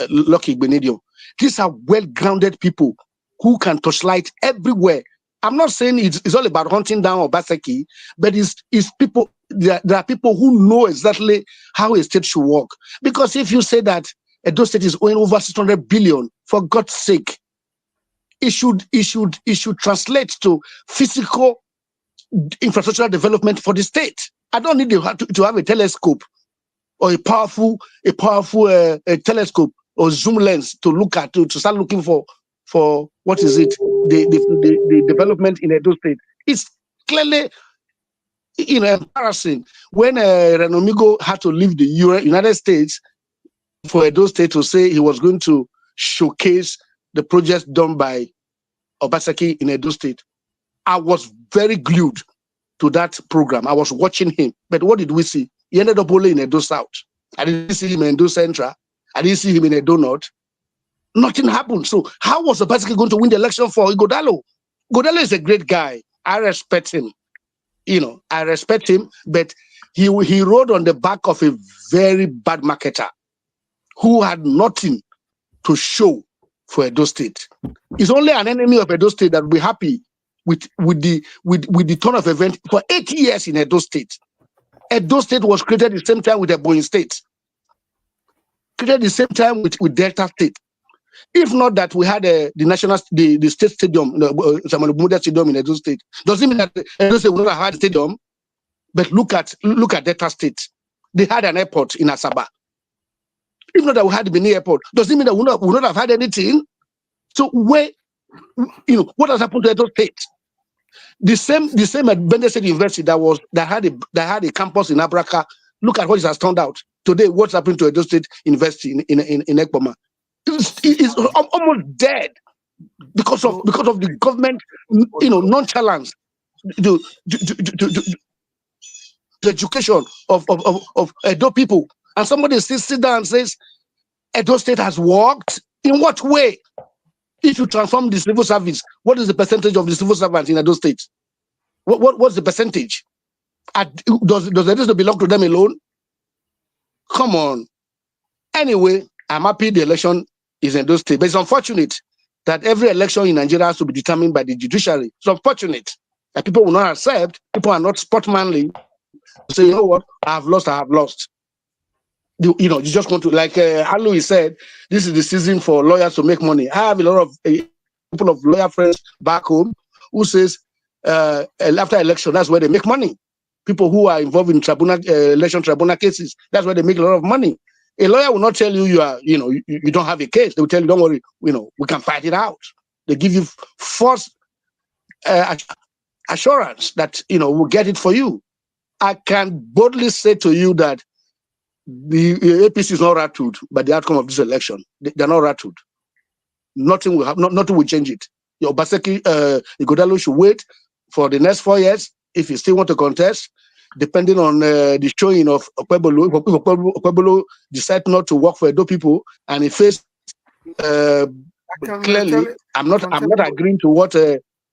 Lucky Benedium. These are well-grounded people who can torchlight everywhere. I'm not saying it's all about hunting down Obaseki, but it's people. There are people who know exactly how a state should work. Because if you say that Edo State is owing over 600 billion, for God's sake, it should translate to physical infrastructural development for the state. I don't need to have a telescope or a powerful telescope or zoom lens to look at to start looking for what is it, the development in Edo State. It's clearly embarrassing when Renomigo had to leave the United States for Edo State to say he was going to showcase the projects done by Obaseki in Edo State. I was very glued to that program. I was watching him. But what did we see? He ended up only in Edo South. I didn't see him in Edo Central. I didn't see him in Edo North. Nothing happened. So how was Obaseki going to win the election for Ighodalo? Ighodalo is a great guy. I respect him. I respect him, but he rode on the back of a very bad marketer who had nothing to show for Edo State. It's only an enemy of Edo State that will be happy with the turn of event for 8 years in Edo State. Edo State was created at the same time with Ebonyi State, created at the same time with Delta State. If not that we had the state stadium, the Samuel Bumudia Stadium in Edo State, doesn't mean that Edo State would not have had a stadium. But look at Delta State. They had an airport in Asaba. If not that we had the Benin airport, doesn't mean that we would not have had anything. So where, what has happened to Edo State? The same Bende State University that had a campus in Abraka. Look at what it has turned out today. What's happened to Edo State University in Ekpoma? It's almost dead because of the government, nonchalance. The education of Edo people, and somebody sits down and says, Edo State has worked. In what way? If you transform the civil service, what is the percentage of the civil servants in Edo State? What's the percentage? Does Edo State belong to them alone? Come on. Anyway, I'm happy the election is in Edo State, but it's unfortunate that every election in Nigeria has to be determined by the judiciary. It's unfortunate that people will not accept. People are not sportsmanly. Say, you know what? I have lost. You just want to, like Alui said, this is the season for lawyers to make money. I have a lot of people of lawyer friends back home who says after election, that's where they make money. People who are involved in election tribunal cases, that's where they make a lot of money. A lawyer will not tell you you don't have a case. They will tell you, don't worry, we can fight it out. They give you false assurance that we'll get it for you. I can boldly say to you that the APC is not rattled by the outcome of this election. They're not rattled. Nothing will change it. Your Obaseki Ighodalo should wait for the next 4 years if you still want to contest, depending on the showing of Okwebolo. If Okwebolo decide not to work for Edo people and he faced clearly, I'm not agreeing to what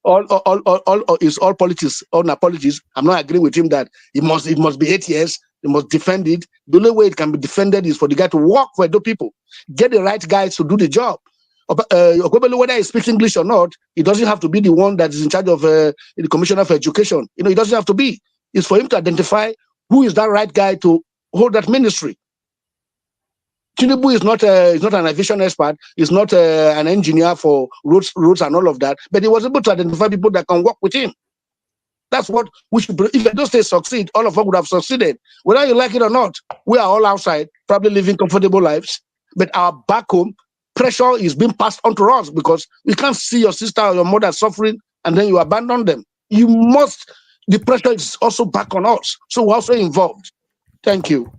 all is all politics, all apologies. I'm not agreeing with him that it must be 8 years. They must defend it. The only way it can be defended is for the guy to work for Edo people, get the right guys to do the job. Whether he speaks English or not, he doesn't have to be the one that is in charge of the Commissioner for Education. He doesn't have to be. It's for him to identify who is that right guy to hold that ministry. Tinubu is not an aviation expert. He's not an engineer for roads and all of that. But he was able to identify people that can work with him. That's what we should. If those states succeed, all of us would have succeeded. Whether you like it or not, we are all outside, probably living comfortable lives. But our back home, pressure is being passed on to us because we can't see your sister or your mother suffering and then you abandon them. The pressure is also back on us. So we're also involved. Thank you.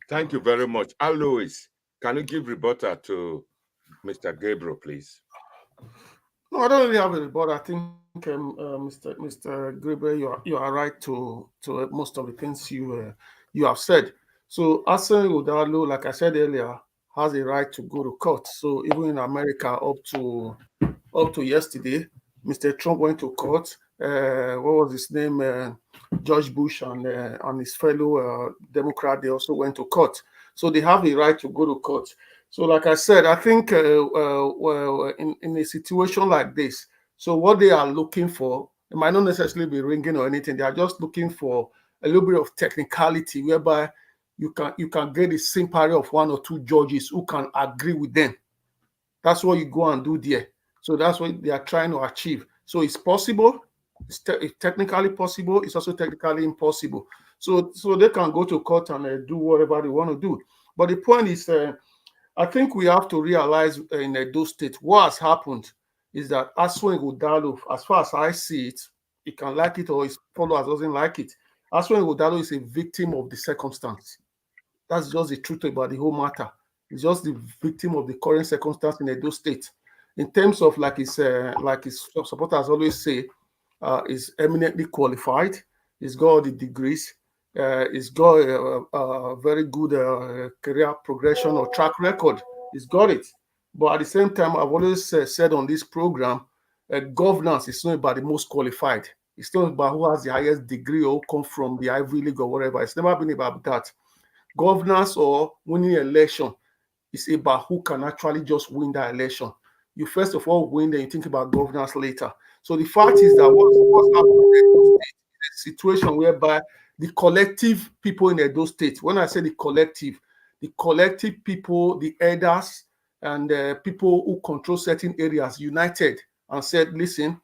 Thank you very much. Alois, can you give rebuttal to Mr. Gabriel, please? No, I don't really have a rebuttal. I think, Mr. Gabriel, you are right to most of the things you have said. So Asue Ighodalo, like I said earlier, has a right to go to court. So even in America, up to yesterday, Mr. Trump went to court. What was his name? George Bush and his fellow Democrat, they also went to court. So they have a right to go to court. So like I said, I think in a situation like this, so what they are looking for, it might not necessarily be ringing or anything. They are just looking for a little bit of technicality whereby you can get the sympathy of one or two judges who can agree with them. That's what you go and do there. So that's what they are trying to achieve. So it's possible. It's technically possible. It's also technically impossible. So they can go to court and do whatever they want to do. But the point is, I think we have to realize in Edo State, what has happened is that Asue Ighodalo, as far as I see it, he can like it or his followers doesn't like it. Asue Ighodalo is a victim of the circumstance. That's just the truth about the whole matter. He's just the victim of the current circumstance in Edo State. In terms of like his supporters always say, is eminently qualified. He's got all the degrees. He's got a very good career progression or track record. He's got it. But at the same time, I've always said on this program, governance is not about the most qualified. It's not about who has the highest degree or come from the Ivy League or whatever. It's never been about that. Governance or winning election is about who can actually just win that election. You first of all win, then you think about governance later. So the fact is that what's happening in Edo State is a situation whereby the collective people in Edo State, when I say the collective, the collective people, the elders, and people who control certain areas united and said, listen,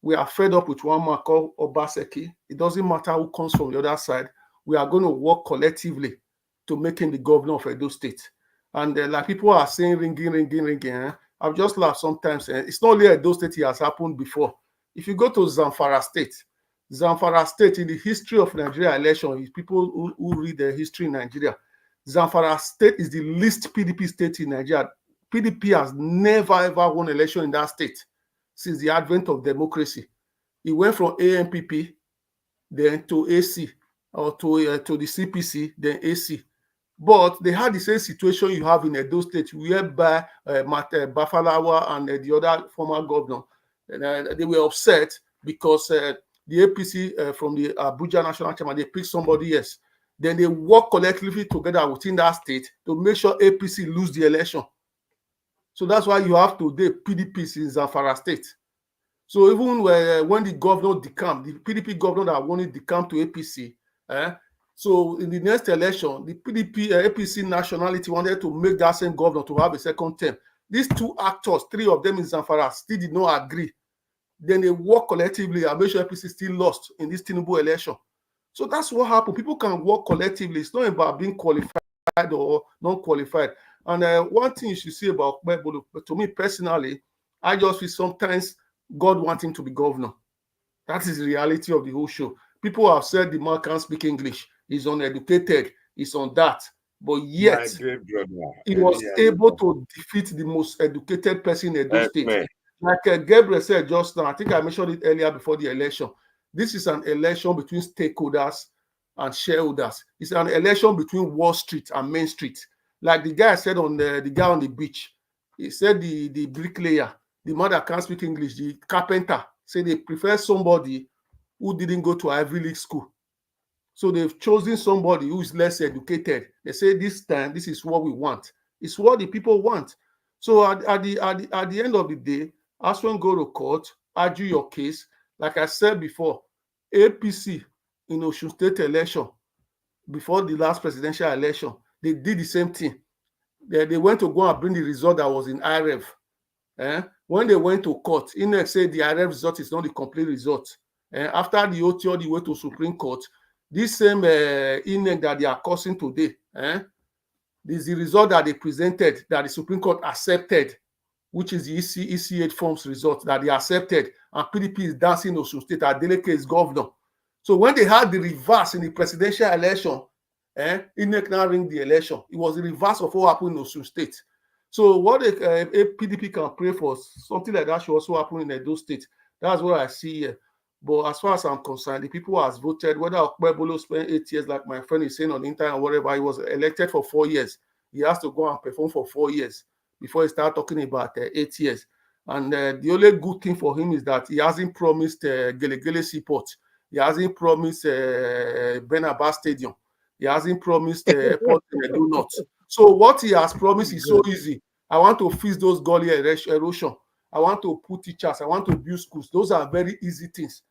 we are fed up with one man called Obaseki. It doesn't matter who comes from the other side. We are going to work collectively to make him the governor of Edo State. And like people are saying, ringing. I've just laughed sometimes. It's not only Edo State, it has happened before. If you go to Zanfara State in the history of Nigeria election, people who read the history in Nigeria, Zanfara State is the least PDP state in Nigeria. PDP has never ever won election in that state since the advent of democracy. It went from ANPP, then to AC, or to the CPC, then AC. But they had the same situation you have in Edo State, whereby Bafalawa and the other former governor, they were upset because the APC from the Abuja National Chairman, they picked somebody else. Then they work collectively together within that state to make sure APC lose the election. So that's why you have today PDP in Zanfara State. So even when the governor decamped, the PDP governor that wanted to decamp to APC, so in the next election, the PDP APC nationality wanted to make that same governor to have a second term. These two actors, three of them in Zanfara, still did not agree. Then they work collectively and make sure APC still lost in this Tinubu election. So that's what happened. People can work collectively. It's not about being qualified or not qualified. And one thing you should see about Okpebolo, to me personally, I just feel sometimes God wants him to be governor. That is the reality of the whole show. People have said the man can't speak English. He's uneducated. He's on that. But yet, he was able to defeat the most educated person in Edo State. Like Gabriel said just now, I think I mentioned it earlier before the election. This is an election between stakeholders and shareholders. It's an election between Wall Street and Main Street. Like the guy said on the guy on the beach, he said the bricklayer, the man that can't speak English, the carpenter, said they prefer somebody who didn't go to Ivy League school. So they've chosen somebody who is less educated. They say this time, this is what we want. It's what the people want. So at the end of the day, Asue go to court, argue your case. Like I said before, APC in Osun State election, before the last presidential election, they did the same thing. They went to go and bring the result that was in IREV. When they went to court, INEC said the IREV result is not the complete result. After the OT all the way to Supreme Court, this same INEC that they are causing today, this is the result that they presented that the Supreme Court accepted, which is the EC8 forms result that they accepted, and PDP is dancing Osun State. Adeleke is governor. So when they had the reverse in the presidential election, INEC now ring the election. It was the reverse of what happened in Osun State. So what a PDP can pray for, something like that should also happen in Edo State. That's what I see here. But as far as I'm concerned, the people has voted, whether Okpebolo spent 8 years, like my friend is saying on the internet or whatever, he was elected for 4 years. He has to go and perform for 4 years before he starts talking about 8 years. And the only good thing for him is that he hasn't promised Gelegele Seaport. He hasn't promised Benaba Stadium. He hasn't promised airport do not. So what he has promised is so easy. I want to fix those gully erosion. I want to put teachers. I want to build schools. Those are very easy things,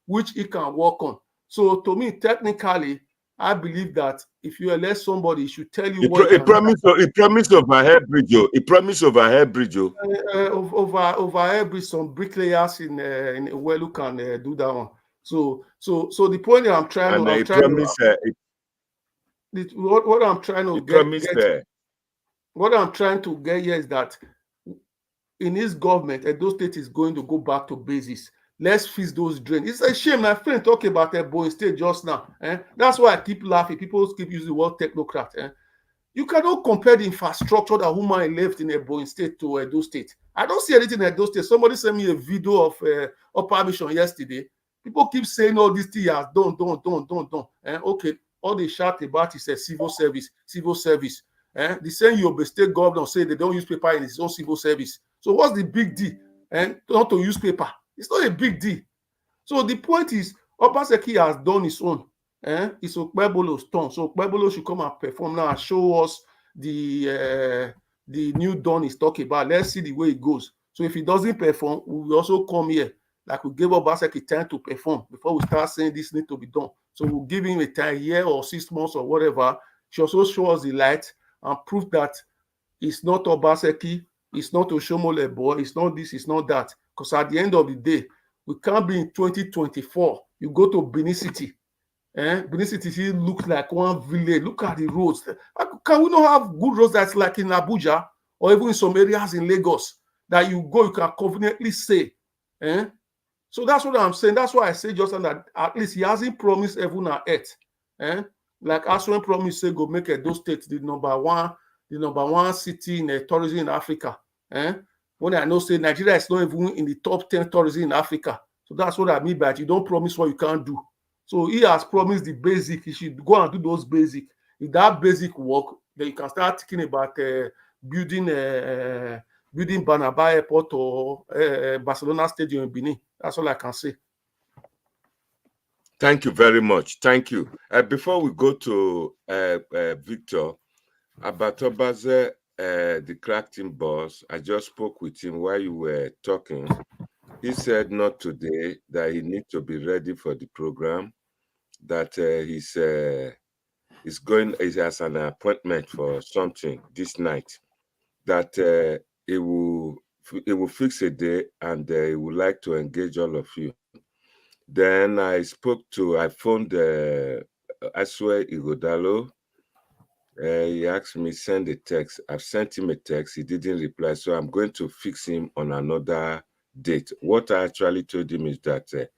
which he can work on. So to me, technically, I believe that if you elect somebody, he should tell you what. He promised overhead bridge. He promised overhead bridge. Overhead bridge. Some bricklayers in Welu can do that one. So the point that I'm trying to get here is that in his government, Edo State is going to go back to basis. Let's fix those drains. It's a shame. My friend talking about Ebonyi State just now. That's why I keep laughing. People keep using the word technocrat. You cannot compare the infrastructure that woman left in Ebonyi State to Edo State. I don't see anything in Edo State. Somebody sent me a video of Upper Mission yesterday. People keep saying all these things has done. Okay, all they shout about is a civil service. The same Yobe State governor say they don't use paper in his own civil service. So what's the big deal? Not to use paper. It's not a big deal. So the point is, Obaseki has done his own. It's Okpebolo's turn. So Okpebolo should come and perform now and show us the new dawn he's talking about. Let's see the way it goes. So if he doesn't perform, we will also come here. Like we gave Obaseki time to perform before we start saying this need to be done. So we'll give him a time, year or 6 months or whatever. she also show us the light and prove that it's not Obaseki, it's not Oshomole boy, it's not this, it's not that. Because at the end of the day, we can't be in 2024. You go to Benin City, Benin City looks like one village. Look at the roads. Can we not have good roads that's like in Abuja or even in some areas in Lagos that you go, you can confidently say, So that's what I'm saying. That's why I say just that at least he hasn't promised heaven and earth. Like Asue promised, say go make Edo State the number one city in tourism in Africa. When I know say Nigeria is not even in the top 10 tourism in Africa. So that's what I mean by it. You don't promise what you can't do. So he has promised the basic. He should go and do those basic. If that basic work, then you can start thinking about building Banaba Airport or Barcelona Stadium in Benin. That's all I can say. Thank you very much. Thank you. Before we go to Victor, Abatobaze, the crack team boss, I just spoke with him while you were talking. He said not today, that he needs to be ready for the program, that he has an appointment for something this night, that he will fix a day and he would like to engage all of you. Then I phoned Asue Ighodalo. He asked me send a text. I've sent him a text. He didn't reply, so I'm going to fix him on another date. What I actually told him is that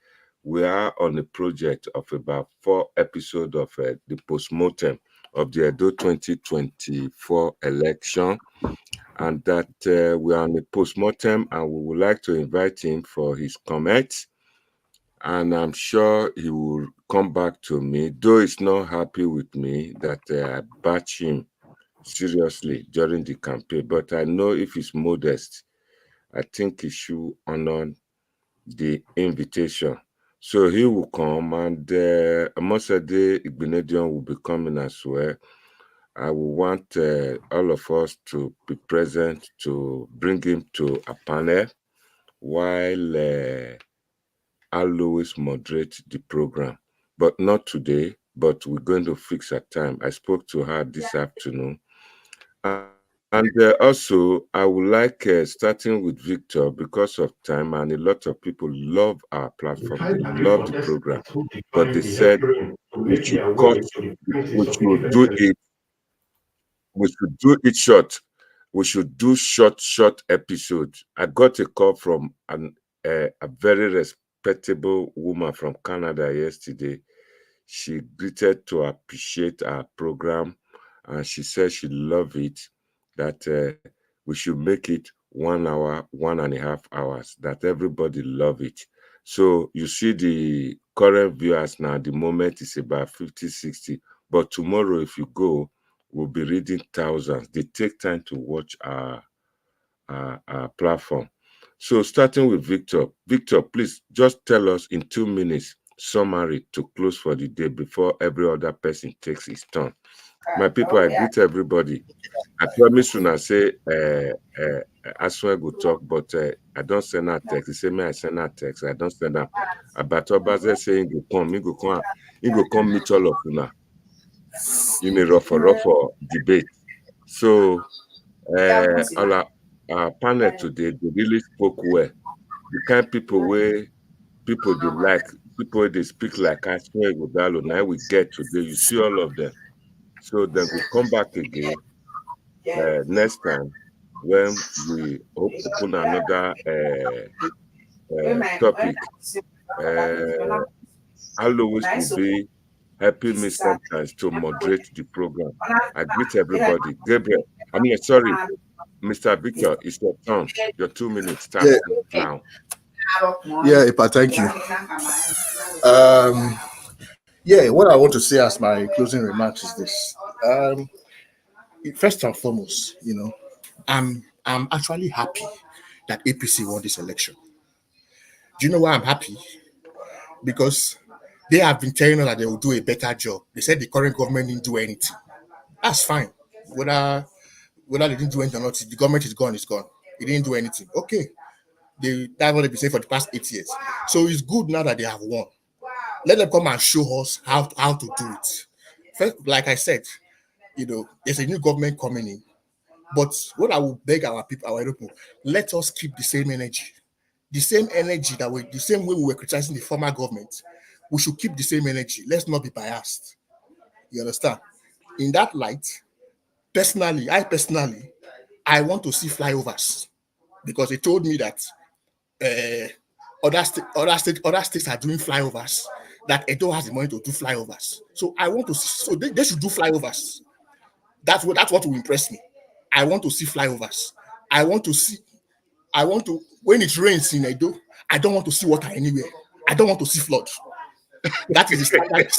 we are on a project of about 4 episodes of the postmortem of the Edo 2024 election, and that we are on a postmortem, and we would like to invite him for his comments. And I'm sure he will come back to me, though he's not happy with me that I batch him seriously during the campaign. But I know if he's modest, I think he should honor the invitation. So he will come, and Amosade Igbenedion will be coming as well. I will want all of us to be present to bring him to a panel while I'll always moderate the program, but not today, but we're going to fix a time. I spoke to her this afternoon. And also, I would like, starting with Victor, because of time, and a lot of people love our platform, they love the program, but they said we should do it short. We should do short episodes. I got a call from a very respectable woman from Canada yesterday. She greeted to appreciate our program, and she said she loved it, that we should make it 1 hour, 1.5 hours, that everybody love it. So you see the current viewers now, at the moment is about 50, 60, but tomorrow if you go, we'll be reading thousands. They take time to watch our platform. So starting with Victor. Victor, please just tell us in 2 minutes summary to close for the day before every other person takes his turn. My people, I greet everybody. I promise when I say Aswe go talk, but I don't send her text. He say me I send her text. I don't send her. But Obaze saying he go come meet all of you now in a rough debate. So our panel today, they really spoke well. The kind of people where people they like, people they speak like Asue Ighodalo, now we get today. You see all of them. So then we'll come back again next time when we open another topic. Alois will be helping me sometimes to moderate the program. I greet everybody. Gabriel, sorry, Mr. Victor, it's your turn. Your 2 minutes start now. Yeah, Ipa, thank you. What I want to say as my closing remarks is this. First and foremost, I'm actually happy that APC won this election. Do you know why I'm happy? Because they have been telling us that they will do a better job. They said the current government didn't do anything. That's fine. Whether they didn't do anything or not, the government is gone, it's gone. It didn't do anything. Okay. That's what they've been saying for the past 8 years. So it's good now that they have won. Let them come and show us how to do it. First, like I said, there's a new government coming in. But what I will beg our people, let us keep the same energy. The same energy the same way we were criticizing the former government. We should keep the same energy. Let's not be biased. You understand? In that light, I personally, I want to see flyovers because they told me that other states are doing flyovers, that Edo has the money to do flyovers. So I want to see, so they should do flyovers. That's what will impress me. I want to see flyovers. When it rains in Edo, I don't want to see water anywhere. I don't want to see flood. That is the standard.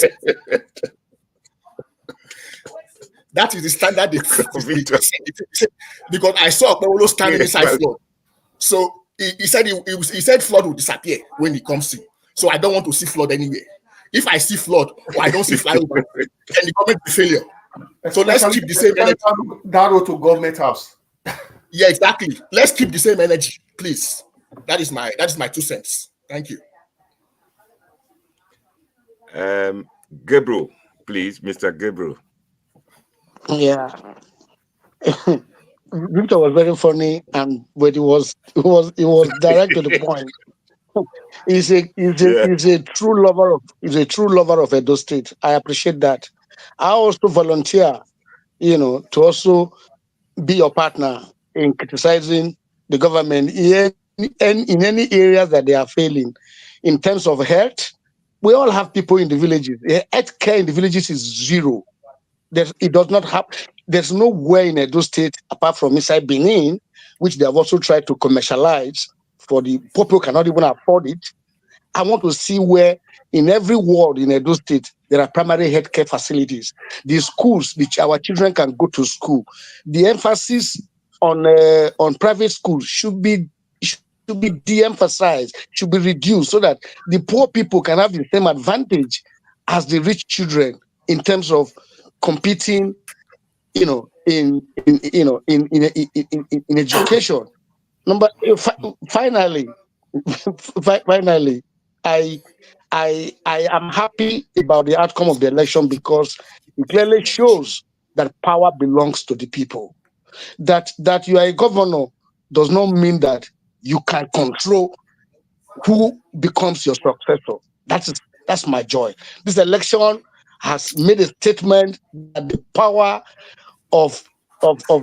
That is the standard. Because I saw Paulo standing inside flood. So he said flood will disappear when he comes in. So I don't want to see flood anywhere. If I see flood or I don't see flyover, then the government will failure. So let's keep the same energy. That road to government house. Yeah, exactly. Let's keep the same energy, please. That is my 2 cents. Thank you. Gabriel, please, Mr. Gabriel. Yeah. Victor was very funny, but it was direct to the point. He's a true lover of Edo State. I appreciate that. I also volunteer, to also be your partner in criticizing the government in any areas that they are failing. In terms of health, we all have people in the villages. Health care in the villages is zero. It does not have. There's nowhere in Edo State apart from inside Benin, which they have also tried to commercialize for the people who cannot even afford it. I want to see where in every ward in Edo State there are primary healthcare facilities, the schools which our children can go to school. The emphasis on private schools should be de-emphasized, should be reduced, so that the poor people can have the same advantage as the rich children in terms of competing, in education. Finally, I am happy about the outcome of the election because it clearly shows that power belongs to the people. That you are a governor does not mean that you can control who becomes your successor. That's my joy. This election has made a statement that the power of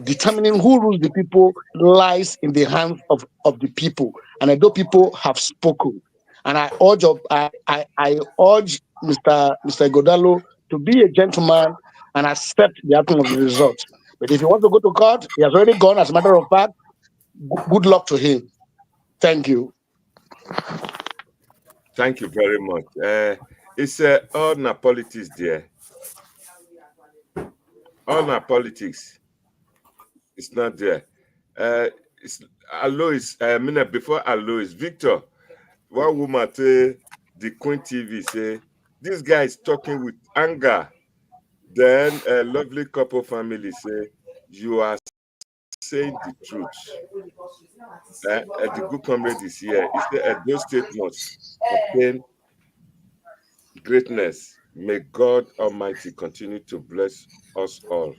determining who rules the people lies in the hands of the people, and Edo people have spoken. And I urge Mr. Ighodalo to be a gentleman and accept the outcome of the result. But if he wants to go to court, he has already gone. As a matter of fact, good luck to him. Thank you. Thank you very much. It's all na politics there. All na politics. It's not there. It's Alois. Before Alois, Victor, one woman say the Queen TV say this guy is talking with anger. Then a lovely couple family say you are saying the truth. The good comrade is here. He said those statements obtain greatness. May God Almighty continue to bless us all.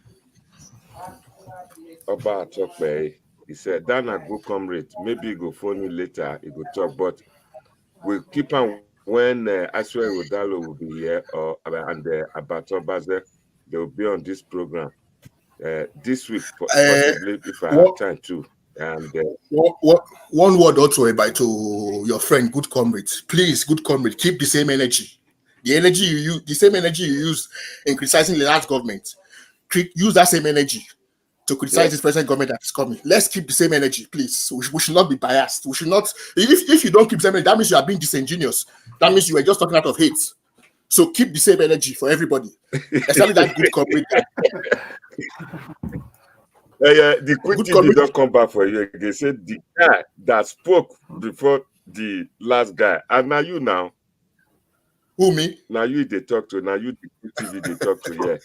Oba Atokbe, he said, "Dan a good comrade. Maybe he go phone you later. He go talk, but we'll keep on when Asue Ighodalo will be here, and Abatobaze, they will be on this program this week, possibly if I have time too." And one word also to your friend, good comrade. Please, good comrade, keep the same energy. The same energy you use in criticizing the last government. Use that same energy to criticize this present government that is coming. Let's keep the same energy, please. We should not be biased. We should not. If you don't keep the same energy, that means you are being disingenuous. That means you are just talking out of hate. So keep the same energy for everybody, especially that good comrade. The Queen did not come back for you. They said the guy that spoke before the last guy, and now you now. Who, me? Now you they talk to. Now you the TV they talk to. Yeah.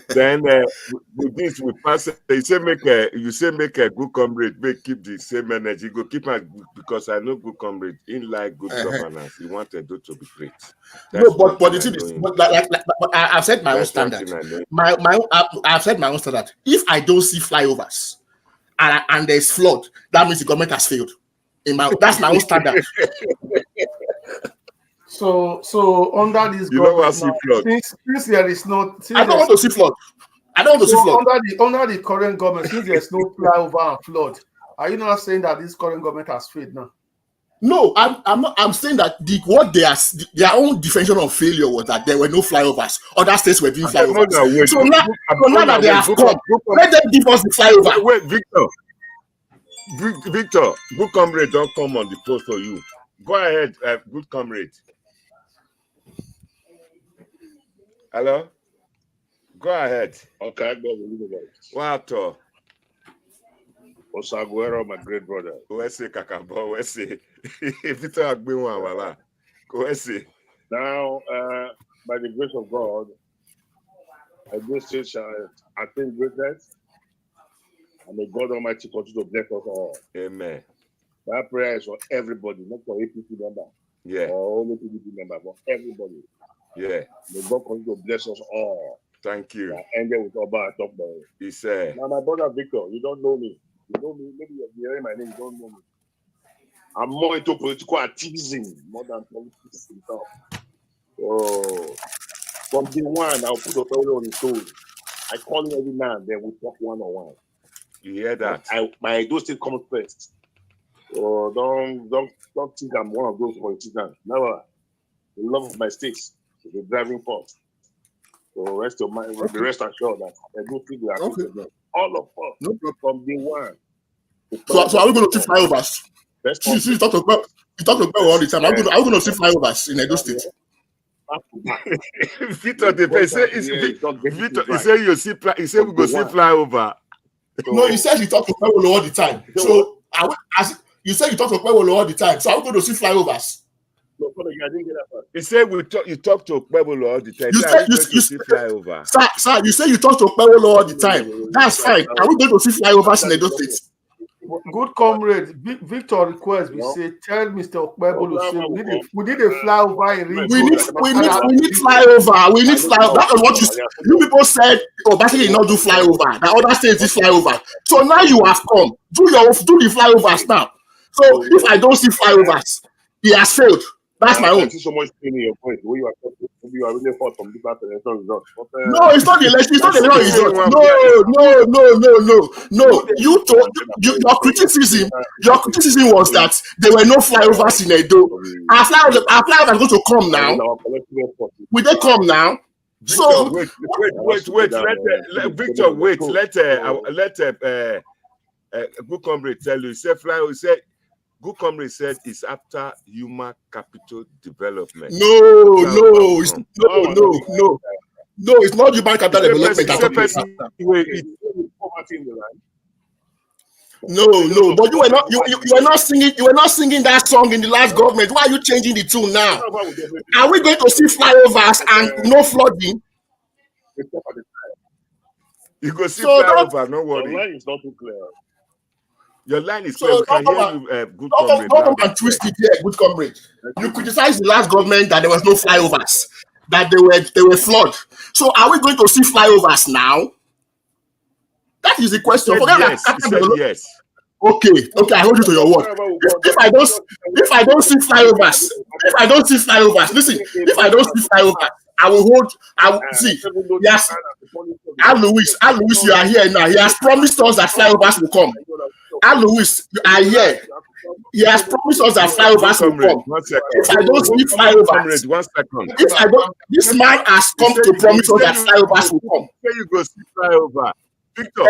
Then with this we pass. You say make a good comrade. Make keep the same energy. Go keep it because I know good comrade. In like good governance, he wanted to be great. No, but the thing is, but I've said my own standard. I've said my own standard. If I don't see flyovers and there's flood, that means the government has failed. That's my own standard. So under this government, since there is no, I don't want to see flood. I don't want to see flood. Under the current government, since there's no flyover and flood, are you not saying that this current government has failed now? No, I'm not. I'm saying that their own definition of failure was that there were no flyovers. Other states were doing flyovers. So now that they have come, let them give us the flyover. Wait, Victor, good comrade, don't come on the post for you. Go ahead, good comrade. Hello? Go ahead. Okay, go. What? Osaguero, my great brother. Where's the Kakabo? Where's the Victor Agbewan? Wala. Where's the now, by the grace of God, I do say shall attain greatness, and may God Almighty continue to bless us all. Amen. That prayer is for everybody, not for APC member. Yeah. Or only PDP member, for everybody. Yeah. May God continue to bless us all. Thank you. I ended with Oba talk about it. He said. Now, my brother Victor, you don't know me. You know me, maybe you're hearing my name, you don't know me. I'm more into political activism more than politics itself. So, from day one, I'll put authority on his toes. I call him every man, then we talk one-on-one. You hear that? My those things come first. So don't think I'm one of those politicians. Never. The love of my state is the driving force. So rest of mind, be rest assured that I don't think we are all of us from day one. So are we going to see flyovers? You talk about all the time. Are we going to see flyovers in Edo State? Victor, he said you see. He said we go see flyover. No, he says you talk to Kwewolo all the time. So you said you talk to Kwewolo all the time. So are we going to see flyovers? No, I didn't get that part. He said you talk to Kwewolo all the time. You see flyover. Sir, you say you talk to Kwewolo all the time. That's fine. Are we going to see flyovers in Edo State? Good comrade, Victor request. We say, tell Mr. Okpebolo, we need a flyover in Ring. We need flyover. We need flyover. That is what you people said. Oh, basically, not do flyover. The other states is flyover. So now you have come. Do the flyovers now. So if I don't see flyovers, he has failed. That's my own. I see so much pain in your point. Where you are talking, you are really fought from different election results. No, it's not the election. It's not the election result. No. Your criticism was that there were no flyovers in Edo. Our flyovers are going to come now. Will they come now? So wait. Let Victor wait. Let good comrade tell you. He said. Good comrade said it's after human capital development. No, it's not human capital development. No, but you were not singing that song in the last government. Why are you changing the tune now? Are we going to see flyovers and no flooding? You go see flyover, no worry. The line is not too clear. Your line is clear. We can hear you, good comrade. Don't come and twist it here, good comrade. You criticized the last government that there was no flyovers, that they were flood. So are we going to see flyovers now? That is the question. Yes. Okay, I hold you to your word. If I don't see flyovers, listen, if I don't see flyovers, I will see. Yes, Alois, you are here now. He has promised us that flyovers will come. Alois, you are here. He has promised us that flyovers will come. If I don't see flyovers, this man has come to promise us that flyovers will come. You go see flyover. Victor,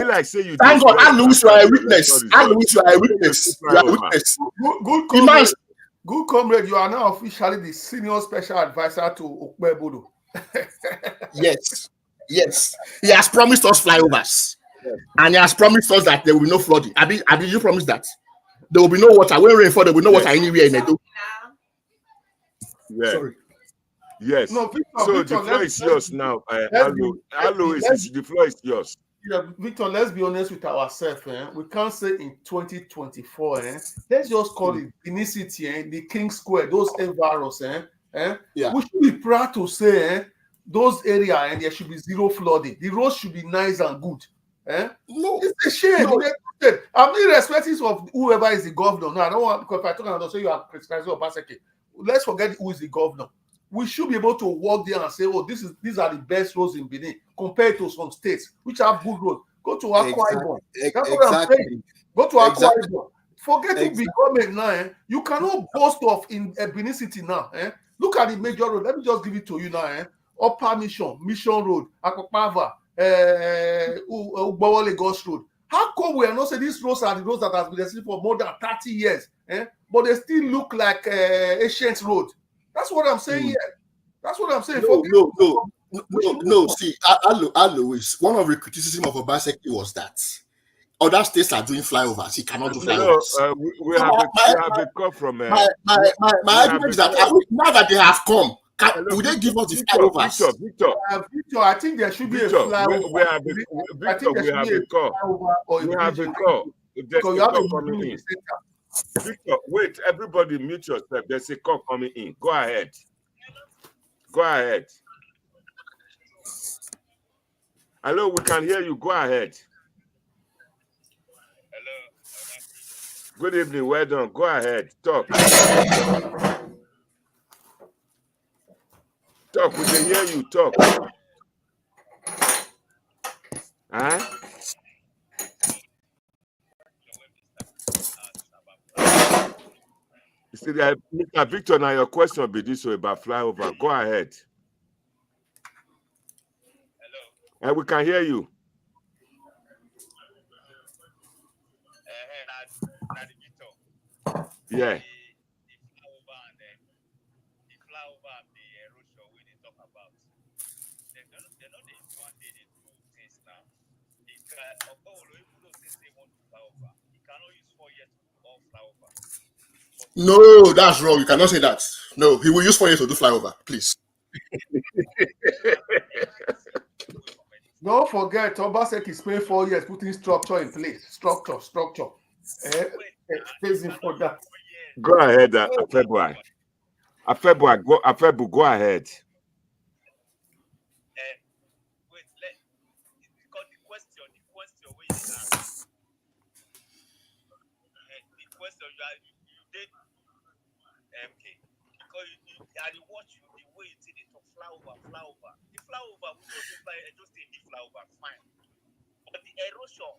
like say you thank God, Alois, you are a witness. Alois, you are a witness. You are a witness. Good comrade, you are now officially the senior special advisor to Okpebolo. Yes. He has promised us flyovers. And he has promised us that there will be no flooding. Abi, you promised that? There will be no water. When rain falls, there will be no water anywhere in Edo. Yeah. Sorry. Yes. No, Victor, So Victor, the floor is yours now. The floor is yours. Yeah, Victor, let's be honest with ourselves. We can't say in 2024. Let's just call it Benin City, the King Square, those environs. Yeah. We should be proud to say those areas and there should be zero flooding. The roads should be nice and good. No, it's a shame. No. I'm irrespective of whoever is the governor. No, I don't want, because if I talk about say you are criticizing Obaseki. Let's forget who is the governor. We should be able to walk there and say, oh, these are the best roads in Benin compared to some states which have good roads. Go to Akwa Ibom. That's what I'm saying. Go to Akwa Ibom. Forget to be government now. You cannot boast of in Benin City now. Look at the major road. Let me just give it to you now. Upper Mission Road, Akpakpava, Ugbawa Lagos Road. How come we are not saying these roads are the roads that have been existing for more than 30 years, but they still look like ancient road? That's what I'm saying here. That's what I'm saying. No. See, Alois, one of the criticism of Obaseki was that other states are doing flyovers. He cannot do flyovers. We have a call from. My argument is that now that they have come, will they give us the flyovers? Victor, I think there should be a flyover. We have a call. We have a call. There's a call coming in. Victor, wait, everybody mute yourself. There's a call coming in. Go ahead. Hello, we can hear you. Go ahead. Hello. Good evening. Well done. Go ahead. Talk. Talk. We can hear you. Talk. Huh? You see, Mr. Victor, now your question will be this way about flyover. Go ahead. Hello. And we can hear you. Yeah. No, that's wrong. You cannot say that. No, he will use 4 years to do flyover, please. Don't forget, Obaseki spent 4 years putting structure in place. Structure. Facing for that. Go ahead, Afebu, go ahead. Flyover. The flyover, we don't fly just in the flyover, fine. But the erosion,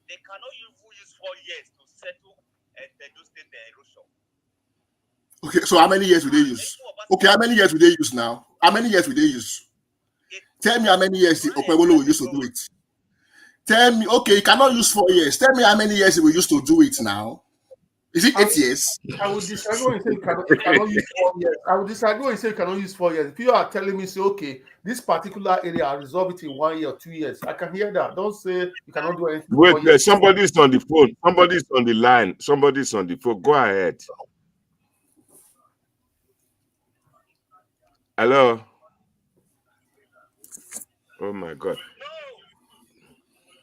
they cannot even use 4 years to settle and just take the erosion. Okay, so how many years will they use? Okay, how many years will they use now? How many years will they use? Tell me how many years the Okpebolo will use to do it. Tell me, okay, you cannot use 4 years. Tell me how many years he will use to do it now. Is it 8 years? I would disagree when you say you cannot use 4 years. I would disagree when you say you cannot use 4 years. If you are telling me, say, okay, this particular area, I'll resolve it in 1 year or 2 years. I can hear that. Don't say you cannot do anything. Wait, somebody's on the phone. Somebody's on the line. Somebody's on the phone. Go ahead. Hello? Oh, my God.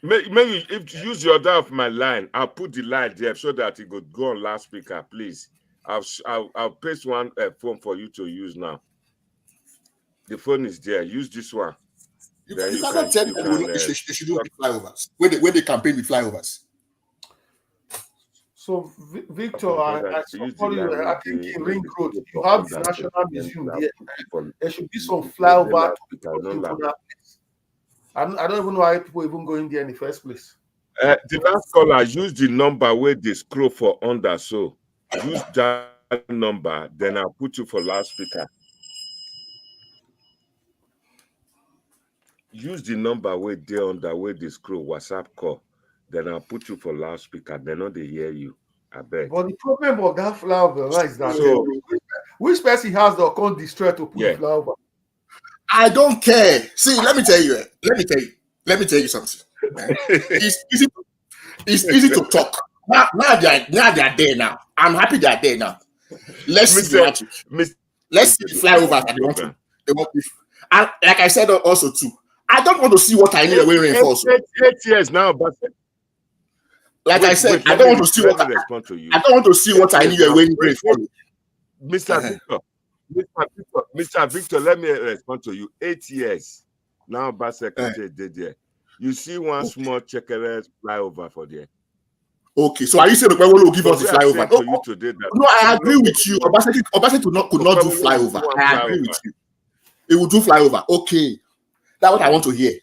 Maybe if you use the other of my line, I'll put the line there so that it could go on loudspeaker, please. I'll paste one phone for you to use now. The phone is there. Use this one. You cannot tell them they should do flyovers when they campaign with flyovers. So, Victor, I support you. I think in Ring Road, you have the National Museum there. There should be some flyover to that place. I don't even know why people even go in there in the first place. The last caller, use the number where they scroll for under. So use that number, then I'll put you for loudspeaker. Use the number where they under where they scroll WhatsApp call. Then I'll put you for loudspeaker. They're not they hear you. I bet. But the problem of that flyover is that which person has the account distress to put flyover? I don't care. See, let me tell you something. It's easy to talk. Now they are there now. I'm happy they are there now. Let's see the magic. Let's see the flyovers that they want to. They want to. And like I said also too, I don't want to see what I need when reinforce. 8 years now, but like I said, I don't want to see what I don't want to see what I need when reinforce. Mr. Victor, let me respond to you. 8 years now, Basek did there. You see one small checkers flyover for there. Okay, so are you saying the people will give us the flyover? No, I agree with you. Obaseki could not do flyover. I agree with you. It will do flyover. Okay, that's what I want to hear.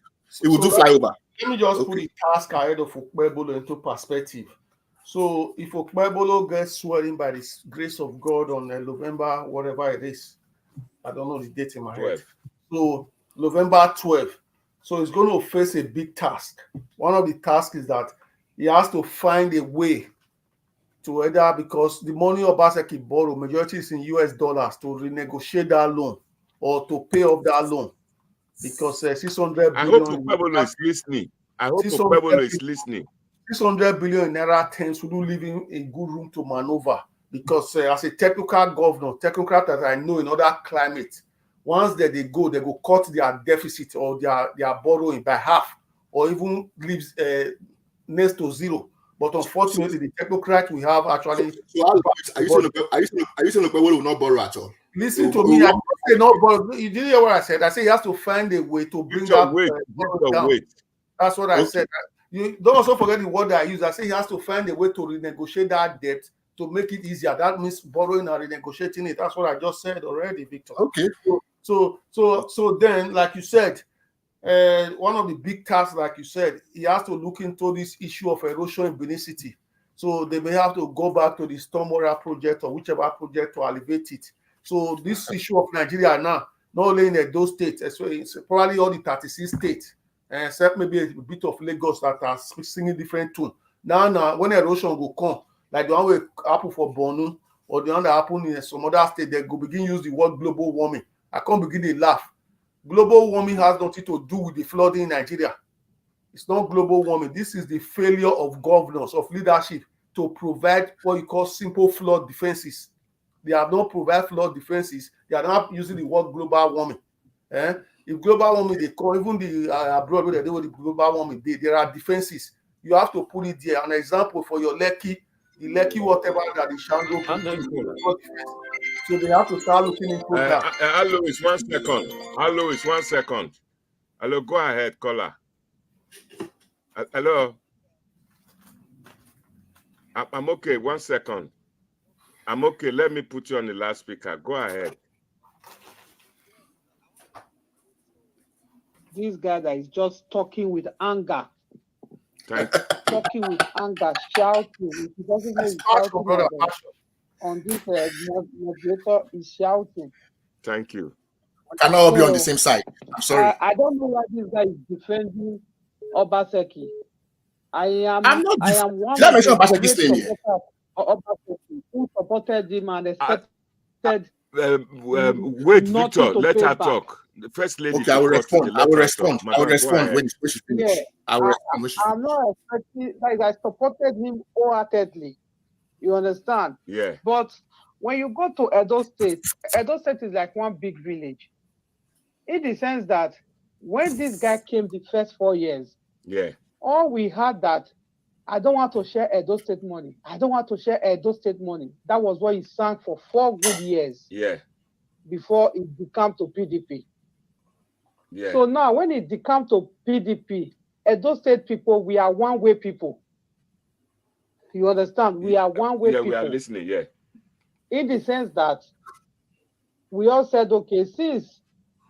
It will do flyover. Let me just put the task ahead of Okpebolo into perspective. So if Okpebolo gets sworn in by the grace of God on November, whatever it is, I don't know the date in my head. So November 12th. So he's going to face a big task. One of the tasks is that he has to find a way to either, because the money Obaseki borrow, majority is in US dollars, to renegotiate that loan or to pay off that loan. Because 600 billion. I hope Okpebolo is listening. 600 billion in Naira terms wouldn't leave him a good room to maneuver. Because as a technical governor, technocrat that I know in other climates, once they go cut their deficit or their borrowing by half, or even leaves next to zero. But unfortunately, the technocrat we have actually. Are you saying Okpebolo will not borrow at all? Listen to me. I didn't say not borrow. You didn't hear what I said. I said he has to find a way to bring that down. That's what I said. You don't also forget the word I use. I say he has to find a way to renegotiate that debt to make it easier. That means borrowing and renegotiating it. That's what I just said already, Victor. Okay. So then, like you said, one of the big tasks, like you said, he has to look into this issue of erosion in Benin City. So they may have to go back to the Stormwater project or whichever project to elevate it. So this issue of Nigeria now, not only in those states, it's probably all the 36 states, except maybe a bit of Lagos that are singing different tune. Now, when erosion will come, like the one will happen for Borno or the one that happened in some other state, they go begin use the word global warming. I can't begin to laugh. Global warming has nothing to do with the flooding in Nigeria. It's not global warming. This is the failure of governors, of leadership, to provide what you call simple flood defenses. They have not provided flood defenses. They are not using the word global warming. If global warming, they call even the abroad where they do with the global warming, there are defenses. You have to put it there. An example for your Lekki, whatever that the Shango. So they have to start looking into that. Hello, it's 1 second. Hello, it's 1 second. Hello, go ahead, caller. Hello. I'm okay. 1 second. I'm okay. Let me put you on the loudspeaker. Go ahead. This guy that is just talking with anger. Talking with anger, shouting. If he doesn't know he's shouting on this moderator, is shouting. Thank you. Cannot all be on the same side. I'm sorry. I don't know why this guy is defending Obaseki. I am one Did I mention Obaseki's name here? Obaseki, who supported him and expected. Wait, Victor, let her talk. The first lady. Okay, I will respond. I will respond when she finishes. Yeah. I will respond when she finishes. I'm not expecting, like, I supported him wholeheartedly. You understand? Yeah. But when you go to Edo State is like one big village. In the sense that when this guy came the first 4 years, yeah, all we had that I don't want to share Edo State money. I don't want to share Edo State money. That was what he sang for 4 good years. Yeah. Before it became to PDP. Yeah. So now when it became to PDP, Edo State people, we are one-way people. You understand? We are one-way people. Yeah, we are listening, yeah. In the sense that we all said, okay, since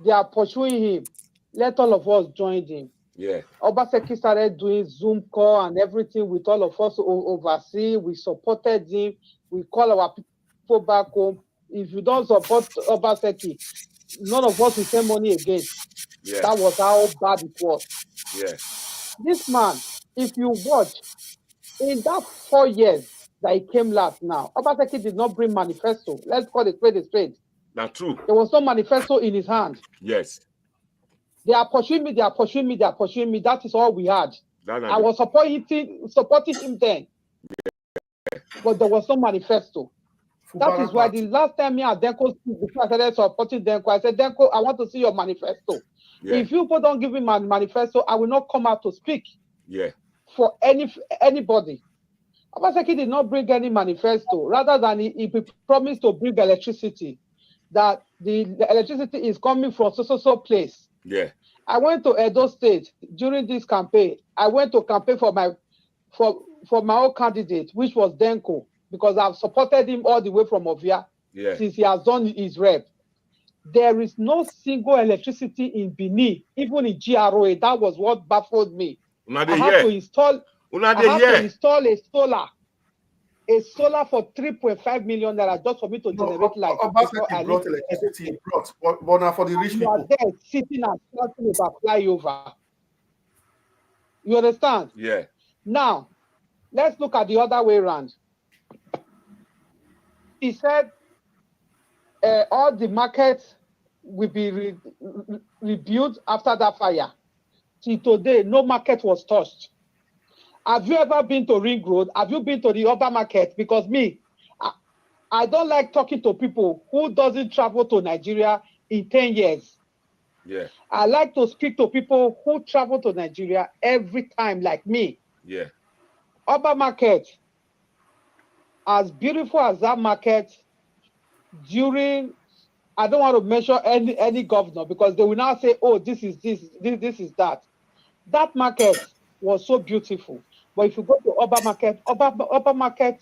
they are pursuing him, let all of us join him. Yeah. Obaseki started doing Zoom call and everything with all of us oversee. We supported him. We call our people back home. If you don't support Obaseki, none of us will send money again. Yeah. That was how bad it was. Yeah. This man, if you watch, in that 4 years that he came last now, Obaseki did not bring manifesto. Let's call it a spade. That's true. There was no manifesto in his hand. Yes. They are pursuing me, they are pursuing me, they are pursuing me. That is all we had. I was supporting him then. Yeah. But there was no manifesto. That is why the last time me and Denko spoke, before I started supporting Denko, I said, Denko, I want to see your manifesto. Yeah. If you people don't give me my manifesto, I will not come out to speak. Yeah. For anybody. Obaseki did not bring any manifesto. Rather than he promised to bring electricity, that the electricity is coming from so place. Yeah. I went to Edo State during this campaign. I went to campaign for my own candidate, which was Denko, because I've supported him all the way from Ovia since he has done his rep. There is no single electricity in Benin, even in GROA. That was what baffled me. I had to install a solar for 3.5 million naira just for me to generate light. Obaseki brought electricity, but now for the rich people. You are there sitting and talking about flyover. You understand? Yeah. Now, let's look at the other way around. He said all the markets will be rebuilt after that fire. Till today, no market was touched. Have you ever been to Ring Road? Have you been to the urban market? Because me, I don't like talking to people who doesn't travel to Nigeria in 10 years. Yeah. I like to speak to people who travel to Nigeria every time, like me. Yeah. Urban market, as beautiful as that market, during, I don't want to mention any governor because they will now say, oh, this is that. That market was so beautiful. But if you go to urban market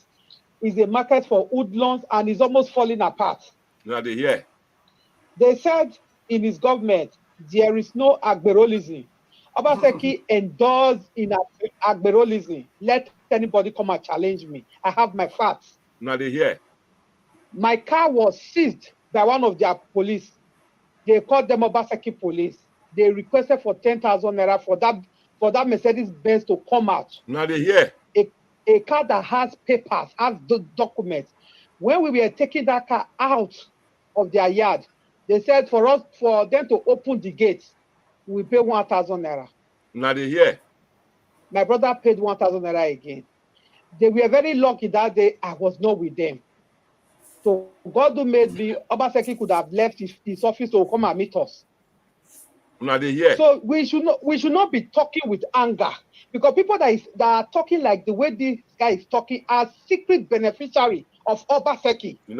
is a market for woodlands and is almost falling apart. Now they hear. They said in his government, there is no agberolism. Obaseki endorsed in agberolism. Let anybody come and challenge me. I have my facts. Now they hear. My car was seized by one of their police. They called them Obaseki police. They requested for 10,000 naira for that Mercedes-Benz to come out. Now they hear. A car that has papers, has the documents. When we were taking that car out of their yard, they said for them to open the gates, we pay 1,000 naira. Now they hear. My brother paid 1,000 naira again. They were very lucky that day I was not with them. So God who made me, Obaseki could have left his office to come and meet us. Now they hear. So we should not be talking with anger, because people that are talking like the way this guy is talking are secret beneficiary of Obaseki. You're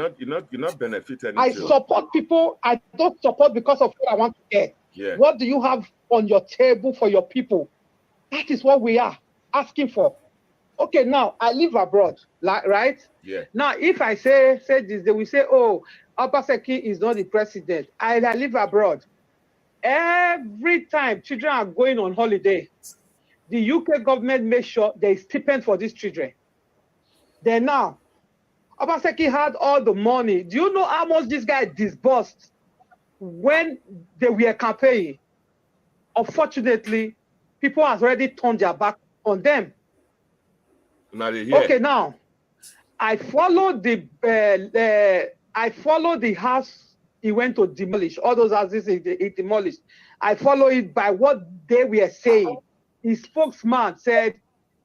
not benefiting. I support people. I don't support because of what I want to get. Yeah. What do you have on your table for your people? That is what we are asking for. Okay, now I live abroad, right? Yeah. Now, if I say this, they will say, oh, Obaseki is not the president. I live abroad. Every time children are going on holiday, the UK government makes sure there is stipend for these children. Then now, Obaseki had all the money. Do you know how much this guy disbursed when they were campaigning? Unfortunately, people have already turned their back on them. Now they hear. Okay, now I followed the house he went to demolish. All those houses he demolished. I follow it by what they were saying. His spokesman said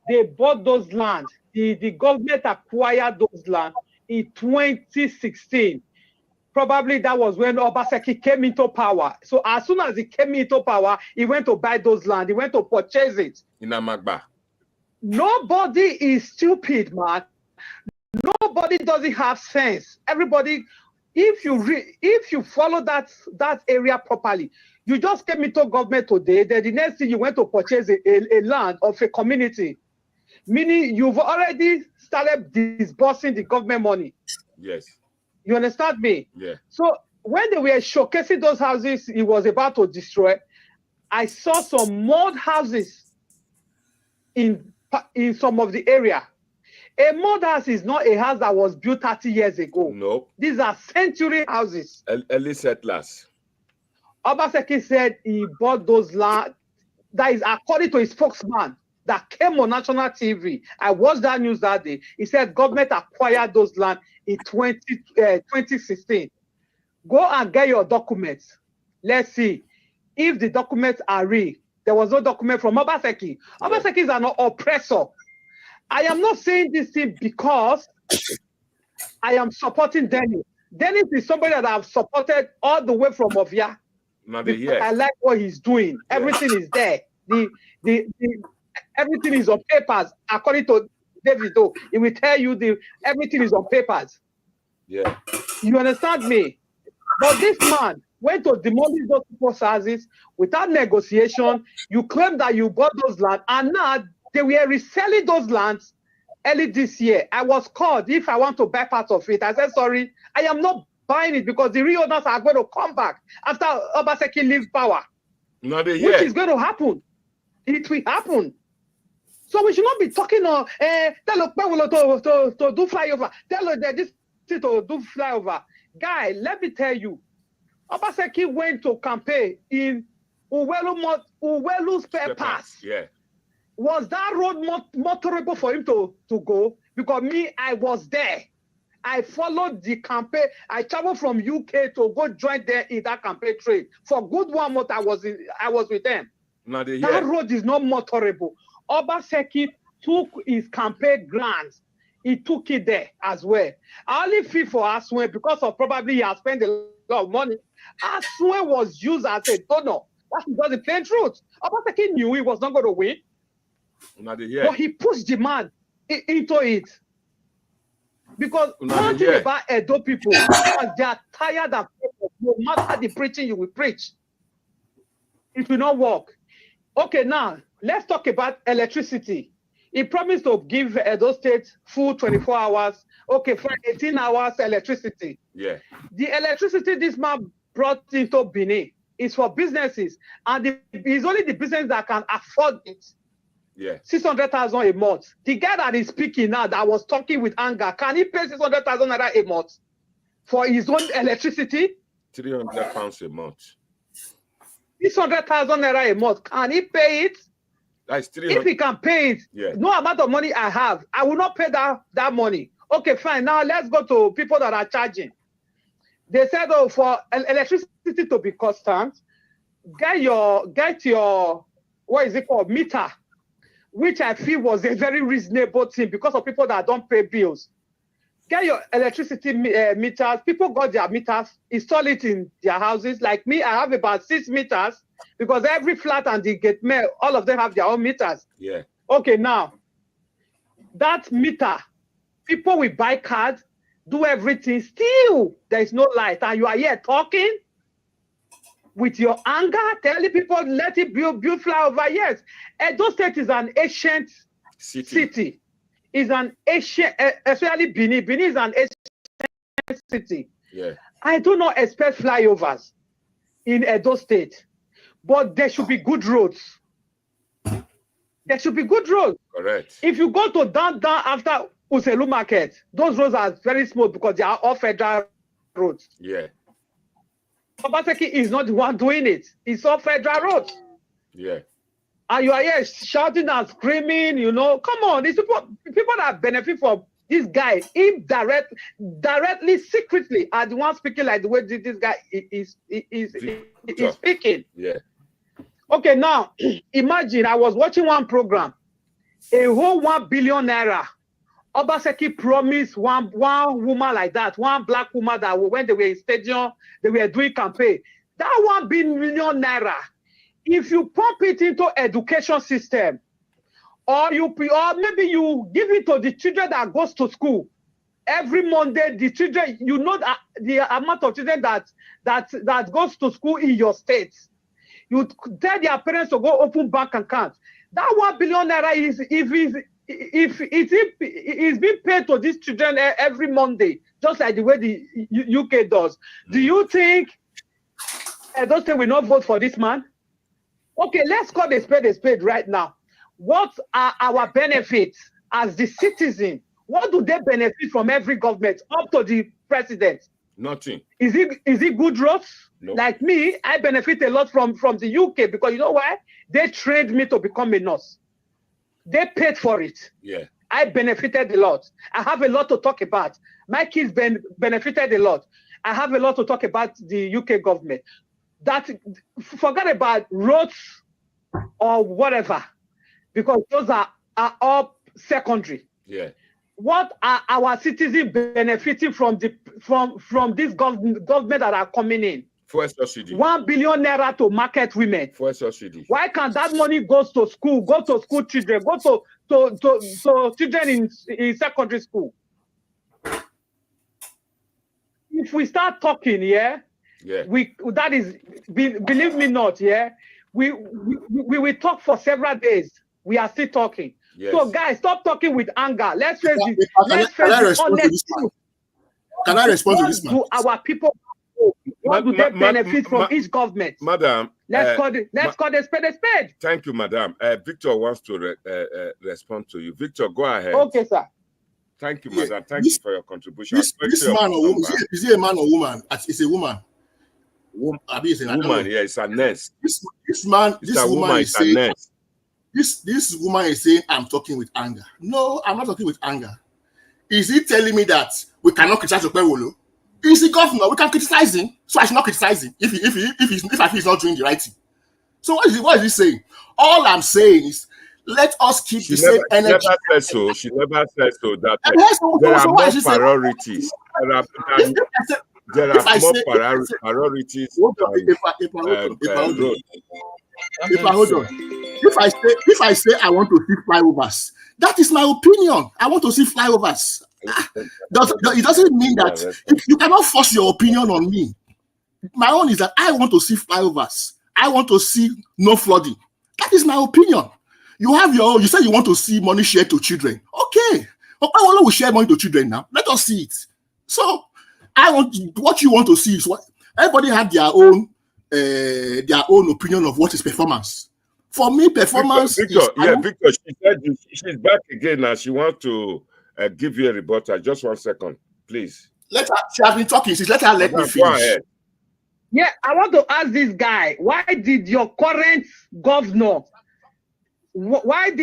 they bought those land. The government acquired those land in 2016. Probably that was when Obaseki came into power. So as soon as he came into power, he went to buy those land. He went to purchase it. In Amagba. Nobody is stupid, man. Nobody doesn't have sense. Everybody, if you follow that area properly, you just came into government today, then the next thing you went to purchase a land of a community, meaning you've already started disbursing the government money. Yes. You understand me? Yeah. So when they were showcasing those houses he was about to destroy, I saw some mud houses in some of the area. A mud house is not a house that was built 30 years ago. No. These are century houses. Early settlers. Obaseki said he bought those land. That is according to his spokesman that came on national TV. I watched that news that day. He said government acquired those land in 2016. Go and get your documents. Let's see if the documents are real. There was no document from Obaseki. Yeah. Obaseki is an oppressor. I am not saying this thing because I am supporting Dennis. Dennis is somebody that I've supported all the way from Ovia. I like what he's doing. Yeah. Everything is there. Everything is on papers. According to David, though, he will tell you everything is on papers. Yeah. You understand me? But this man went to demolish those people's houses without negotiation. You claim that you bought those lands, and now they were reselling those lands early this year. I was called if I want to buy part of it. I said, sorry, I am not buying it because the real owners are going to come back after Obaseki leaves power. Which is going to happen. It will happen. So we should not be talking on tell to do flyover. Tell this to do flyover. Guy, let me tell you, Obaseki went to campaign in Uwelu Spare Pass. Yeah. Was that road motorable for him to go? Because me, I was there. I followed the campaign. I traveled from UK to go join them in that campaign train. For good 1 month, I was with them. That road is not motorable. Obaseki took his campaign grants. He took it there as well. I only feel for Asue because of probably he has spent a lot of money. Asue was used as a donor. That's because the plain truth. Obaseki knew he was not going to win. But he pushed the man into it. Because one thing about Edo people, because they are tired of people, no matter the preaching you will preach, it will not work. Okay, now let's talk about electricity. He promised to give Edo State full 24 hours. Okay, for 18 hours electricity. Yeah. The electricity this man brought into Benin is for businesses, and it's only the business that can afford it. Yeah. 600,000 a month. The guy that is speaking now, that was talking with anger, can he pay 600,000 naira a month for his own electricity? 300 pounds a month. 600,000 naira a month. Can he pay it? That's 300. If he can pay it, yeah. No amount of money I have, I will not pay that money. Okay, fine. Now let's go to people that are charging. They said, oh, for electricity to be constant, get your what is it called, meter, which I feel was a very reasonable thing because of people that don't pay bills. Get your electricity meters. People got their meters, install it in their houses. Like me, I have about 6 meters because every flat and the gate mail, all of them have their own meters. Yeah. Okay, now, that meter, people will buy cards, do everything. Still, there is no light. And you are here talking with your anger, telling people, let it build flyover. Yes, Edo State is an ancient city. It's an ancient, especially Benin. Benin is an ancient city. Yeah. I do not expect flyovers in Edo State, but there should be good roads. There should be good roads. Correct. If you go to down after Uselu Market, those roads are very smooth because they are all federal roads. Yeah. Obaseki is not the one doing it. It's all federal roads. Yeah. And you are here shouting and screaming, you know. Come on, these people that benefit from this guy directly, secretly, are the ones speaking like the way this guy is speaking. Yeah. Okay, now imagine I was watching one program, a whole 1 billion naira. Obaseki promised one woman like that, one black woman that when they were in stadium, they were doing campaign. That 1 billion naira, if you pump it into education system, or maybe you give it to the children that goes to school every Monday, the children, you know the amount of children that goes to school in your state. You tell their parents to go open bank accounts. That 1 billion naira is if it's being paid to these children every Monday, just like the way the UK does. Do you think Edo State will not vote for this man? Okay, let's call a spade right now. What are our benefits as the citizen? What do they benefit from every government up to the president? Nothing. Is it good roads? No. Like me, I benefit a lot from the UK because you know why? They trained me to become a nurse. They paid for it. Yeah. I benefited a lot. I have a lot to talk about. My kids benefited a lot. I have a lot to talk about the UK government. Forget about roads or whatever, because those are all secondary. Yeah. what are our citizens benefiting from this government that are coming in? Fuel subsidy. 1 billion naira to market women. Fuel subsidy. Why can't that money go to school children, go to children in secondary school? If we start talking, that is, believe me not, we will talk for several days. We are still talking. Yes. So guys, stop talking with anger. Let's face it. Can I respond to this man? Do our people what do they benefit from each government? Madam, let's call the spade a spade. Thank you, madam. Victor wants to respond to you. Victor, go ahead. Okay, sir. Thank you, madam. Thank you for your contribution. This man or woman, is he a man or woman? It's a woman. Woman, yeah, it's a nurse. This woman is saying, this woman is saying, I'm talking with anger. No, I'm not talking with anger. Is he telling me that we cannot criticize Okpebholo? He's the governor. We can criticize him, so I should not criticize him if he's not doing the right thing. So what is he saying? All I'm saying is, let us keep the same energy. She never said so. That there are more priorities. There are more priorities. If I say I want to see flyovers, that is my opinion. I want to see flyovers. It doesn't mean that you cannot force your opinion on me. My own is that I want to see flyovers. I want to see no flooding. That is my opinion. You have your own. You say you want to see money shared to children. Okay. Okpebholo will share money to children now. Let us see it. So what you want to see is what everybody have their own opinion of what is performance. For me, performance. Victor, she said she's back again now. She wants to give you a rebuttal. Just 1 second, please. She has been talking. Let me finish. Go ahead. Yeah, I want to ask this guy, why did your current governor went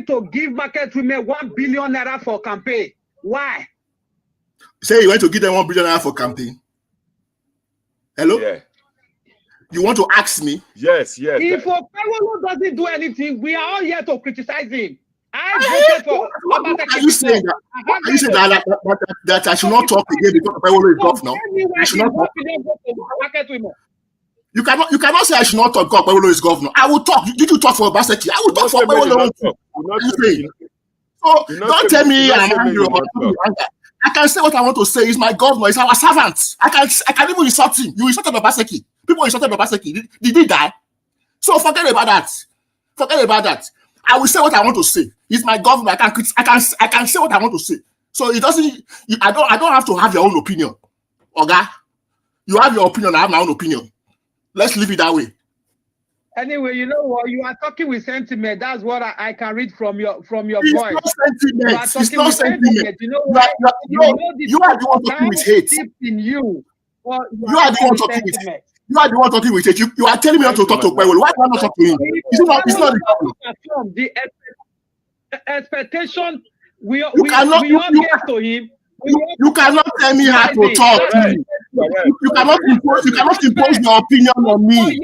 to give market women 1 billion naira for campaign? Why? Say you went to give them 1 billion naira for campaign? Hello? Yeah. You want to ask me? Yes. If Okpebholo doesn't do anything, we are all here to criticize him. I voted for. What are you saying? That I should not talk again because Okpebholo is governor? I should not talk. You cannot say I should not talk because Okpebholo is governor. I will talk. Did you talk for Obaseki? I will talk for Okpebholo. So don't tell me I'm angry or anger. I can say what I want to say. He's my governor. He's our servant. I can even insult him. You insulted Obaseki. People insulted Obaseki. Did he die? So forget about that. I will say what I want to say. He's my governor. I can say what I want to say. So it doesn't. I don't have to have your own opinion, Oga. You have your opinion. I have my own opinion. Let's leave it that way. Anyway, you know what? You are talking with sentiment. That's what I can read from your voice. It's not sentiment. You know what? You are the one talking with hate. In you. You are the one talking with hate. You are the one talking with hate. You are telling me not to talk to Okpebholo. Why do I not talk to him? It's not the expectation we all get to him. You cannot tell me how to talk. You cannot impose your opinion on me.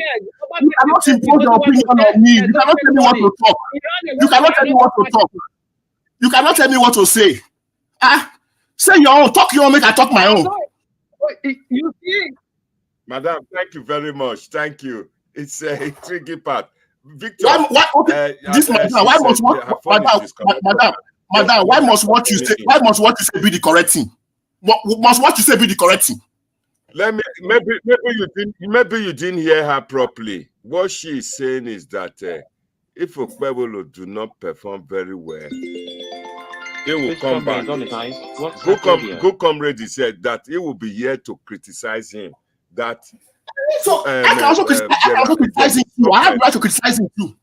You cannot impose your opinion on me. You cannot tell me what to talk. You cannot tell me what to talk. You cannot tell me what to say. Say your own. Talk your own. Make I talk my own. You see, madam, thank you very much. Thank you. It's a tricky part. Victor, Madam, why must what you say be the correct thing? Must what you say be the correct thing? Maybe you didn't hear her properly. What she is saying is that if Okpebholo do not perform very well, he will come back. Good comrade said that he will be here to criticize him. That so I can also criticize him too. I have the right to criticize him too.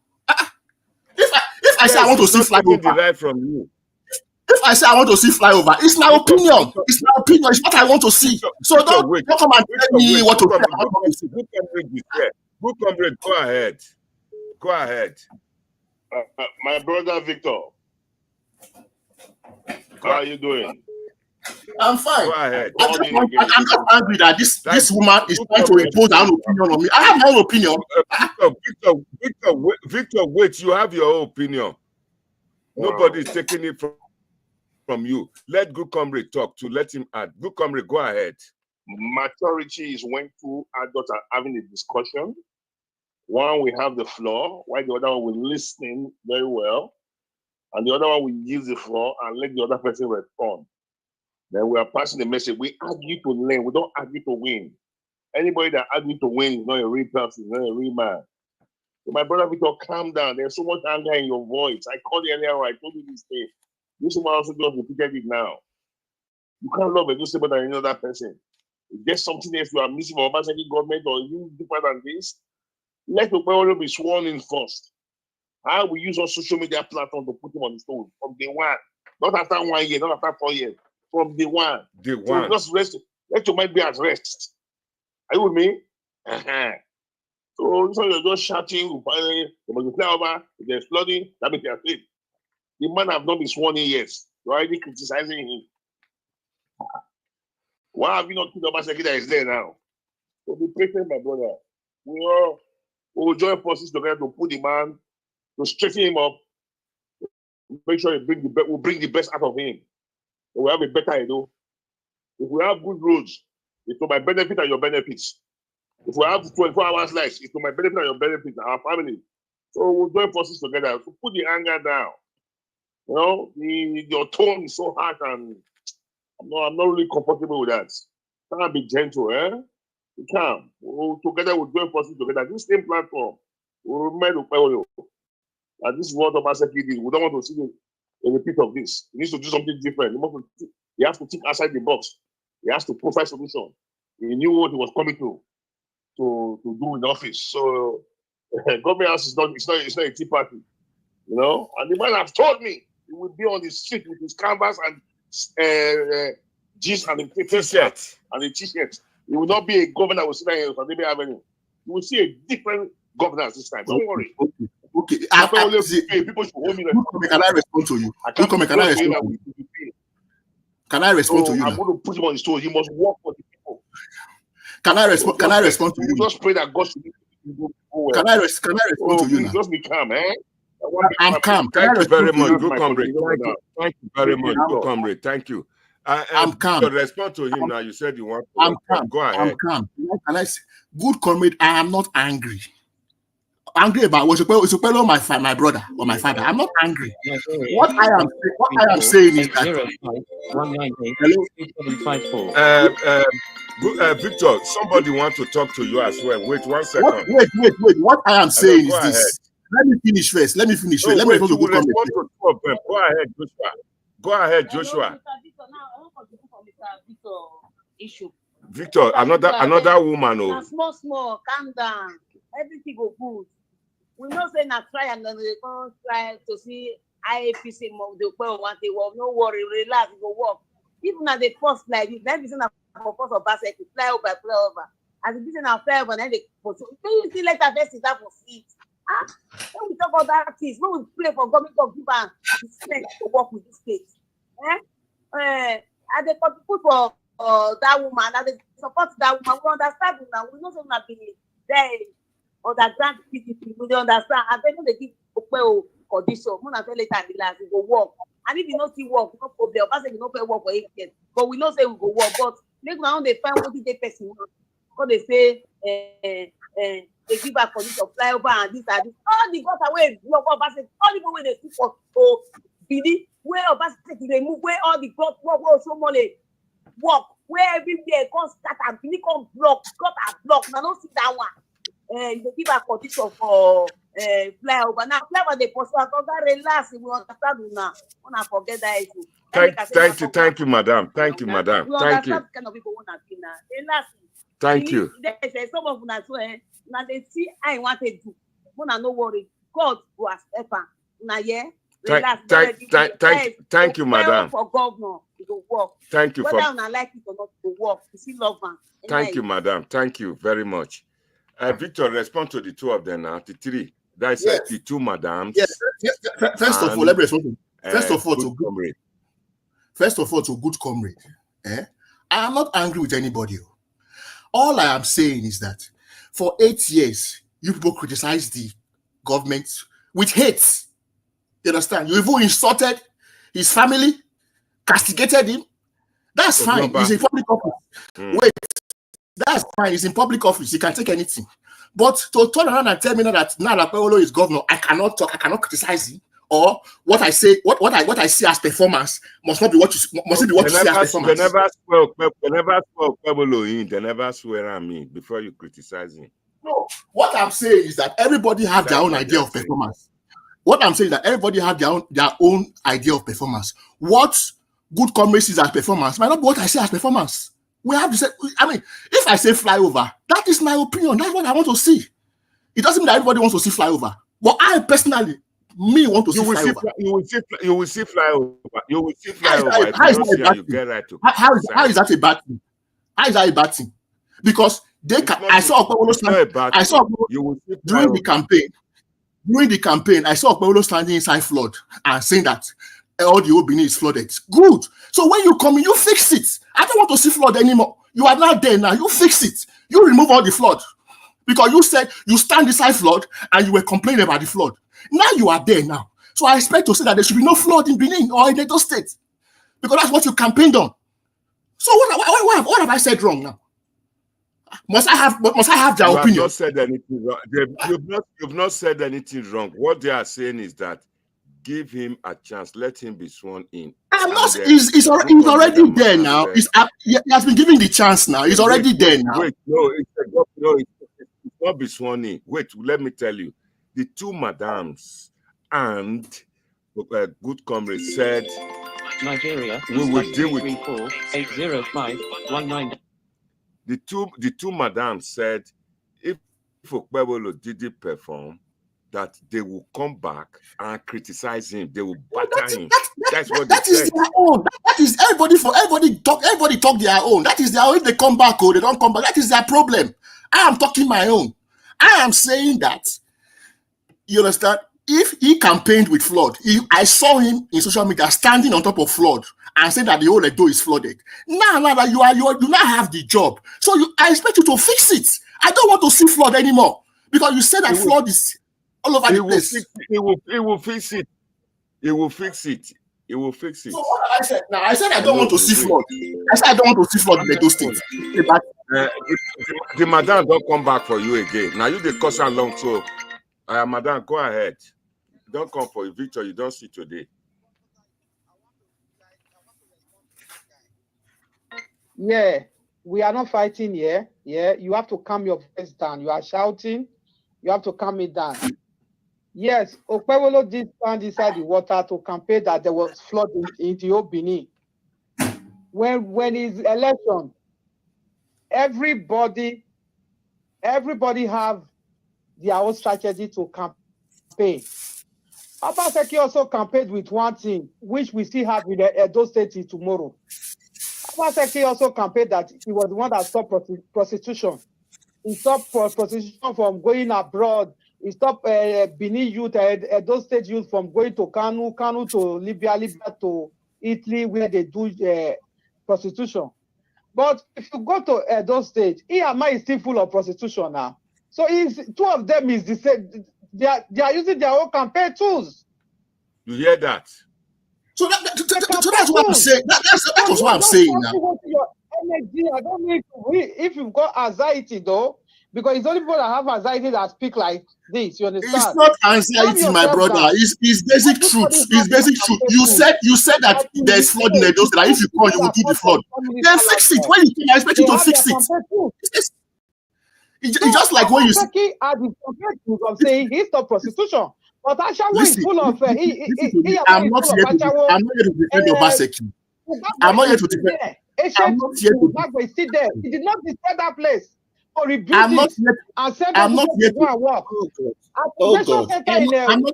If I say I want to see flyover, right from you. If I say I want to see flyover, it's my opinion. It's my opinion. It's what I want to see. So don't come and tell me what to say. Good comrade, go ahead. Go ahead. My brother Victor, how are you doing? I'm fine. Go ahead. I'm just angry that this woman is trying to impose her own opinion on me. I have my own opinion. Victor, wait. You have your own opinion. Nobody is taking it from from you. Let Good Comrade talk to let him add. Good Comrade, go ahead. Maturity is when two adults are having a discussion. One will have the floor, while the other one will listen very well, and the other one will use the floor and let the other person respond. Then we are passing the message. We argue to learn. We don't argue to win. Anybody that argues to win is not a real person, not a real man. So my brother Victor, calm down. There's so much anger in your voice. I called you earlier. I told you this thing. This one also just repeated it now. You can't love a good than another person. If there's something else you are missing from Obaseki government or you different than this, let the people be sworn in first. How we use our social media platform to put him on the stone from day one. Not after 1 year, not after 4 years. From day one. Day one. So just rest. Let your mind be at rest. Are you with me? So you're just shouting, there must be flyover, there's flooding, that makes you afraid. The man have not been sworn in yet. You're already criticizing him. Why have you not killed Obaseki that is there now? So be patient, my brother. We will join forces together to put the man, to straighten him up, make sure we'll bring the best out of him. So we have a better Edo. If we have good roads, it's to my benefit and your benefits. If we have 24 hours lights, it's to my benefit and your benefit, our family. So we'll join forces together to put the anger down. You know, your tone is so harsh, and I'm not really comfortable with that. Can't be gentle, eh? You can't. Together we'll join forces together. This same platform will remind you that this is what Obaseki did. We don't want to see a repeat of this. He needs to do something different. He has to think outside the box. He has to provide solution. He knew what he was coming to do in office. So government house is not a tea party, you know. And the man has told me he will be on the street with his canvas and jeans and a t-shirt and a t-shirt. He will not be a governor who sit there in Maybe Avenue. You will see a different governance this time. Don't worry. Okay. People should hold me. Can I respond to you? Can I respond to you? Can I respond to you? I'm going to put him on the store. He must work for the people. Can I respond? Can I respond to you? Just pray that God should go well. Can I respond to you now? Just be calm, eh? I'm calm. Thank you very much, Good Comrade. Thank you very much, Good Comrade. Thank you. I'm calm. To respond to him now, you said you want to. I'm calm. Go ahead. I'm calm. Can I say, Good Comrade, I am not angry. Angry about what my brother or my father. I'm not angry. What I am saying is that. Victor, somebody wants to talk to you as well. Wait 1 second. Wait. What I am saying is this. Let me finish first. Let me respond to Good Comrade. Go ahead, Joshua. Go ahead, Joshua. Victor, another woman. Oh. Small, calm down. Everything go good. We know say na try and then they don't try to see IAPC move the want they work. No worry, relax, go work. Even at the first like this, then we for first of Basek, fly over. As it is in our fair, then they put. You see later first is that for seat. When we talk about that things, when we pray for government of give and strength to work with this state. And they put for that woman, and they support that woman. We understand now. We know something be there. Understand PDP, we don't understand. And then they give condition. When I tell later, relax, we go work. And if you don't see work, no problem. I say we don't pay work for 8 years, but we know say we go work. But make now they find what they person want. Because they say they give a condition flyover and this and this. All the guys away block up. I say all the people when they see for BD where Obaseki they move where all the block work so money work where everywhere come start and BD come block got a block. Now don't see that one. They give a condition for flyover. Now flyover they pursue. I thought that relax. We understand now. When I forget that issue. Thank you, madam. Thank you. Kind of people want to be now. Relax. Thank you. Some of them swear. Now they see I want to do. When I no worry, God will accept her. Now yeah. Relax. Thank you, madam. For governor, to go work. Thank you whether I like it or not to work. You see love man. Thank you, madam. Thank you very much. Victor, respond to the two of them now. The three. That's the two madams. Yes. First of all, let me respond. First of all, to Good Comrade. I am not angry with anybody. All I am saying is that for 8 years, you people criticize the government with hate. You understand? You even insulted his family. castigated him. That's fine. He's in public office. Wait, that's fine. He's in public office. He can take anything. But to turn around and tell me that now Akpewolo is governor, I cannot talk. I cannot criticize him. Or what I say, what I see as performance must not be what you must be what you see as performance. They never swear Akpewolo in. They never swear at me before you criticize him. No, what I'm saying is that everybody have their own idea of performance. What I'm saying is that everybody have their own idea of performance. What good comrades is as performance might not be what I say as performance. We have to say, I mean, if I say flyover, that is my opinion. That's what I want to see. It doesn't mean that everybody wants to see flyover. But I personally, want to see flyover. You will see flyover. You will see flyover. You get right to how is that a bad thing? How is that a bad thing? Because they can. I saw Okpewolo during the campaign. During the campaign, I saw Okpewolo standing inside flood and saying that all the Obini is flooded. Good. So when you come in, you fix it. I don't want to see flood anymore. You are not there now. You fix it. You remove all the flood. Because you said you stand inside flood and you were complaining about the flood. Now you are there now. So I expect to say that there should be no flood in Benin or in Edo State. Because that's what you campaigned on. So what have I said wrong now? Must I have their opinion? Have not said anything wrong. You've not said anything wrong. What they are saying is that give him a chance. Let him be sworn in. He's already there now. He has been given the chance now. He's already there now. Wait, it's not be sworn in. Wait, let me tell you. The two madams and good comrade said Nigeria. We will deal with 80519. The two madams said if Okpewolo didn't perform, that they will come back and criticize him. They will batter him. That's what they said. Is their own. That is everybody talk their own. That is their own. If they come back or they don't come back, that is their problem. I am talking my own. I am saying that, you understand, if he campaigned with flood, I saw him in social media standing on top of flood and saying that the whole Edo is flooded. Now that you now have the job. So I expect you to fix it. I don't want to see flood anymore. Because you said that flood is all over the place. He will fix it. He will fix it. He will fix it. So what I said now, I said I don't want to see flood. I said I don't want to see flood in Edo State. The madam don't come back for you again. Now you the cause along, so madam, go ahead. Don't come for a victory you don't see today. Yeah, we are not fighting here. Yeah, you have to calm your voice down. You are shouting. You have to calm it down. Yes, Okpewolo did stand inside the water to campaign that there was flood in the Benin. When his election, everybody have their own strategy to campaign. Obaseki also campaigned with one thing, which we still have in the Edo State tomorrow. Obaseki also campaigned that he was the one that stopped prostitution. He stopped prostitution from going abroad. He stopped Benin youth, Edo State youth from going to Kanu to Libya to Italy, where they do prostitution. But if you go to Edo State, EMI is still full of prostitution now. So two of them is the same. They are using their own campaign tools. You hear that? So that's what I'm saying. That was what I'm saying now. Your energy, I don't need to read. If you've got anxiety though, because it's only people that have anxiety that speak like this. You understand? It's not anxiety, my brother. It's basic truth. It's basic truth. You said that there's flood in Edo State. That if you call, you will do the flood. Then fix it. When you come, I expect you to fix it. It's just like when you are the of saying he stopped prostitution, but Ashawo is full of. I'm not here to defend Obaseki. I'm not here to defend. I'm not here to sit there. He did not destroy that place. Or rebuild it and send them to go and work. Oh God!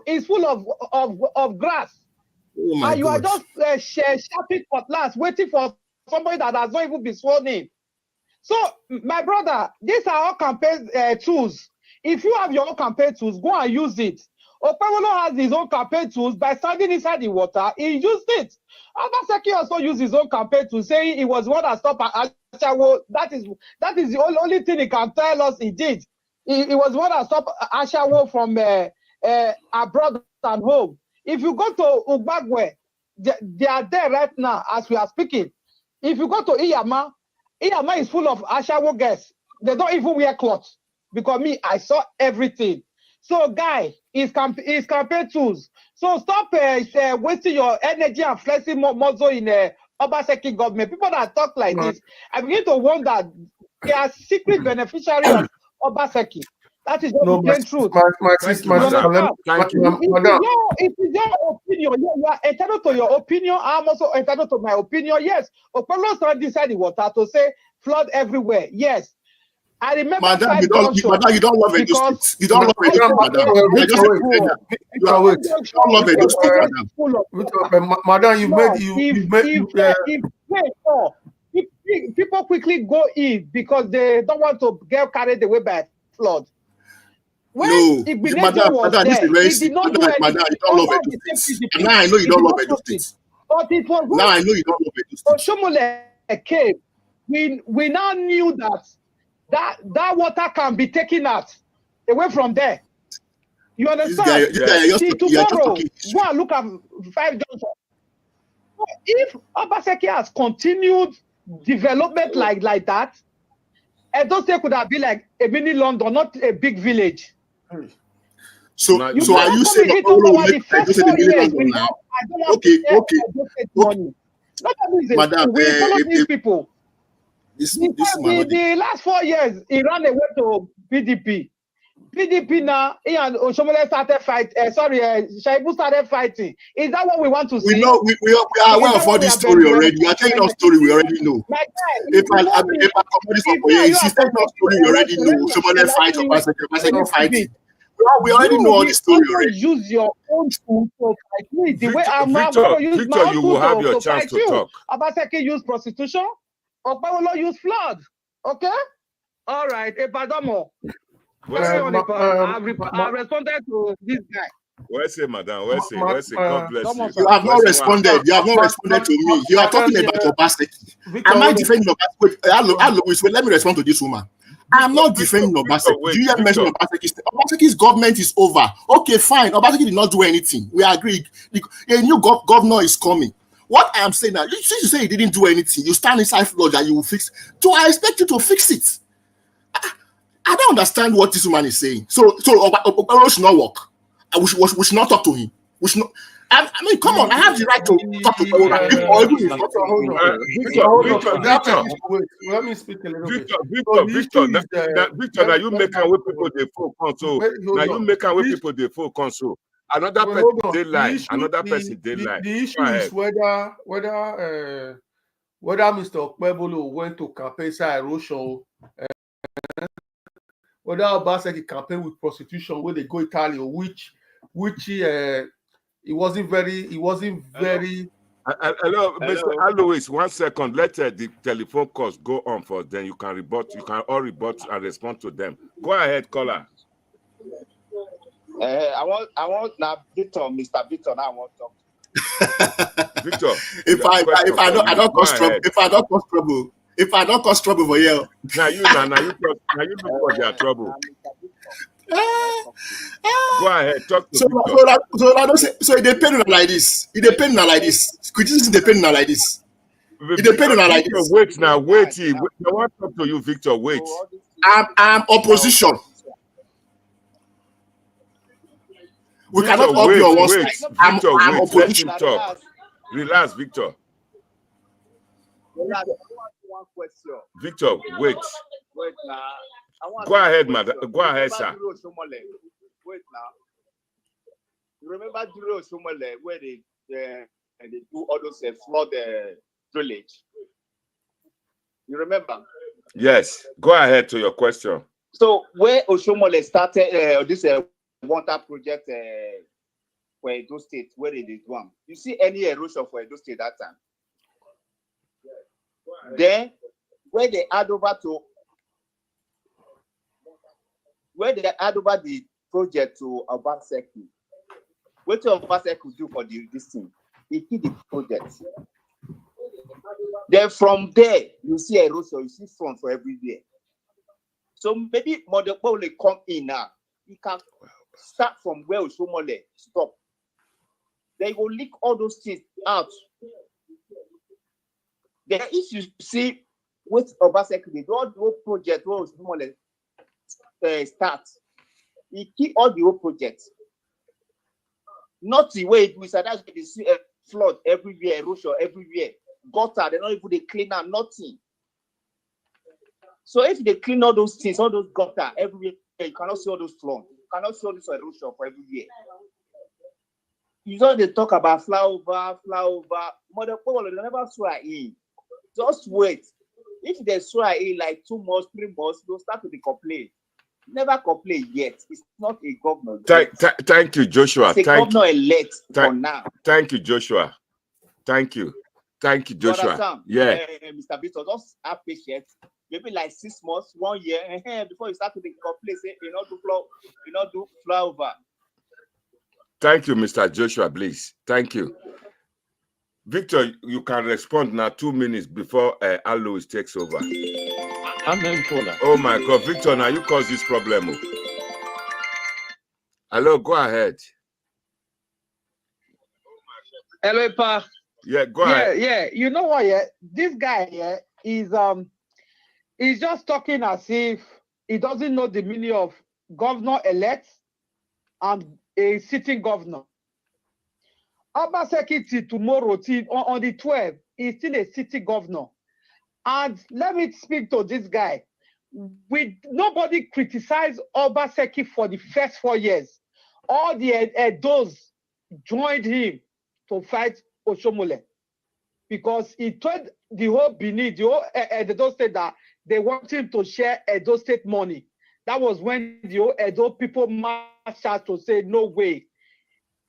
Is full of grass, and you are just sharping cutlass, waiting for somebody that has not even been sworn in. So, my brother, these are all campaign tools. If you have your own campaign tools, go and use it. Okpewolo has his own campaign tools by standing inside the water. He used it. Obaseki also used his own campaign tools, saying he was one that stopped Ashawo. That is the only thing he can tell us he did. He was one that stopped Ashawo from abroad and home. If you go to Ugbagwe, They are there right now as we are speaking. If you go to Iyama is full of Ashawo guests. They don't even wear clothes. Because I saw everything. So, guy, it's campaign tools. So stop wasting your energy and flexing muscle in Obaseki government. People that talk like this, I begin to wonder they are secret beneficiary of Obaseki. That is the plain truth. Thank you, madam. It is your opinion. You are entitled to your opinion. I'm also entitled to my opinion. Yes. Okpolo stand inside the water to say flood everywhere. Yes. I remember Madam, you don't love Edo State. You don't love Edo State, madam. You don't love Edo State, madam. Madam, if people quickly go in because they don't want to get carried away by flood. When madam, this is very simple. Madam, you don't love Edo State. And now I know you don't love Edo State. But it was now I know you don't love Edo State. Oshomole came. We now knew that water can be taken out away from there. You understand? Tomorrow, go and look at 5 Johnson. If Obaseki has continued development like that, Edo State could have been like a mini London, not a big village. So are you saying the first 4 years we have, I don't want to take money. Not that we follow these people. The last 4 years, he ran away to PDP. PDP now, he and Oshomole started fighting. Shaibu started fighting. Is that what we want to see? We know we are aware of all this story already. You are telling us story we already know. If I come this up for you, you telling us story we already know. Oshomole fight or Obaseki fighting. We already know all the story already. Use your own tool to fight me. The way I'm Victor, you will have your chance to talk. Obaseki use prostitution. Okpawolo use flood. Okay? All right. Epadomo. I responded to this guy. Where say, madam? Where say? God bless you. You have not responded. You have not responded to me. You are talking about Obaseki. Am I defending Obaseki? Hello, let me respond to this woman. I'm not defending Obaseki. Do you have mentioned Obaseki? Obaseki's government is over. Okay, fine. Obaseki did not do anything. We agree. A new governor is coming. What I am saying now, since you say you didn't do anything, you stand inside flood and you will fix. Do I expect you to fix it? I don't understand what this woman is saying. So Okpawolo should not work. We should not talk to him. We should not. I mean, come on. I have the right to talk to Victor, let me speak a little bit. Victor, now you make away people they focus. So now you make away people they focus. So another person they lie. Another person they lie. The issue is whether Mr. Okpawolo went to campaign side erosion. Whether Obaseki campaign with prostitution where they go Italy, which it wasn't very. Hello, Mr. Alois, 1 second. Let the telephone calls go on for then you can rebut. You can all rebut and respond to them. Go ahead, caller. I want now Victor, Mr. Victor. Now I want to talk. Victor, if I don't cause trouble for you. Now you look for their trouble. Go ahead, talk to Victor. So it depends like this. It depends like this. Criticism depends like this. It depends like this. Wait now, wait. I want to talk to you, Victor. Wait. I'm opposition. We cannot all be on one side. Victor, I'm wait. opposition. Let him talk. Relax, Victor. One question. Victor, wait. Wait now. Go ahead, madam. Go ahead, sir. Wait now. You remember Duro Somale where they do all those flood village? You remember? Yes. Go ahead to your question. So where Oshomole started this water project for Edo State, where they did one? You see any erosion for Edo State that time? Then where they add over the project to Obaseki, what Obaseki do for this thing? He did the project. Then from there, you see erosion, you see front for everywhere. So maybe Model will come in now. He can start from where Oshomole stop. They will leak all those things out. Then if you see with Obaseki, the whole project was more or less start. He keep all the whole projects. Not the way it was. That's why you see a flood everywhere, erosion everywhere, gutter. They're not even they clean up nothing. So if they clean all those things, all those gutter everywhere, you cannot see all those flood. You cannot see all this erosion for everywhere. You know they talk about flyover. Mother people they never swear in. Just wait. If they swear in like 2 months, 3 months, they'll start to be complain. Never complain yet. It's not a governor. Thank you, Joshua. It's a governor elect for now. Thank you, Joshua. Thank you, Joshua. Sam, yeah, Mr. Victor, just have patience. Maybe like 6 months, 1 year, before you start to be complain, say you not do flyover. Thank you, Mr. Joshua, please. Thank you. Victor, you can respond now 2 minutes before Alois takes over. Oh my God, Victor, now you cause this problem. Hello, go ahead. Hello, Pa. Yeah, go ahead. Yeah. You know what? Yeah, this guy he's just talking as if he doesn't know the meaning of governor-elect and a sitting governor. Obaseki tomorrow, on the 12th, is still a city governor. And let me speak to this guy. Nobody criticized Obaseki for the first 4 years. All those joined him to fight Oshomole because he told the whole Benin, the whole Edo State that they want him to share Edo State money. That was when the whole Edo people marched out to say, no way.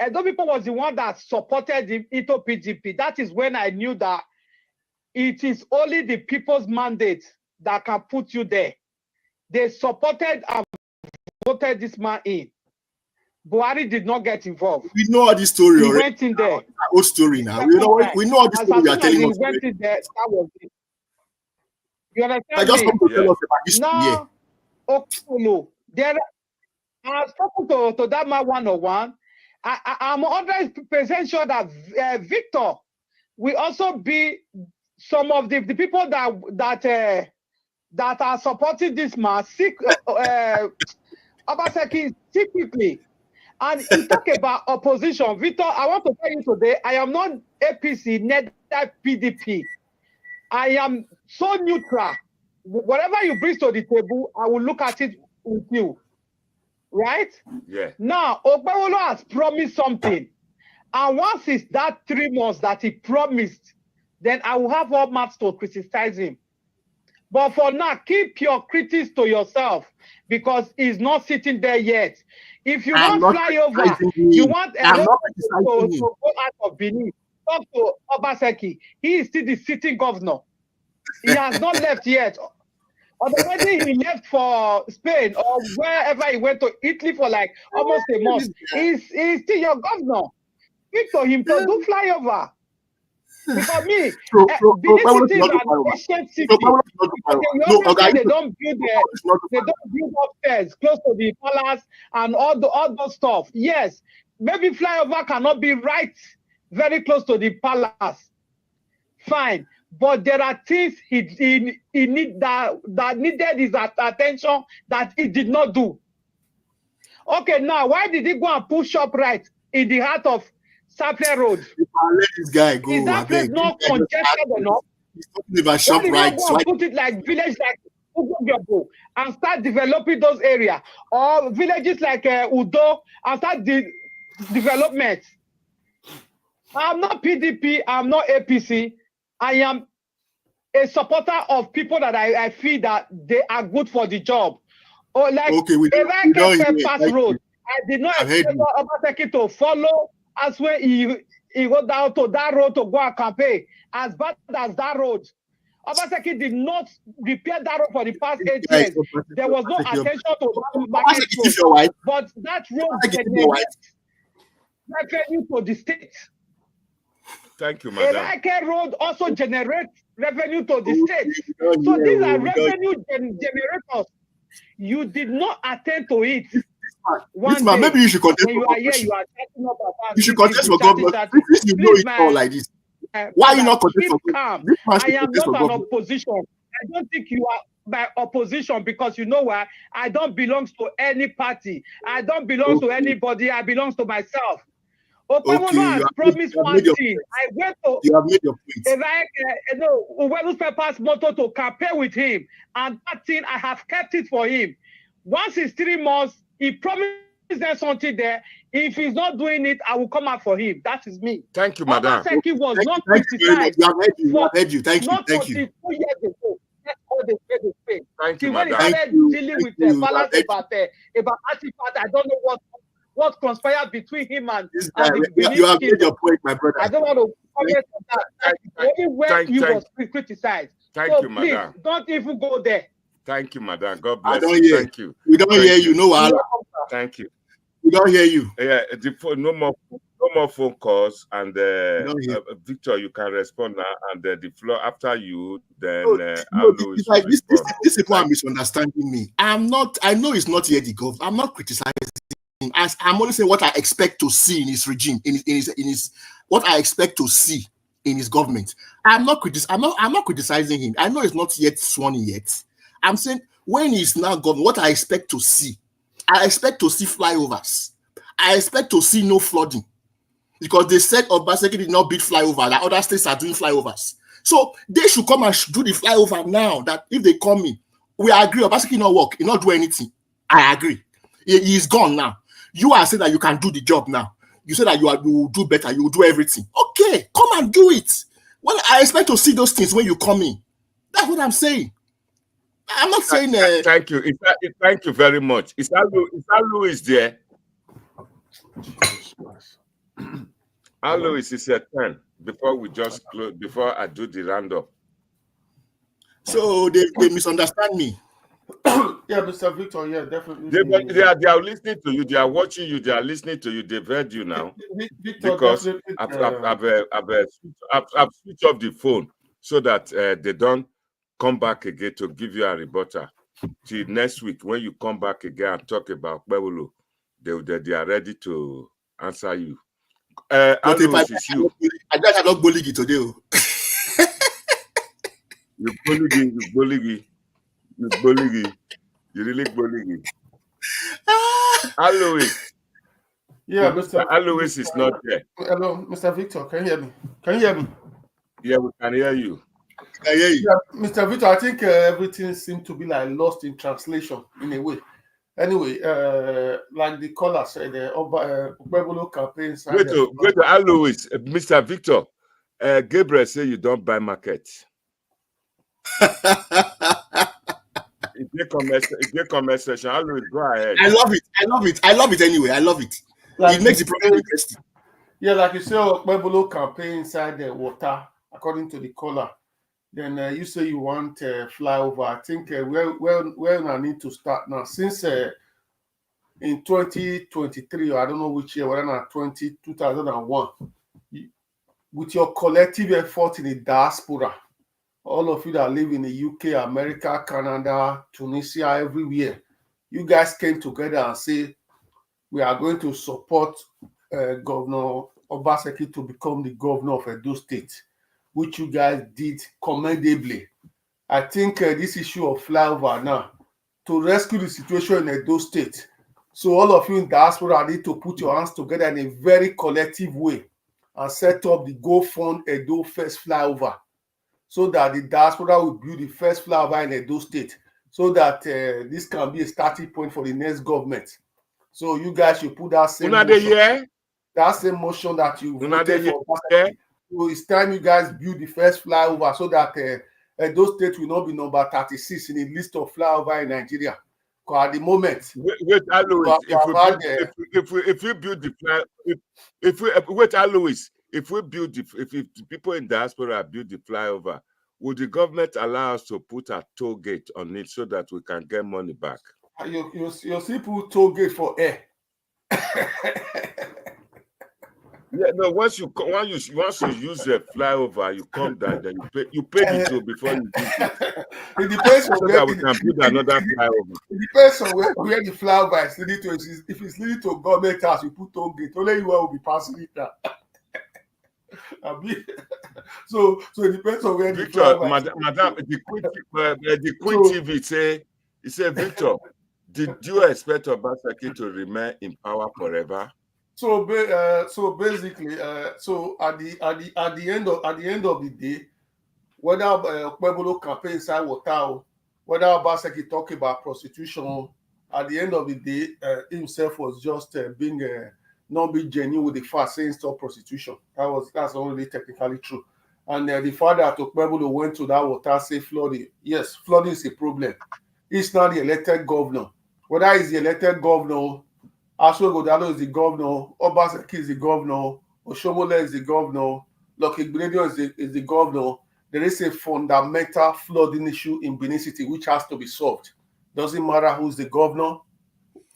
Edo people was the one that supported him into PDP. That is when I knew that it is only the people's mandate that can put you there. They supported and voted this man in. Buhari did not get involved. We know all this story he already. Went in there. Old story now. We know all this story you are telling us. He went in there. That was it. You understand? I just want to tell us about this. Now, Okolo, I've spoken to that man one-on-one. I'm 100% sure that Victor will also be some of the people that are supporting this man Obaseki secretly. And he talk about opposition. Victor, I want to tell you today, I am not APC, neither PDP. I am so neutral. Whatever you bring to the table, I will look at it with you. Right? Yeah. Now, Ogbewolo has promised something. And once it's that 3 months that he promised, then I will have all marks to criticize him. But for now, keep your critics to yourself because he's not sitting there yet. If you want flyover, you want to go out of Benin, talk to Obaseki. He is still the sitting governor. He has not left yet. Already he left for Spain or wherever he went to Italy for like almost a month. He's still your governor. Speak to him to do flyover. Because me, Benin City is an ancient city. They don't build upstairs close to the palace and all those stuff. Yes, maybe flyover cannot be right very close to the palace. Fine. But there are things he need that needed his attention that he did not do. Okay, now why did he go and push up right in the heart of Sapler Road? Let this guy go. Is that place not congested enough? He's talking about shop right. So put it like village like Ugo and start developing those areas, or villages like Udo and start the development. I'm not PDP. I'm not APC. I am a supporter of people that I feel that they are good for the job. Or like if I can pass road, I did not expect Obaseki to follow Asue Ighodalo to that road to go and campaign. As bad as that road, Obaseki did not repair that road for the past 8 years. There was no attention to that market road. But that road generates revenue to the state. Thank you, madam. Erake Road also generates revenue to the state. So these are revenue generators. You did not attend to it. This man, maybe you should contest when for you are here, governor. you are chatting up about You should this, contest for chatting. governor. Since you know Please, it's all like this. Why you not contest for keep governor? calm. This man I should am contest not for an governor. opposition. I don't think you are by opposition, because you know why? I don't belong to any party. I don't belong to anybody. I belong to myself. Opamolo has promised one thing. I went to You have made your point. Uwelu's Pepper's motto to campaign with him, and that thing I have kept it for him. Once it's 3 months, he promised there's something there. If he's not doing it, I will come out for him. That is me. Thank you, madam. Obaseki was not Thank you very much. criticized. You have heard you. You have heard you. Thank you. Not Thank you. until 2 years ago. That's all they say. Thank you, See, when he madam. started dealing with balance about artifact, I don't know what conspired between him and the Benin You have made kingdom. your point, my brother. I don't want to comment on that. That's only where he was criticized. Thank So you, please, madam. don't even go there. Thank you, madam. God I bless don't you. hear. Thank you. We don't hear you. No, Allah. Thank you. We don't hear you. Yeah, the phone, no more phone calls, and Victor, you can respond now, and the floor after you. Then This people are misunderstanding me. I'm not. I know it's not yet the government. I'm not criticizing him. I'm only saying what I expect to see in his regime, in his what I expect to see in his government. I'm not criticizing him. I know it's not yet sworn in yet. I'm saying when he's now government, what I expect to see. I expect to see flyovers. I expect to see no flooding, because they said Obaseki did not build flyover, that other states are doing flyovers. So they should come and do the flyover now. That if they come in, we agree Obaseki not work, he not do anything. I agree. He's gone now. You are saying that you can do the job now. You say that you will do better, you will do everything. Okay, come and do it. Well, I expect to see those things when you come in. That's what I'm saying. I'm not saying. Thank you. Thank you very much. Is Alu is there? Alu is at 10. Before we just close, before I do the roundup. So they misunderstand me. Yeah, Mr. Victor, yeah, definitely. They are listening to you. They are watching you. They are listening to you. They've heard you now. Victor, because I've switched off the phone so that they don't come back again to give you a rebuttal. Till next week, when you come back again and talk about Updatewho, they are ready to answer you. But if I cannot bully today. You bully. You really bully. Alois. Yeah, Mr. Alois is not there. Hello, Mr. Victor, can you hear me? Can you hear me? Yeah, we can hear you. I hear you. Yeah, Mr. Victor, I think everything seemed to be like lost in translation in a way. Anyway, like the caller said, Updatewho campaigns. Wait, Alois, Mr. Victor, Gabriel say you don't buy market. If they conversation, Alois, go ahead. I love it anyway. I love it. Like it makes the program interesting. Yeah, like you say, Updatewho campaign inside the water, according to the caller. Then you say you want flyover. I think where I need to start now, since in 2023, or I don't know which year, whether not 2001, with your collective effort in the diaspora, all of you that live in the UK, America, Canada, Tunisia, everywhere, you guys came together and say, we are going to support Governor Obaseki to become the governor of Edo State, which you guys did commendably. I think this issue of flyover now, to rescue the situation in Edo State, so all of you in diaspora need to put your hands together in a very collective way and set up the Go Fund Edo First Flyover, so that the diaspora will build the first flyover in Edo State, so that this can be a starting point for the next government. So you guys should put that same motion, that you voted for. So it's time you guys build the first flyover, so that Edo State will not be number 36 in the list of flyover in Nigeria. Because at the moment, wait, Alois, if we build the flyover, if the people in diaspora build the flyover, would the government allow us to put a toll gate on it so that we can get money back? You see, put toll gate for air. Yeah, no. Once you use a flyover, you come down, then you pay the toll before you use it. It depends on So where that we can build another flyover. it depends on where the flyover is leading to. If it's leading to a government house, you put toll gate. Only you will be passing it now. So it depends on where Victor, the flyover Madam, the Queen TV say, Victor, did you expect Obaseki to remain in power forever? So basically, so at the end of the day, whether Pueblo campaign inside water, whether Obaseki talk about prostitution, at the end of the day, himself was just being not being genuine with the fact saying stop prostitution. That's only technically true. And the father to Pueblo went to that water say flooding. Yes, flooding is a problem. It's not the elected governor. Whether it's the elected governor, Asue Ighodalo is the governor, Obaseki is the governor, Oshomole is the governor, Lucky Ighodalo is the governor. There is a fundamental flooding issue in Benin City which has to be solved. Doesn't matter who's the governor,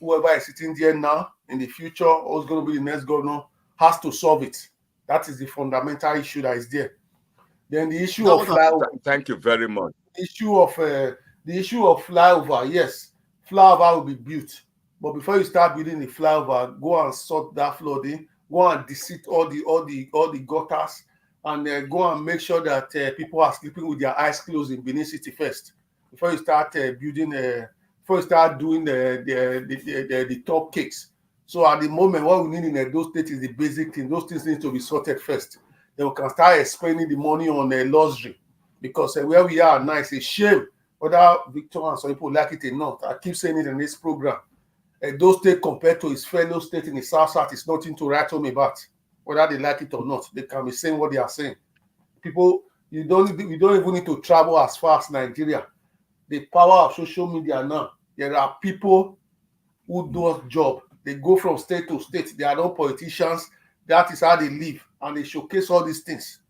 whoever is sitting there now, in the future, who's going to be the next governor, has to solve it. That is the fundamental issue that is there. Then the issue of flyover. Thank you very much. The issue of flyover, yes, flyover will be built. But before you start building the flyover, go and sort that flooding, go and deseat all the gutters, and go and make sure that people are sleeping with their eyes closed in Benin City first. Before you start doing the top cakes. So at the moment, what we need in those states is the basic thing. Those things need to be sorted first. Then we can start spending the money on luxury. Because where we are now, it's a shame whether Victor and some people like it or not. I keep saying it in this program. Those states compared to his fellow state in the South is nothing to write home about. Whether they like it or not, they can be saying what they are saying. People, we don't even need to travel as far as Nigeria. The power of social media now, there are people who do a job. They go from state to state. They are not politicians. That is how they live. And they showcase all these things.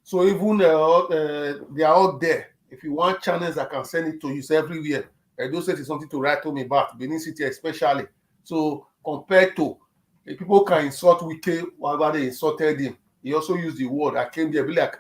So even they are out there. If you want channels, I can send it to you everywhere. Those states is something to write home about, Benin City especially. So compared to, people can insult Wike, whatever they insulted him. He also used the word, I came there, be like,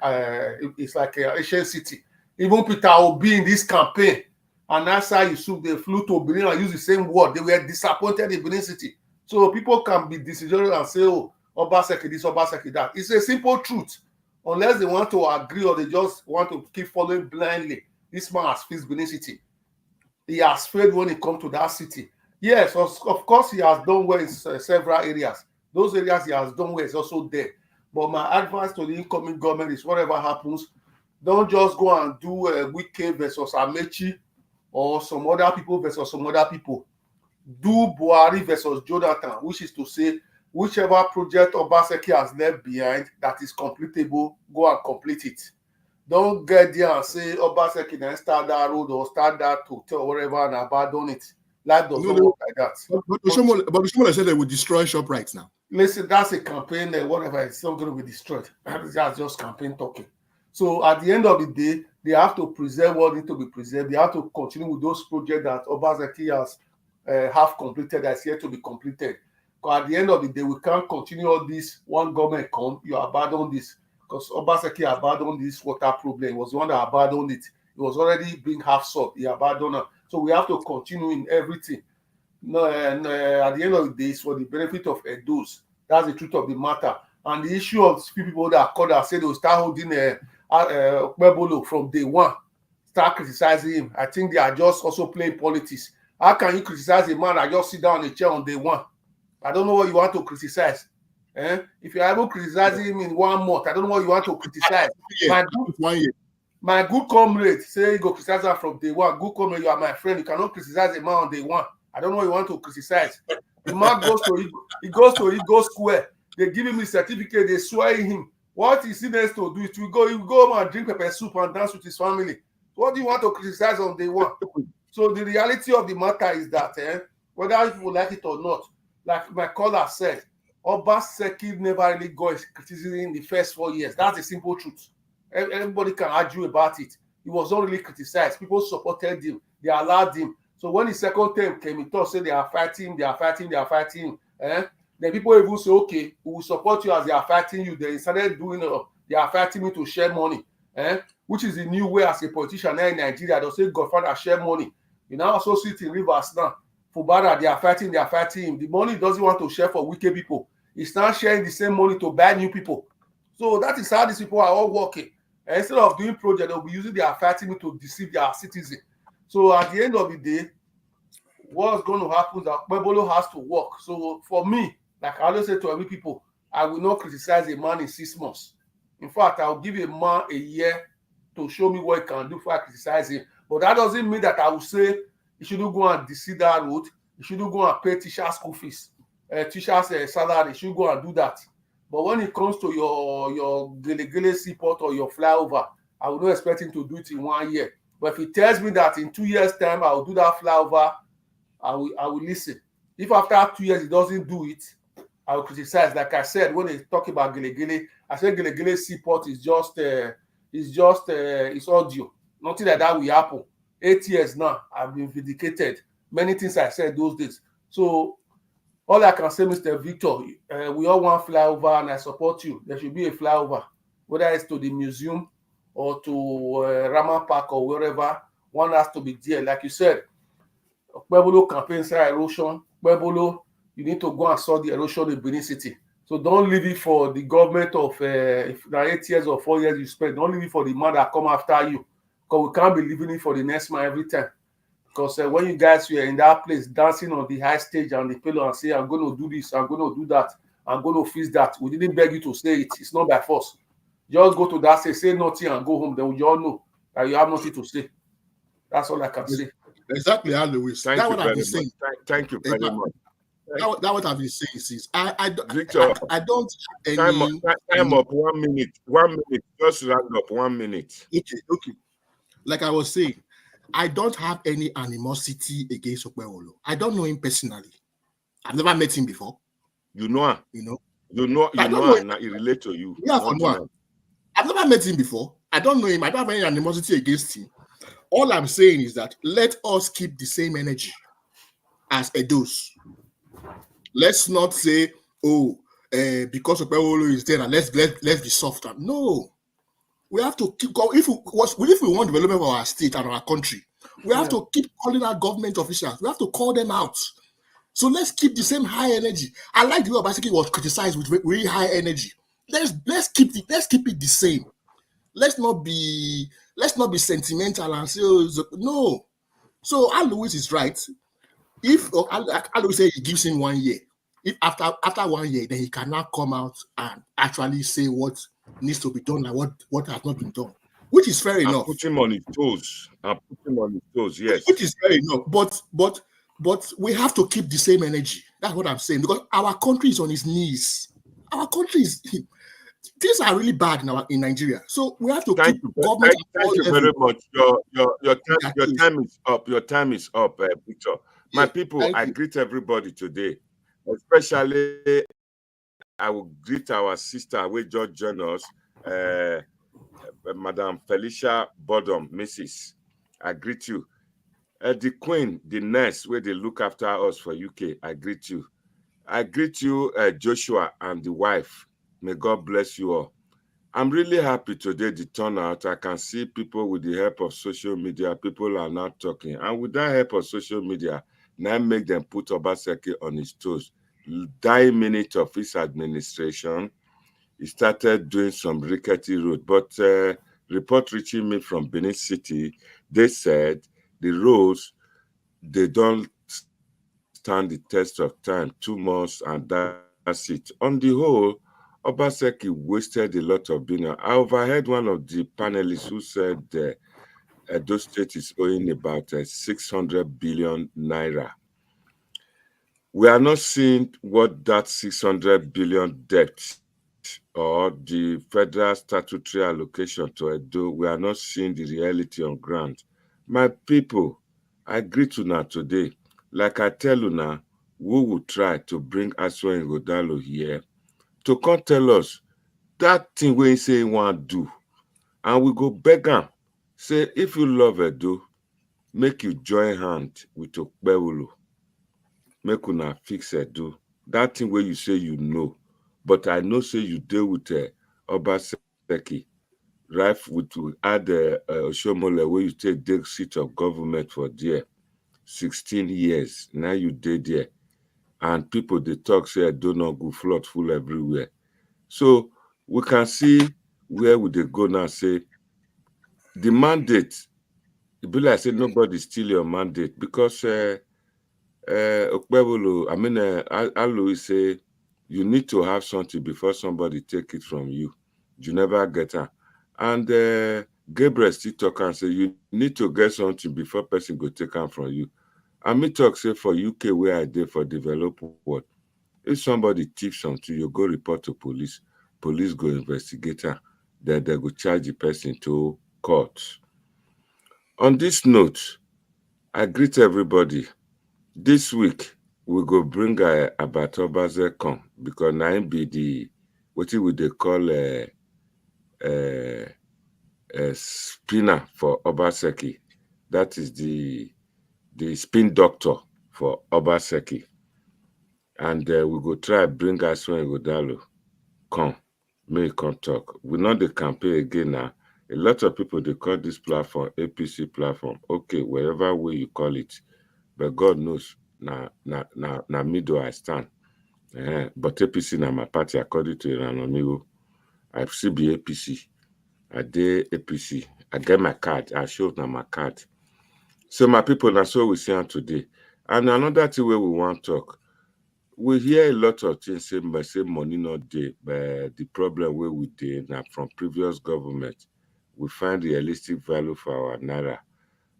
it's like an Asian city. Even Peter Obi in this campaign, and Nasa Yusuf, they flew to Benin and used the same word. They were disappointed in Benin City. So people can be disingenuous and say, oh, Obaseki this, Obaseki that. It's a simple truth. Unless they want to agree or they just want to keep following blindly. This man has fixed Benin City. He has failed when it comes to that city. Yes, of course, he has done well in several areas. Those areas he has done well is also there. But my advice to the incoming government is whatever happens, don't just go and do Wike versus Amechi or some other people versus some other people. Do Buhari versus Jonathan, which is to say, whichever project Obaseki has left behind that is completable, go and complete it. Don't get there and say Obaseki then start that road or start that hotel or whatever and abandon it. Life does not work like that. But Oshomole said they will destroy ShopRites now. Listen, that's a campaign, whatever, it's not going to be destroyed. That's just campaign talking. So at the end of the day, they have to preserve what needs to be preserved. They have to continue with those projects that Obaseki has have completed, that's yet to be completed. Because at the end of the day, we can't continue all this. One government come, you abandon this. Because Obaseki abandoned this water problem. He was the one that abandoned it. It was already being half solved. He abandoned it. So we have to continue in everything. No, and at the end of the day, it's for the benefit of those. That's the truth of the matter. And the issue of people that called and said they will start holding Pueblo from day one, start criticizing him. I think they are just also playing politics. How can you criticize a man that just sit down in a chair on day one? I don't know what you want to criticize. If you're able to criticize him in 1 month, I don't know what you want to criticize. My good comrade say you go criticize him from day one. Good comrade, you are my friend. You cannot criticize a man on day one. I don't know what you want to criticize. The man goes to Ego Square. They give him his certificate. They swear him. What is he next to do? He will go home and drink pepper soup and dance with his family. What do you want to criticize on day one? So the reality of the matter is that whether people like it or not, like my caller said, Obaseki never really got criticism in the first 4 years. That's the simple truth. Everybody can argue about it. He was not really criticized. People supported him. They allowed him. So when the second term came, he thought, say they are fighting. Then people even say, okay, we will support you as they are fighting you. They started doing, they are fighting me to share money, which is the new way as a politician now in Nigeria. They'll say, Godfather, share money. You now also sit in Rivers now. Fubara, they are fighting him. The money doesn't want to share for wicked people. He's not sharing the same money to buy new people. So that is how these people are all working. And instead of doing project, they'll be using their fighting to deceive their citizens. So at the end of the day, what's going to happen is that Pebolo has to work. So for me, like I always say to every people, I will not criticize a man in 6 months. In fact, I'll give a man a year to show me what he can do before I criticize him. But that doesn't mean that I will say you shouldn't go and deceive that road. You shouldn't go and pay teachers' school fees, teachers' salary. You should go and do that. But when it comes to your Gele seaport or your flyover, I will not expect him to do it in 1 year. But if he tells me that in 2 years' time I will do that flyover, I will listen. If after 2 years he doesn't do it, I will criticize. Like I said, when they talk about Gele, I said Gele seaport is just it's audio. Nothing like that will happen. 8 years now, I've been vindicated. Many things I said those days. So all I can say, Mr. Victor, we all want flyover, and I support you. There should be a flyover, whether it's to the museum or to Rama Park or wherever. One has to be there, like you said. Pebolo campaign side erosion. Pebolo, you need to go and solve the erosion in Benin City. So don't leave it for the government of if there are 8 years or 4 years you spend. Don't leave it for the man that come after you, because we can't be leaving it for the next man every time. Because when you guys were in that place dancing on the high stage and the pillow and say, I'm going to do this, I'm going to do that, I'm going to fix that, we didn't beg you to say it. It's not by force. Just go to that, say nothing and go home. Then we all know that you have nothing to say. That's all I can say. Exactly, Alois. That's what I've been saying. Thank you very much. That's what I've been saying since. Victor, I don't any time up 1 minute. 1 minute. Just round up 1 minute. Okay. Like I was saying, I don't have any animosity against Okpebolo. I don't know him personally. I've never met him before. You know him. You know him. He relate to you. Yeah, for no. I've never met him before. I don't know him. I don't have any animosity against him. All I'm saying is that let us keep the same energy as Edos. Let's not say, because Okpebolo is there, and let's be softer. No. We have to keep going. If we want development of our state and our country, we have to keep calling our government officials. We have to call them out. So let's keep the same high energy. I like the way Obaseki was criticized with really high energy. Let's keep it the same. Let's not be sentimental and say no. So Alois is right. If Alois say he gives him 1 year, if after 1 year, then he cannot come out and actually say what needs to be done and what has not been done, which is fair enough. Put him on his toes. Yes. Which is fair enough. But we have to keep the same energy. That's what I'm saying, because our country is on its knees. Our country is. Things are really bad in Nigeria. So we have to keep government. Thank you very much. Your time is up. Your time is up, Victor. My people, I greet everybody today. Especially, I will greet our sister, who just joined us, Madam Felicia Bodom, Mrs. I greet you. The Queen, the nurse, where they look after us for UK, I greet you. I greet you, Joshua, and the wife. May God bless you all. I'm really happy today, the turnout. I can see people with the help of social media, people are now talking. And with that help of social media, now make them put Obaseki on his toes. 9 minutes of his administration, he started doing some rickety road. But report reaching me from Benin City, they said the roads, they don't stand the test of time, 2 months, and that's it. On the whole, Obaseki wasted a lot of billion. I overheard one of the panelists who said Edo State is owing about 600 billion naira. We are not seeing what that 600 billion debt or the federal statutory allocation to Edo, we are not seeing the reality on ground. My people, I greet you now today. Like I tell you now, we will try to bring Asue Ighodalo here to come tell us that thing we say we want to do. And we go beg him, say, if you love Edo, make you join hand with Okpebolo. Make una fix Edo. that thing where you say you know, but I know say you deal with Obaseki, right? With to add Oshomole where you take the seat of government for there, 16 years. Now you did there, and people they talk say I do not go flood full everywhere. So we can see where would they go now. Say the mandate. It be like say nobody steal your mandate because Okpebolo, I mean, Alu say you need to have something before somebody take it from you. You never get her. And Gabriel still talk and say you need to get something before person go take am from you. And me talk say for UK where I did for develop world, if somebody thief something, you go report to police. Police go investigate her. Then they go charge the person to court. On this note, I greet everybody. This week, we go bring Abatobaze come because now him be the, what we they call a spinner for Obaseki. That is the spin doctor for Obaseki. And we go try bring Asue Ighodalo come, may come talk. We know the campaign again now. A lot of people, they call this platform APC platform. Okay, wherever way you call it. But God knows, na middle I stand. But APC na my party, according to Iranomigo. I still be APC. I did APC. I get my card. I showed now my card. So my people, that's what we see on today. And another thing where we want to talk. We hear a lot of things say money not there, but the problem where we did now from previous government, we find realistic value for our naira,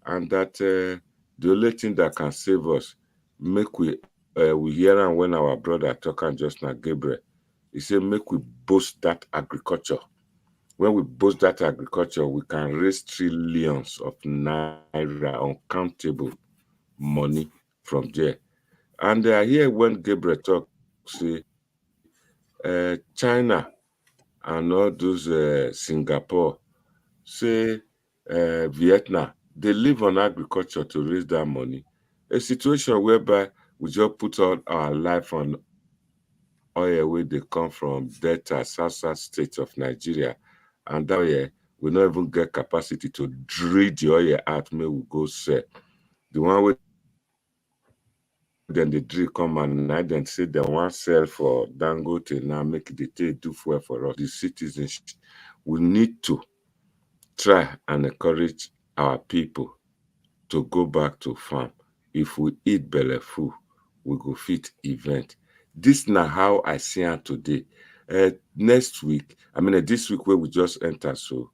and that the only thing that can save us, make we hear and when our brother talking just now, Gabriel, he said make we boost that agriculture. When we boost that agriculture, we can raise trillions of naira, uncountable money from there. And I hear when Gabriel talk, say China and all those Singapore, say Vietnam, they live on agriculture to raise that money. A situation whereby we just put all our life on oil where they come from Delta, South states of Nigeria, and that way we don't even get capacity to drill the oil out, may we go sell. The one way then the drill come and I then say they want sell for Dangote now, make the take do fuel for us. The citizens, we need to try and encourage our people to go back to farm. If we eat belle full, we go fit event. This now how I see it today. Next week, this week where we just enter, so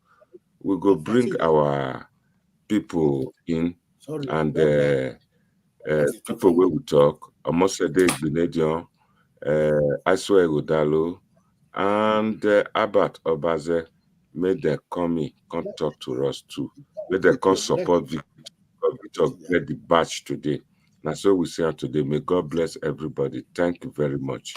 we go bring our people in and people where we talk. Omosede Igbinedion, Asue Ighodalo, and Abat Obaze, made them come talk to us too. Let them come support Victor get the badge today. That's what we say today. May God bless everybody. Thank you very much.